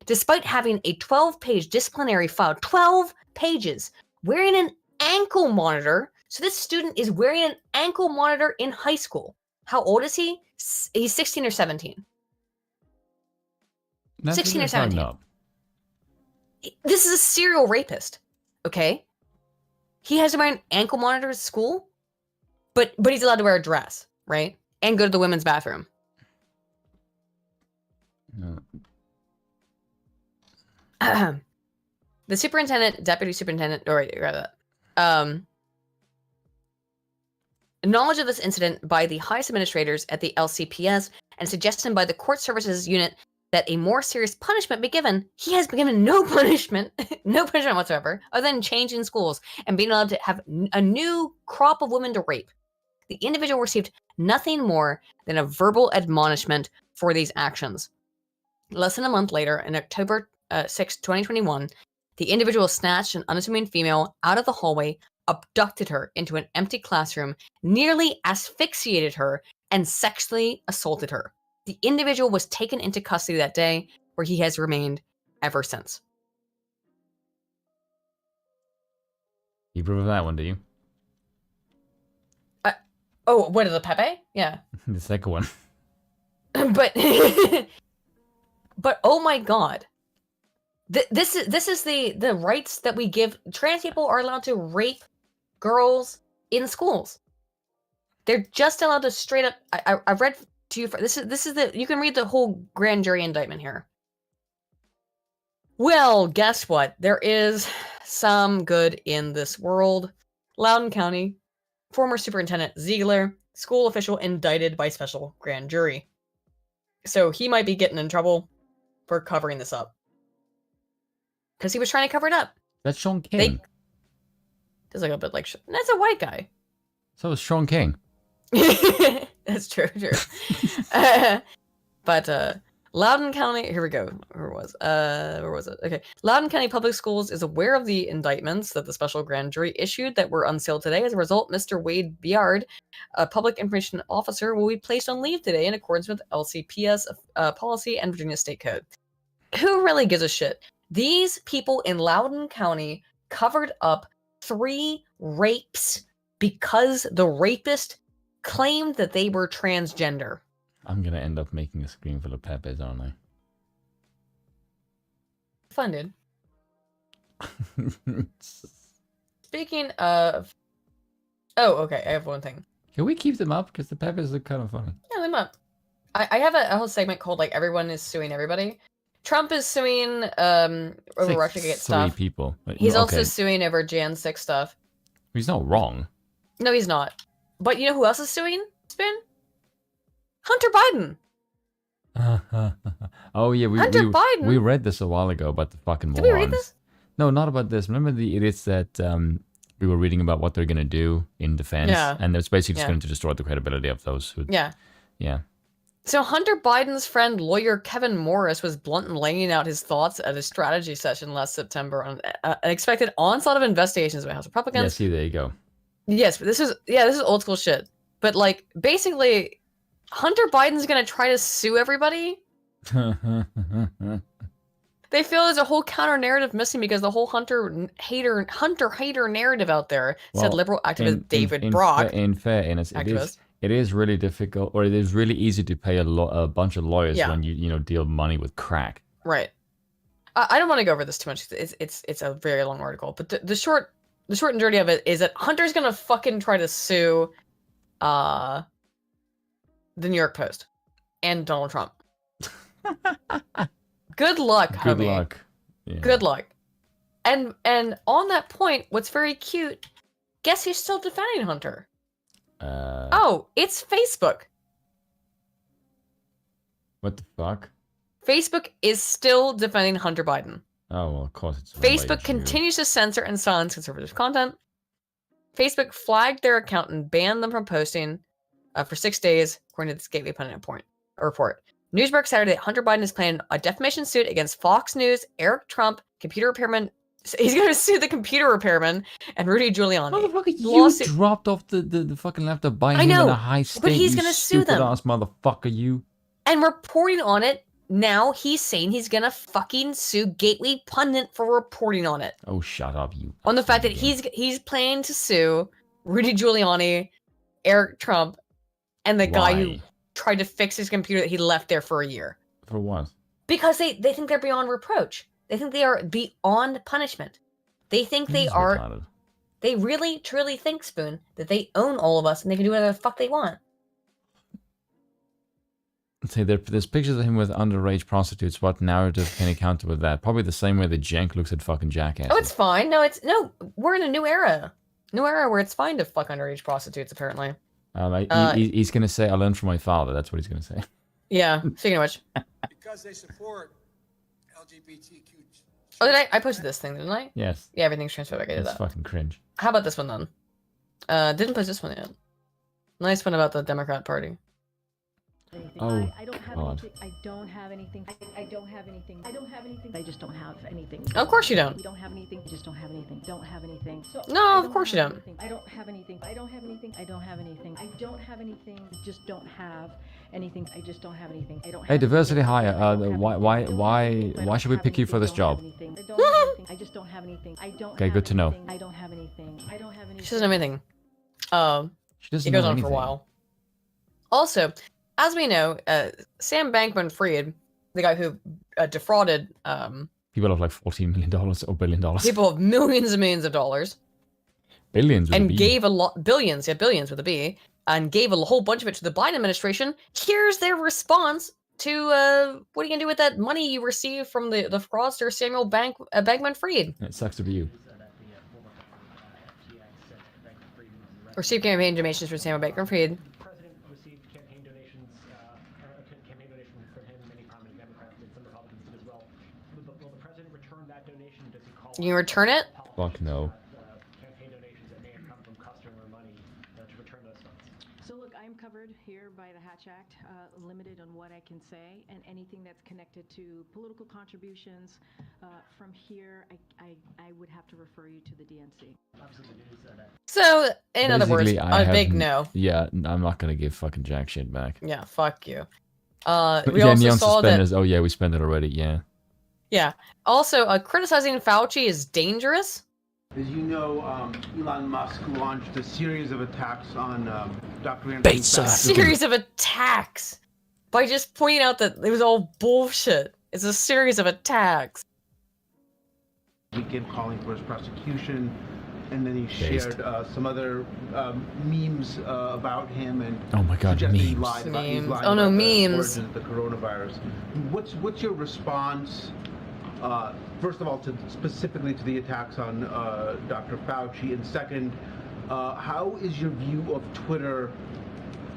Despite having a 12-page disciplinary file, 12 pages, wearing an ankle monitor. So this student is wearing an ankle monitor in high school. How old is he? He's 16 or 17. That's 16 or 17. Up. This is a serial rapist, okay? He has to wear an ankle monitor at school, but he's allowed to wear a dress, right? And go to the women's bathroom. The superintendent, deputy superintendent, or knowledge of this incident by the highest administrators at the LCPS and suggestion by the court services unit that a more serious punishment be given. He has been given no punishment, no punishment whatsoever, other than changing schools and being allowed to have a new crop of women to rape. The individual received nothing more than a verbal admonishment for these actions. Less than a month later, in October 6, 2021, the individual snatched an unassuming female out of the hallway, abducted her into an empty classroom, nearly asphyxiated her, and sexually assaulted her. The individual was taken into custody that day, where he has remained ever since. You approve of that one, do you? Oh, what is the Pepe? Yeah. The second one. But oh my god. This is the rights that we give. Trans people are allowed to rape girls in schools. They're just allowed to straight up. I read to you. This is the. You can read the whole grand jury indictment here. Well, guess what? There is some good in this world. Loudoun County, former Superintendent Ziegler, school official indicted by special grand jury. So he might be getting in trouble for covering this up. Because he was trying to cover it up. That's Sean King. Does look a bit like... That's a white guy. So is Sean King. That's true. But Loudoun County, here we go. Where was it? Okay. Loudoun County Public Schools is aware of the indictments that the special grand jury issued that were unsealed today. As a result, Mr. Wade Biard, a public information officer, will be placed on leave today in accordance with LCPS policy and Virginia State Code. Who really gives a shit? These people in Loudoun County covered up 3 rapes because the rapist claimed that they were transgender. I'm gonna end up making a screen full of Pepes, aren't I? Fun, dude. Speaking of... Oh, okay, I have one thing. Can we keep them up? Because the Pepes look kind of funny. Yeah, them up. I have a whole segment called, like, everyone is suing everybody. Trump is suing over Like Russiagate 3 stuff. people. He's also Okay. suing over Jan 6 stuff. He's not wrong. No, he's not. But you know who else is suing, Spoon? Hunter Biden. Oh yeah, Hunter Biden? we read this a while ago about the fucking Did morons. we read this? No, not about this. Remember the idiots that we were reading about what they're gonna do in defense, Yeah. and it's basically just Yeah. going to destroy the credibility of those who. Yeah. Yeah. So Hunter Biden's friend, lawyer Kevin Morris, was blunt in laying out his thoughts at a strategy session last September on an expected onslaught of investigations by House Yeah. Republicans. See, there you go. Yes, but this is old school shit. But like, basically, Hunter Biden's gonna try to sue everybody. They feel there's a whole counter narrative missing because the whole Hunter hater narrative out there, said Well, liberal activist David in Brock. In fairness, Activist. it is really difficult, or it is really easy to pay a bunch of lawyers Yeah. when you deal money with crack. Right. I don't want to go over this too much. It's a very long article, but the short and dirty of it is that Hunter's gonna fucking try to sue, the New York Post and Donald Trump. Good luck, Good homie. luck. Yeah. Good luck. And on that point, what's very cute, guess who's still defending Hunter? Oh, it's Facebook. What the fuck? Facebook is still defending Hunter Biden. Oh well, of course it's. run by a Facebook Jew. continues to censor and silence conservative content. Facebook flagged their account and banned them from posting for 6 days, according to this Gateway Pundit report. News broke Saturday that Hunter Biden is planning a defamation suit against Fox News, Eric Trump, computer repairman. He's going to sue the computer repairman and Rudy Giuliani. Motherfucker, The you lawsuit- dropped off the fucking laptop by I him know, in a high state. but he's you gonna sue them. Stupid ass motherfucker, you. And reporting on it, now he's saying he's going to fucking sue Gateway Pundit for reporting on it. Oh, shut up, you. On the fact that he's planning to sue Rudy Giuliani, Eric Trump, and the guy who Why? tried to fix his computer that he left there for a year. For what? Because they think they're beyond reproach. They think they are beyond punishment. They think they This is are. retarded. They really, truly think, Spoon, that they own all of us and they can do whatever the fuck they want. Say there's pictures of him with underage prostitutes. What narrative can he counter with that? Probably the same way that Jenk looks at fucking jackasses. Oh, it's fine. No, we're in a new era. New era where it's fine to fuck underage prostitutes, apparently. He's gonna say, "I learned from my father." That's what he's gonna say. Yeah. Speaking of which, Because they support LGBTQ. oh, I posted this thing, didn't I? Yes. Yeah, everything's transphobic. I did It's that. fucking cringe. How about this one then? Didn't post this one yet. Nice one about the Democrat Party. Oh, I don't have God. anything. I don't have anything. I don't have anything. I don't have anything. I just don't have anything. Of course you don't. We don't have anything. We just don't have anything. Don't have anything. So No, I of don't course you have don't. anything. I don't have anything. I don't have anything. I don't have anything. I don't have anything. I just don't have anything. I just don't have anything. I don't. Hey, have diversity anything. hire. I don't have Why anything. why should we pick you for this job? I don't have anything. I just don't have anything. I don't. Okay, have good to know. anything. I don't have anything. I don't have anything. She doesn't have anything. She doesn't It goes know on for a anything. while. Also, as we know, Sam Bankman-Fried, the guy who defrauded People of like $14 million or $1 billion. people of millions and millions of dollars, Billions. With a and B. gave a lot, billions with a B, and gave a whole bunch of it to the Biden administration. Here's their response to what are you gonna do with that money you received from the fraudster Samuel Bankman-Fried? It sucks to be you. Received campaign donations from Samuel Bankman-Fried. You can return it? Fuck no. So look, I'm covered here by the Hatch Act, limited on what I can say, and anything that's connected to political contributions from here, I would have to refer you to the DNC. So, in other words, Basically, I a big haven't- no. Yeah, I'm not gonna give fucking jack shit back. Yeah, fuck you. But We yeah, also neon saw that. suspenders. Oh yeah, we spent it already. Yeah. Yeah. Also, criticizing Fauci is dangerous. As you know, Elon Musk launched a series of attacks on Dr. Anthony Bait Fauci. Series of attacks by just pointing out that it was all bullshit. It's a series of attacks. Weekend calling for his prosecution, and then he Based. shared some other memes about him and Oh my God, suggested he memes. lied about, he's Memes. lying Oh, no, about the memes. origin of the coronavirus. What's your response? First of all, specifically to the attacks on Dr. Fauci, and second, how is your view of Twitter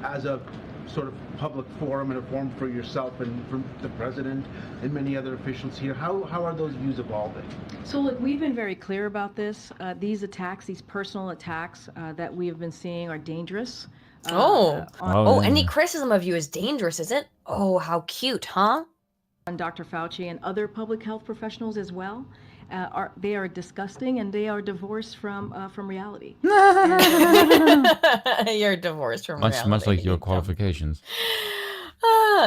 as a sort of public forum and a forum for yourself and for the president and many other officials here? How are those views evolving? So look, we've been very clear about this. These attacks, these personal attacks that we have been seeing are dangerous. Any criticism of you is dangerous, is it? Oh, how cute, huh? On Dr. Fauci and other public health professionals as well. They are disgusting and they are divorced from reality. You're divorced from Much reality. like your qualifications.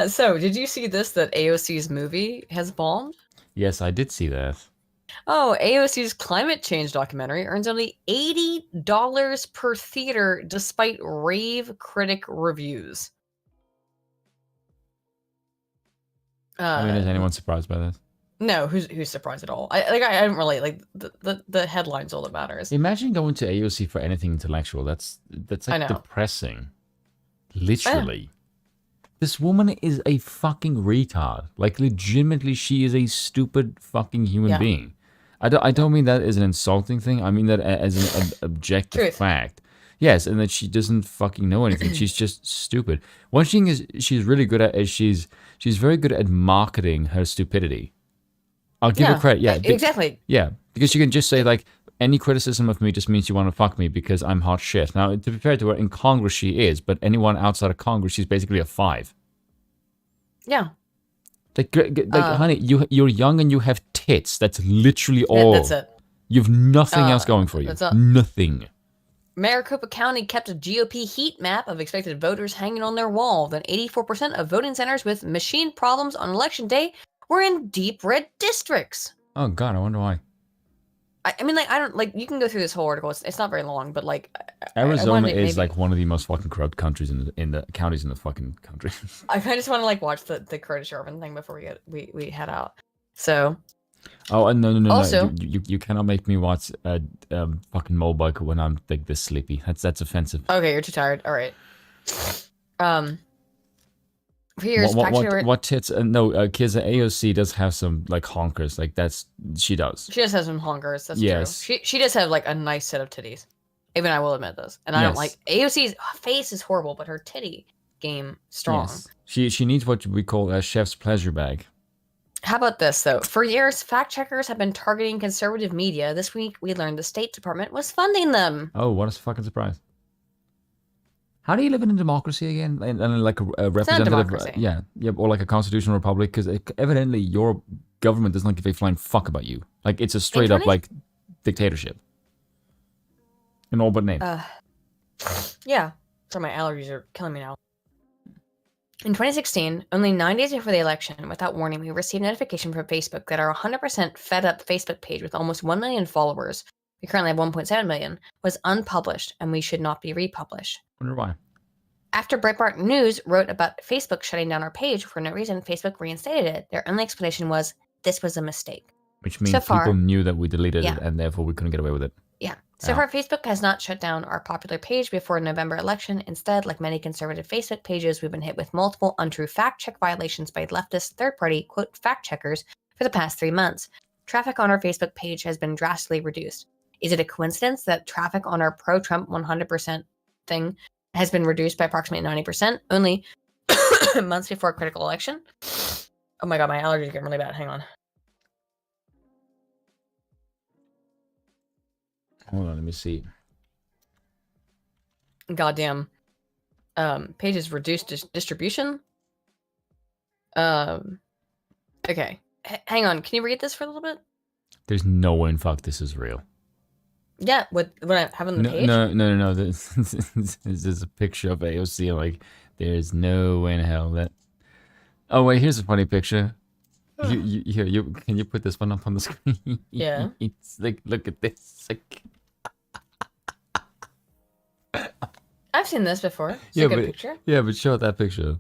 So, did you see this, that AOC's movie has bombed? Yes, I did see that. Oh, AOC's climate change documentary earns only $80 per theater despite rave critic reviews. I mean, is anyone surprised by this? No, who's surprised at all? I don't really like the headline's all that matters. Imagine going to AOC for anything intellectual. That's I like know. depressing. Literally. This woman is a fucking retard. Like, legitimately, she is a stupid fucking human Yeah. being. I don't mean that as an insulting thing. I mean that as an objective Truth. fact. Yes, and that she doesn't fucking know anything. She's just stupid. One thing is she's really good at is she's very good at marketing her stupidity. I'll give her credit. Yeah, exactly. Yeah, because you can just say like any criticism of me just means you want to fuck me because I'm hot shit. Now, to be fair to her, in Congress she is, but anyone outside of Congress, she's basically a 5. Yeah. Like honey, you're young and you have tits. That's literally all. That's it. You have nothing else going for you. that's all. Nothing. Maricopa County kept a GOP heat map of expected voters hanging on their wall. Then 84% of voting centers with machine problems on election day were in deep red districts. Oh God, I wonder why. I mean, like, I don't like. You can go through this whole article. It's not very long, but like, Arizona wanted to is maybe- like one of the most fucking corrupt countries in the counties in the fucking country. I kind of just want to like watch the Curtis Yarvin thing before we head out. So Oh, and no. Also- You cannot make me watch fucking Molbug when I'm like this sleepy. That's offensive. okay, you're too tired. All right. Here's What tits? No, kids. AOC does have some like honkers. Like she does. She does have some honkers. That's Yes. true. She does have like a nice set of titties. Even I will admit this. And I don't Yes. like AOC's face is horrible, but her titty game strong. Yes. She needs what we call a chef's pleasure bag. How about this though? For years, fact checkers have been targeting conservative media. This week, we learned the State Department was funding them. Oh, what a fucking surprise! How do you live in a democracy again? And like a representative? democracy. Yeah, or like a constitutional republic? Because evidently your government does not give a flying fuck about you. Like it's a straight up 20? like dictatorship. In all but name. Yeah. So my allergies are killing me now. In 2016, only 9 days before the election, without warning, we received notification from Facebook that our 100% fed up Facebook page with almost 1 million followers, we currently have 1.7 million, was unpublished and we should not be republished. Wonder why. After Breitbart News wrote about Facebook shutting down our page for no reason, Facebook reinstated it. Their only explanation was this was a mistake. Which means So far- people knew that we deleted Yeah. it and therefore we couldn't get away with it. Yeah. So far, Facebook has not shut down our popular page before November election. Instead, like many conservative Facebook pages, we've been hit with multiple untrue fact check violations by leftist third-party, quote, fact checkers for the past 3 months. Traffic on our Facebook page has been drastically reduced. Is it a coincidence that traffic on our pro-Trump 100% thing has been reduced by approximately 90% only months before a critical election? Oh my god, my allergies are getting really bad. Hang on. Hold on, let me see. Goddamn. pages reduced distribution. Okay. Hang on. Can you read this for a little bit? There's no way in fuck this is real. Yeah, what I have on the page? No. This is a picture of AOC. Like, there's no way in hell that. Oh wait, here's a funny picture. You can you put this one up on the screen? Yeah. It's like, look at this. Like... I've seen this before. It's a good picture. Yeah, but show that picture.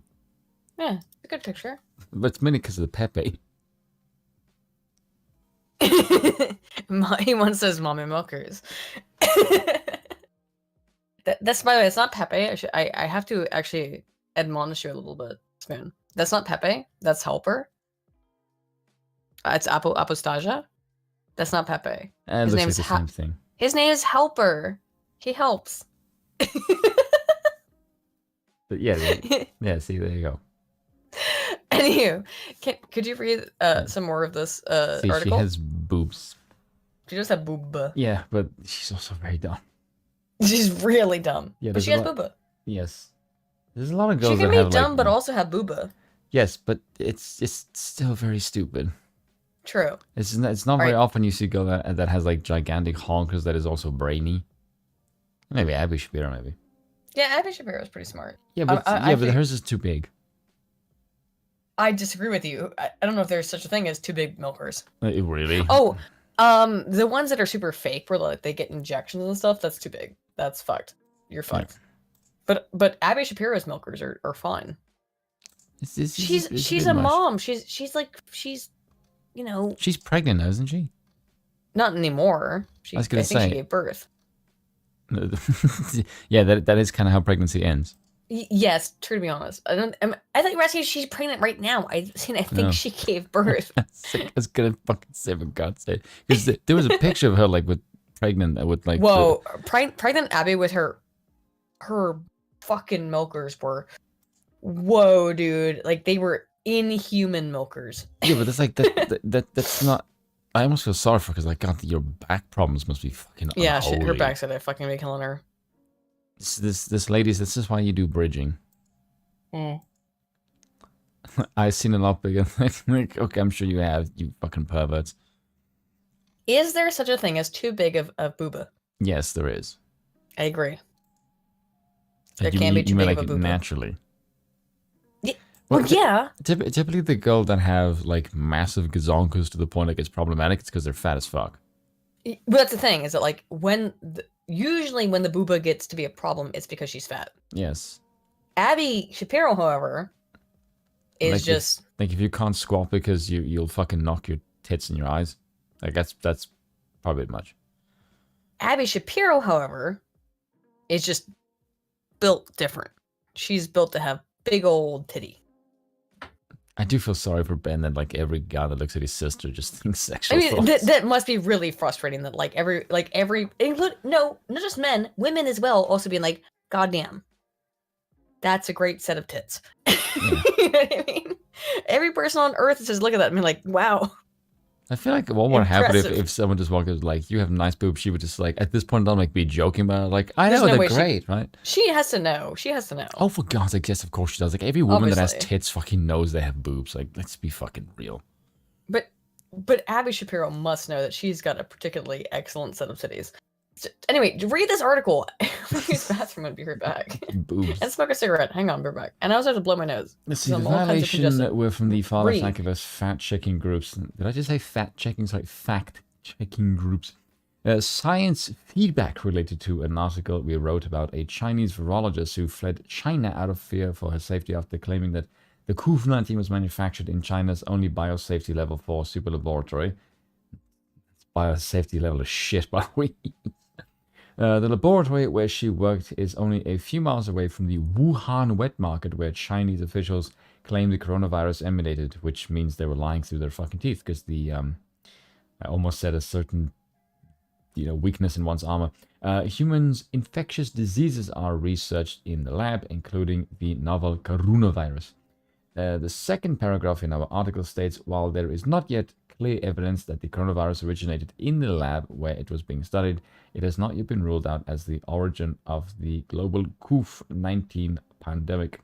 Yeah, it's a good picture. But it's mainly because of the Pepe. He once says mommy milkers. That's, by the way, it's not Pepe. I have to actually admonish you a little bit, Spoon. That's not Pepe. That's Helper. It's Apostasia. That's not Pepe. It looks like the same thing. His name is Helper. He helps. But yeah, see, there you go. Anywho, could you read some more of this See, article? she has boobs. She does have booba. Yeah, but she's also very dumb. She's really dumb. Yeah, but she has booba. Yes. There's a lot of girls She can that be have dumb, like, but also have booba. Yes, but it's just still very stupid. True. It's not very often you see a girl that has like gigantic honkers that is also brainy. Maybe Abby Shapiro, maybe. Yeah, Abby Shapiro is pretty smart. Yeah, but but hers is too big. I disagree with you. I don't know if there's such a thing as too big milkers. Really? Oh, the ones that are super fake, where like they get injections and stuff, that's too big. That's fucked. You're fucked. Yeah. But Abby Shapiro's milkers are fine. She's a mom. She's you know. She's pregnant, isn't she? Not anymore. I was gonna think she gave birth. Yeah, that is kind of how pregnancy ends. Yes, true, to be honest. I thought you were asking if she's pregnant right now. I think she gave birth. I was gonna fucking say, for God's sake, because there was a picture of her like with pregnant with like. Whoa, pregnant Abby with her fucking milkers were. Whoa, dude! Like they were inhuman milkers. Yeah, but that's like that's not. I almost feel sorry for her because like, God, your back problems must be fucking. Yeah, unholy. her back's gonna fucking be killing her. This ladies, this is why you do bridging. Mm. I've seen a lot bigger. Like, okay, I'm sure you have, you fucking perverts. Is there such a thing as too big of booba? Yes, there is. I agree. There can be too big of a booba. Naturally. Yeah. Well, yeah. Typically, the girls that have like massive gazonkers to the point like it's problematic, it's because they're fat as fuck. But that's the thing, is that like usually when the booba gets to be a problem, it's because she's fat. Yes. Abby Shapiro, however, is like just if you can't squat because you'll fucking knock your tits in your eyes. Like that's probably a bit much. Abby Shapiro, however, is just built different. She's built to have big old titty. I do feel sorry for Ben that like every guy that looks at his sister just thinks sexual. I mean, thoughts. that must be really frustrating. That not just men, women as well, also being like, "God damn, that's a great set of tits." Yeah. You know what I mean? Every person on earth is just looking at that and be like, "Wow." I feel like what would happen Impressive. if someone just walked up like, "You have nice boobs," she would just like at this point in time like be joking about it, like, "I There's know no way they're great, right?" She has to know. She has to know. Oh, for God's sake, yes, of course she does. Like every woman that has Obviously. tits fucking knows they have boobs. Like, let's be fucking real. But Abby Shapiro must know that she's got a particularly excellent set of titties. Anyway, read this article. I'm gonna use the bathroom and be right back. Boobs. And smoke a cigarette. Hang on, be right back. And I also have to blow my nose. Let's see, So the I'm all kinds of violation congested. were from the far left Read. activist fact-checking groups. Did I just say fact-checking? Sorry, fact-checking groups. Science feedback related to an article we wrote about a Chinese virologist who fled China out of fear for her safety after claiming that the COVID-19 was manufactured in China's only biosafety level 4 super laboratory. Biosafety level is shit, by the way. The laboratory where she worked is only a few miles away from the Wuhan wet market where Chinese officials claim the coronavirus emanated, which means they were lying through their fucking teeth because the, I almost said a certain, weakness in one's armor. Humans' infectious diseases are researched in the lab, including the novel coronavirus. The second paragraph in our article states, while there is not yet clear evidence that the coronavirus originated in the lab where it was being studied, it has not yet been ruled out as the origin of the global COVID-19 pandemic.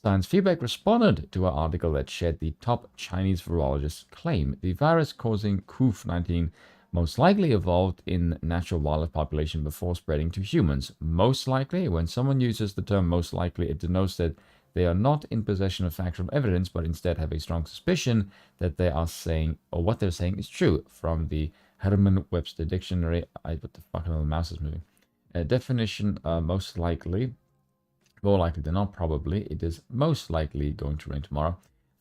Science Feedback responded to an article that shared the top Chinese virologists claim the virus causing COVID-19 most likely evolved in natural wildlife population before spreading to humans. Most likely, when someone uses the term most likely, it denotes that they are not in possession of factual evidence, but instead have a strong suspicion that they are saying, or what they're saying is true. From the Herman-Webster Dictionary, what the fuck, the mouse is moving. Definition, most likely, more likely than not, probably, it is most likely going to rain tomorrow.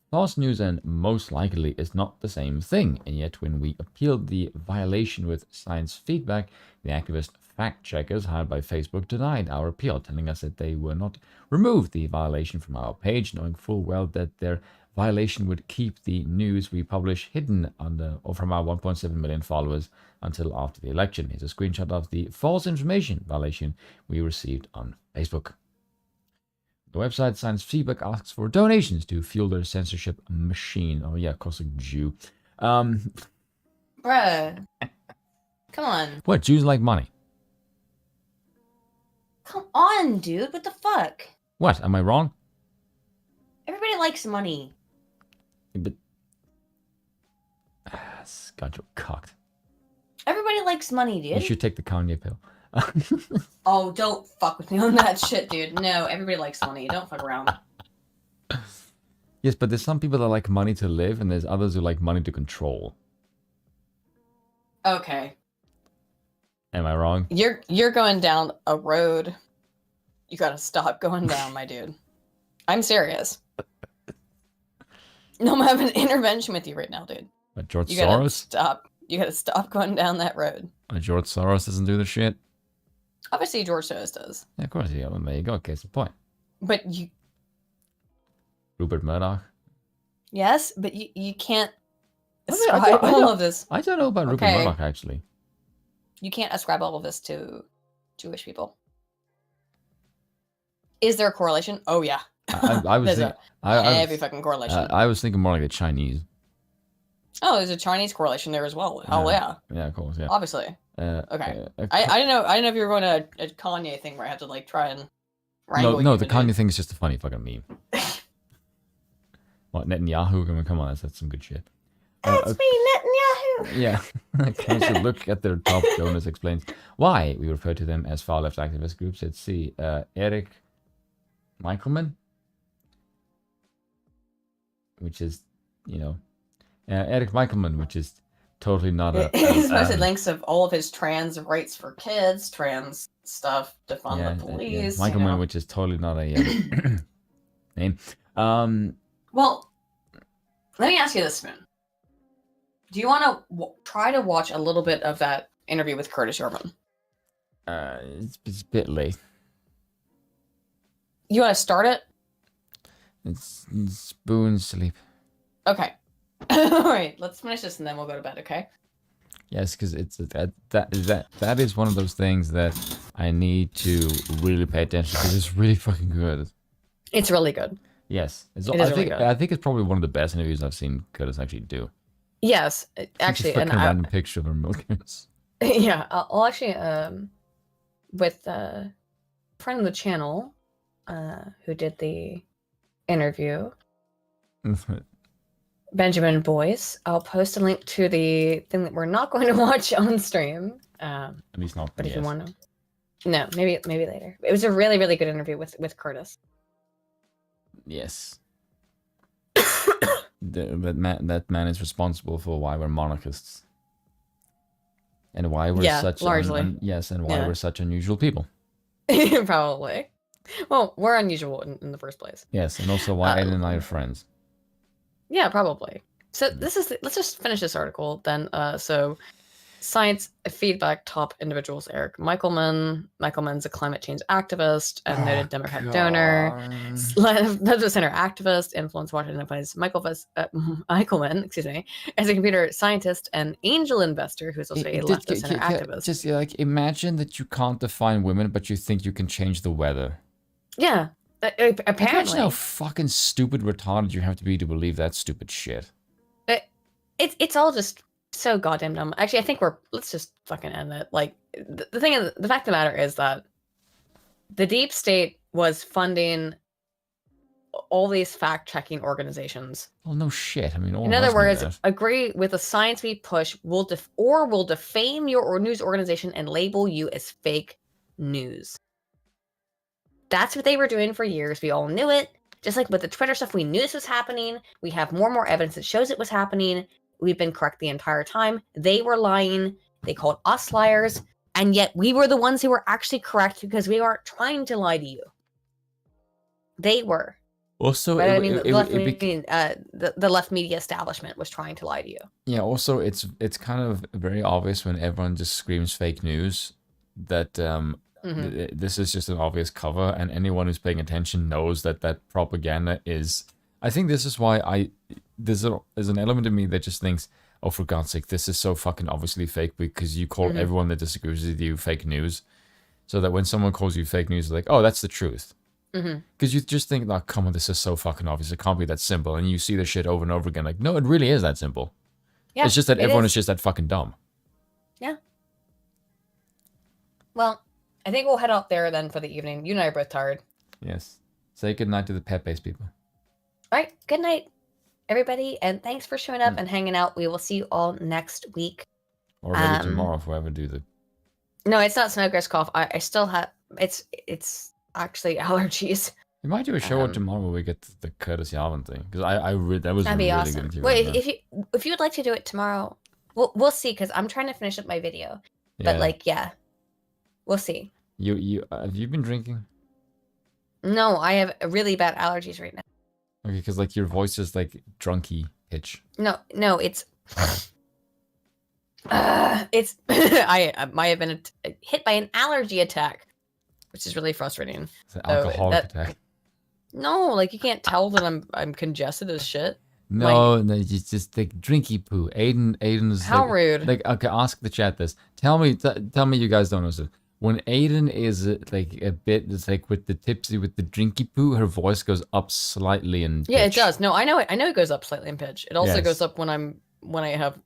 False news and most likely is not the same thing, and yet when we appealed the violation with Science Feedback, the activist fact-checkers hired by Facebook denied our appeal, telling us that they were not removed the violation from our page, knowing full well that their violation would keep the news we publish hidden from our 1.7 million followers until after the election. Here's a screenshot of the false information violation we received on Facebook. The website Science Feedback asks for donations to fuel their censorship machine. Oh yeah, cosmic Jew. Bruh. Come on. What? Jews like money. Come on, dude. What the fuck? What? Am I wrong? Everybody likes money. But got you cocked. Everybody likes money, dude. You should take the Kanye pill. Oh, don't fuck with me on that shit, dude. No, everybody likes money. Don't fuck around. Yes, but there's some people that like money to live, and there's others who like money to control. Okay. Am I wrong? You're going down a road. You gotta stop going down, my dude. I'm serious. No, I'm having an intervention with you right now, dude. But George You gotta Soros? stop. You gotta stop going down that road. George Soros doesn't do the shit? Obviously, George Soros does. Yeah, of course, yeah. Well, there you go. Case in point. But you, Rupert Murdoch. yes, but you can't I ascribe all of this. I don't know about Rupert Okay. Murdoch, actually. You can't ascribe all of this to Jewish people. Is there a correlation? Oh yeah. I was There's thinking, a heavy fucking correlation. I was thinking more like the Chinese. Oh, there's a Chinese correlation there as well. Hell yeah. Yeah, of course, yeah. Obviously. Okay. I didn't know. I didn't know if you were going to a Kanye thing where I have to like try and wrangle No, you the into Kanye thing is just a funny fucking meme. What, Netanyahu? Come on, that's some good shit. That's me, Netanyahu. Yeah. A closer look at their top donors explains why we refer to them as far left activist groups. Let's see. Eric Michelman, which is, Eric Michelman, which is totally not a. He's posted links of all of his trans rights for kids, trans stuff, defund the police. Michelman, which is totally not a name. Well, let me ask you this, Spoon. Do you want to try to watch a little bit of that interview with Curtis Yarvin? It's a bit late. You want to start it? It's Spoon sleep. Okay. All right. Let's finish this and then we'll go to bed. Okay. Yes, because it's that is one of those things that I need to really pay attention because it's really fucking good. It's really good. Yes, It is really good. I think it's probably one of the best interviews I've seen Curtis actually do. Yes, actually, Just and fucking random picture of her milkers. yeah, I'll actually with a friend of the channel who did the interview, Benjamin Boyce. I'll post a link to the thing that we're not going to watch on stream. At least not. But if you want to, no, maybe later. It was a really really good interview with Curtis. Yes. That man is responsible for why we're monarchists. And why we're such largely. and why we're such unusual people. Probably. Well, we're unusual in the first place. Yes, and also why Aiden and I are friends. Yeah, probably. So let's just finish this article then. So Science Feedback top individuals: Eric Michelman. Michelman's a climate change activist and noted Democrat donor. Left center activist. Influence Watch identifies Michelman, as a computer scientist and angel investor who's also a left center activist. Just like imagine that you can't define women, but you think you can change the weather. Yeah, Imagine apparently. how fucking stupid, retarded you have to be to believe that stupid shit. It's all just so goddamn dumb. Actually, I think let's just fucking end it. Like the thing is, the fact of the matter is that the deep state was funding all these fact-checking organizations. Well, no shit. I mean, all In of other us knew words, that. agree with the science we push, will defame your news organization and label you as fake news. That's what they were doing for years. We all knew it. Just like with the Twitter stuff, we knew this was happening. We have more and more evidence that shows it was happening. We've been correct the entire time. They were lying. They called us liars. And yet we were the ones who were actually correct because we weren't trying to lie to you. They were. Also, But I mean, the left media establishment was trying to lie to you. yeah. Also, it's kind of very obvious when everyone just screams fake news that this is just an obvious cover, and anyone who's paying attention knows that that propaganda is. I think this is why there's an element of me that just thinks, oh, for God's sake, this is so fucking obviously fake because you call everyone that disagrees with you fake news, so that when someone calls you fake news, like, oh, that's the truth. Because you just think, like, come on, this is so fucking obvious. It can't be that simple. And you see this shit over and over again. Like, no, it really is that simple. Yeah, it's just that it everyone is. is just that fucking dumb. Yeah. Well, I think we'll head out there then for the evening. You and I are both tired. Yes. Say goodnight to the pet-based people. All right. Good night, everybody. And thanks for showing up and hanging out. We will see you all next week. Or maybe tomorrow if we ever do the... No, it's not Snowgrass cough. I still have... It's actually allergies. We might do a show tomorrow where we get the Curtis Yarvin thing. Because that was That'd really be awesome. good. Wait, if you would like to do it tomorrow, we'll see. Because I'm trying to finish up my video. But we'll see. You have you been drinking? No, I have really bad allergies right now. Okay, because like your voice is like drunky pitch. No, it's I might have been hit by an allergy attack, which is really frustrating. It's an alcoholic attack. No, like you can't tell that I'm congested as shit. No, no, it's just like drinky poo. Aiden's How like, rude. Like, okay, ask the chat this. Tell me, you guys don't know this. When Aiden is like a bit, it's like with the drinky poo, her voice goes up slightly in pitch. Yeah, it does. No, I know it. I know it goes up slightly in pitch. It also Yes. goes up when I have,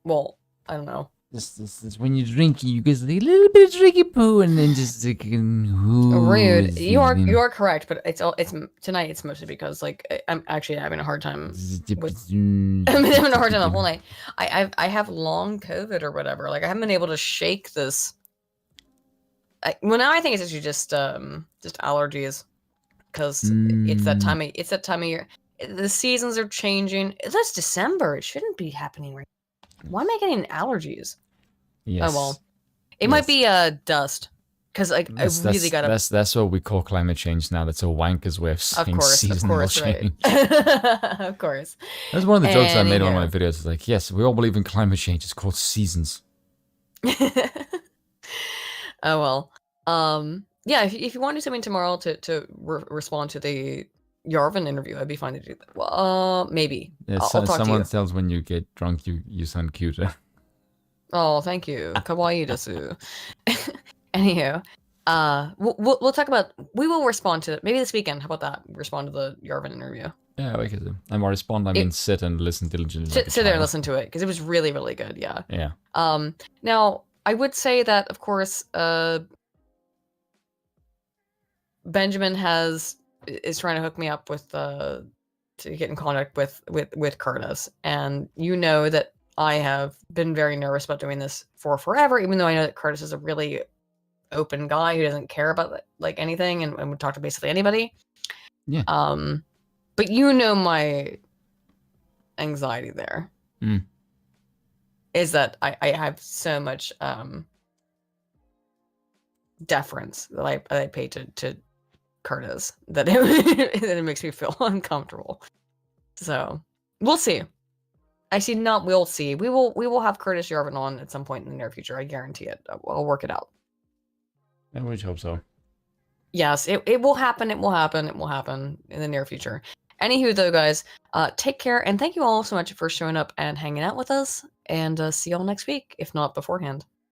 well, I don't know. This when you drink, you get a little bit of drinky poo, and then just like Rude. You are correct, but it's tonight. It's mostly because like I'm actually having a hard time. I'm having a hard time the whole night. I have long COVID or whatever. Like I haven't been able to shake this. Well, now I think it's actually just allergies, because it's that time of year. The seasons are changing. That's December. It shouldn't be happening right now. Why am I getting allergies? Yes. Oh well, it might be dust, because like I really gotta. That's what we call climate change now. That's a wanker's way of saying seasonal change. Right. Of course. That's one of the jokes I made on one of my videos. It's like, yes, we all believe in climate change. It's called seasons. Oh well. Yeah, if you want to do something tomorrow to respond to the Yarvin interview, I'd be fine to do that. Well, maybe. Yeah, I'll talk to someone you. tells when you get drunk, you sound cuter. Oh, thank you. Kawaii desu. Anywho, we'll talk about. We will respond to it maybe this weekend. How about that? Respond to the Yarvin interview. Yeah, I can. And by respond, I mean sit and listen diligently. Sit there and listen to it, because it was really, really good. Yeah. Yeah. Now I would say that, of course, Benjamin is trying to hook me up with to get in contact with Curtis, and you know that I have been very nervous about doing this for forever, even though I know that Curtis is a really open guy who doesn't care about like anything and would talk to basically anybody. Yeah. But you know my anxiety there is that I have so much deference that I pay to Curtis that it makes me feel uncomfortable. So we'll see. Actually, not we'll see. We will have Curtis Yarvin on at some point in the near future. I guarantee it. I'll work it out. I would hope so. Yes, it will happen. It will happen. It will happen in the near future. Anywho, though, guys, take care, and thank you all so much for showing up and hanging out with us. And see y'all next week, if not beforehand.